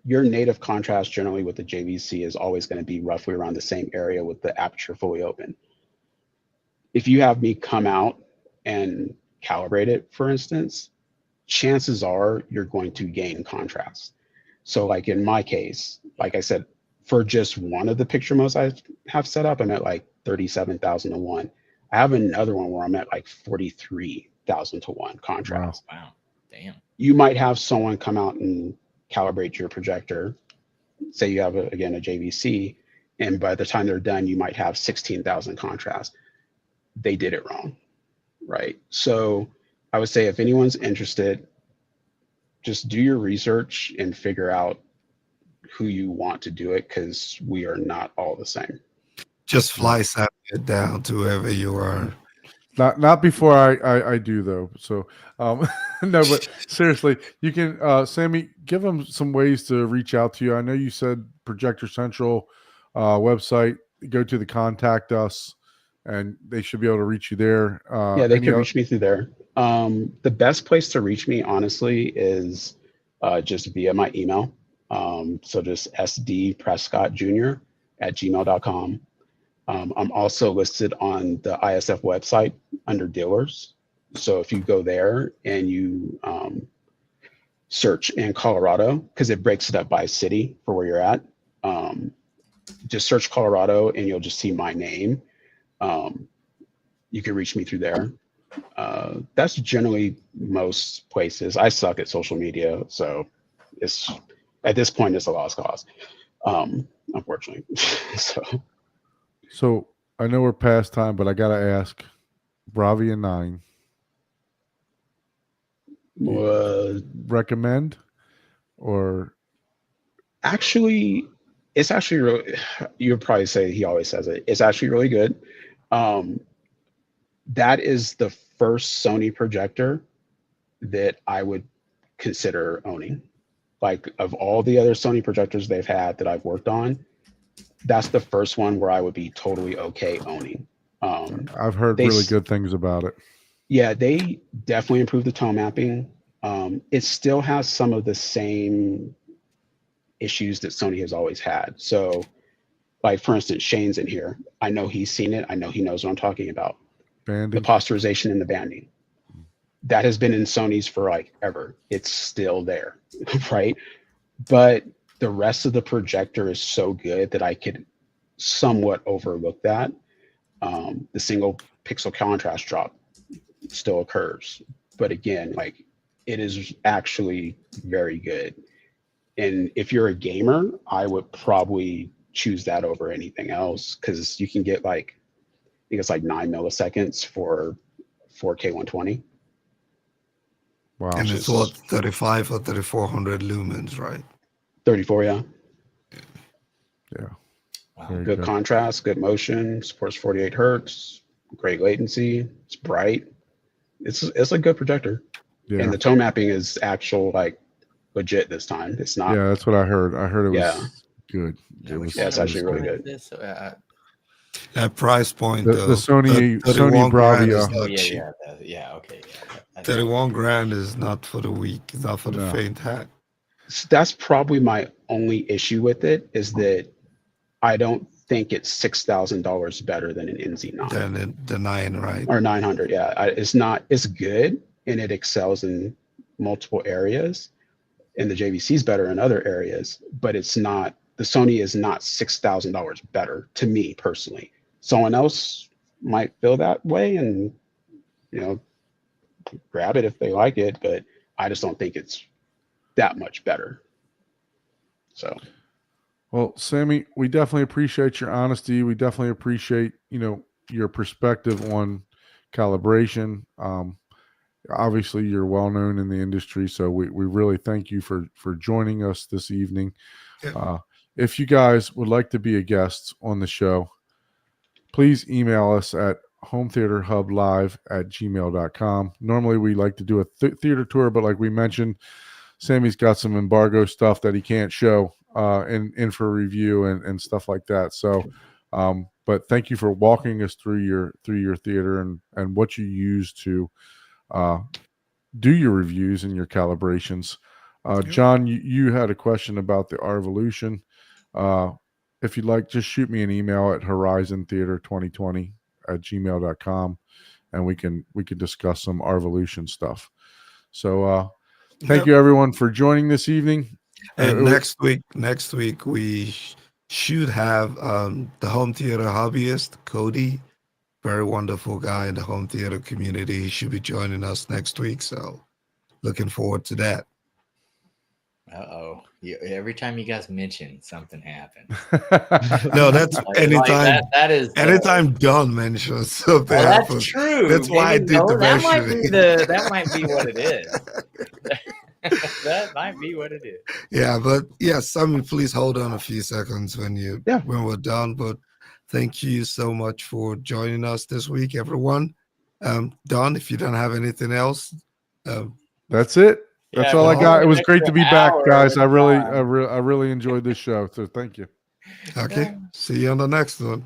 Speaker 3: Your native contrast generally with the JVC is always going to be roughly around the same area with the aperture fully open. If you have me come out and calibrate it, for instance, chances are you're going to gain contrast. So like in my case, like I said, for just one of the picture modes I have set up, I'm at like 37,000 to 1. I have another one where I'm at like 43,000 to 1 contrast.
Speaker 2: Wow. Damn.
Speaker 3: You might have someone come out and calibrate your projector. Say you have, again, a JVC, and by the time they're done, you might have 16,000 contrast. They did it wrong, right? So I would say if anyone's interested, just do your research and figure out who you want to do it, because we are not all the same.
Speaker 4: Just fly it down to wherever you are.
Speaker 1: Not before I do though. So no, but seriously, you can Sammie, give them some ways to reach out to you. I know you said Projector Central website. Go to the contact us, and they should be able to reach you there.
Speaker 3: Yeah, they can reach me through there. The best place to reach me, honestly, is just via my email. So just sdprescottjr@gmail.com. I'm also listed on the ISF website under dealers. So if you go there and you search in Colorado, because it breaks it up by city for where you're at, just search Colorado and you'll just see my name. You can reach me through there. That's generally most places. I suck at social media, so it's at this point it's a lost cause, unfortunately.
Speaker 1: So I know we're past time, but I gotta ask, Bravia 9. Recommend, or
Speaker 3: actually, it's actually really. You would probably say he always says it. It's actually really good. That is the first Sony projector that I would consider owning. Like, of all the other Sony projectors they've had that I've worked on, that's the first one where I would be totally okay owning.
Speaker 1: I've heard really good things about it.
Speaker 3: Yeah, they definitely improved the tone mapping. It still has some of the same issues that Sony has always had. So, like, for instance, Shane's in here. I know he's seen it. I know he knows what I'm talking about.
Speaker 1: Banding.
Speaker 3: The posterization and the banding. That has been in Sony's for like ever. It's still there, right? But the rest of the projector is so good that I could somewhat overlook that. The single pixel contrast drop still occurs. But again, like, it is actually very good. And if you're a gamer, I would probably choose that over anything else, because you can get like, I think it's like 9 milliseconds for 4K 120.
Speaker 4: Wow. And it's what, 35 or 3400 lumens, right?
Speaker 3: 34, yeah.
Speaker 1: Yeah.
Speaker 3: Wow. Good contrast, good motion, supports 48 hertz, great latency. It's bright. It's a good projector. Yeah. And the tone mapping is actual, like, legit this time. It's not.
Speaker 1: Yeah, that's what I heard. I heard it was good.
Speaker 3: It's actually really good.
Speaker 4: That price point,
Speaker 1: the Sony Bravia.
Speaker 2: Yeah. Okay. Yeah.
Speaker 4: 31 grand is not for the weak. It's not for the faint heart.
Speaker 3: So that's probably my only issue with it, is that I don't think it's $6,000 better than an NZ9.
Speaker 4: Than the 9, right?
Speaker 3: Or 900. Yeah, it's not. It's good and it excels in multiple areas, and the JVC is better in other areas, but it's not. The Sony is not $6,000 better to me personally. Someone else might feel that way and, grab it if they like it, but I just don't think it's that much better. So,
Speaker 1: well, Sammie, we definitely appreciate your honesty. We definitely appreciate, your perspective on calibration. Obviously you're well known in the industry, so we really thank you for joining us this evening. If you guys would like to be a guest on the show, please email us at hometheaterhublive@gmail.com. Normally we like to do a theater tour, but like we mentioned, Sammie's got some embargo stuff that he can't show in for review and stuff like that. So but thank you for walking us through your theater and what you use to do your reviews and your calibrations. John, you had a question about the Arvolution. If you'd like, just shoot me an email at horizontheater2020@gmail.com, and we can discuss some Arvolution stuff. So thank you everyone for joining this evening.
Speaker 4: And next week we should have the home theater hobbyist, Cody. Very wonderful guy in the home theater community. He should be joining us next week. So looking forward to that.
Speaker 2: Every time you guys mention something happens.
Speaker 4: No, that's anytime.
Speaker 2: Like that is
Speaker 4: anytime Don mentions something.
Speaker 2: That's true.
Speaker 4: That's why I did the mentioning.
Speaker 2: That might be what it is. That might be what it is.
Speaker 4: Yeah, but Sammie, please hold on a few seconds when we're done. But thank you so much for joining us this week, everyone. Don, if you don't have anything else,
Speaker 1: that's it. That's all I got. It was great to be back, guys. I really enjoyed this show. So thank you.
Speaker 4: Okay. See you on the next one.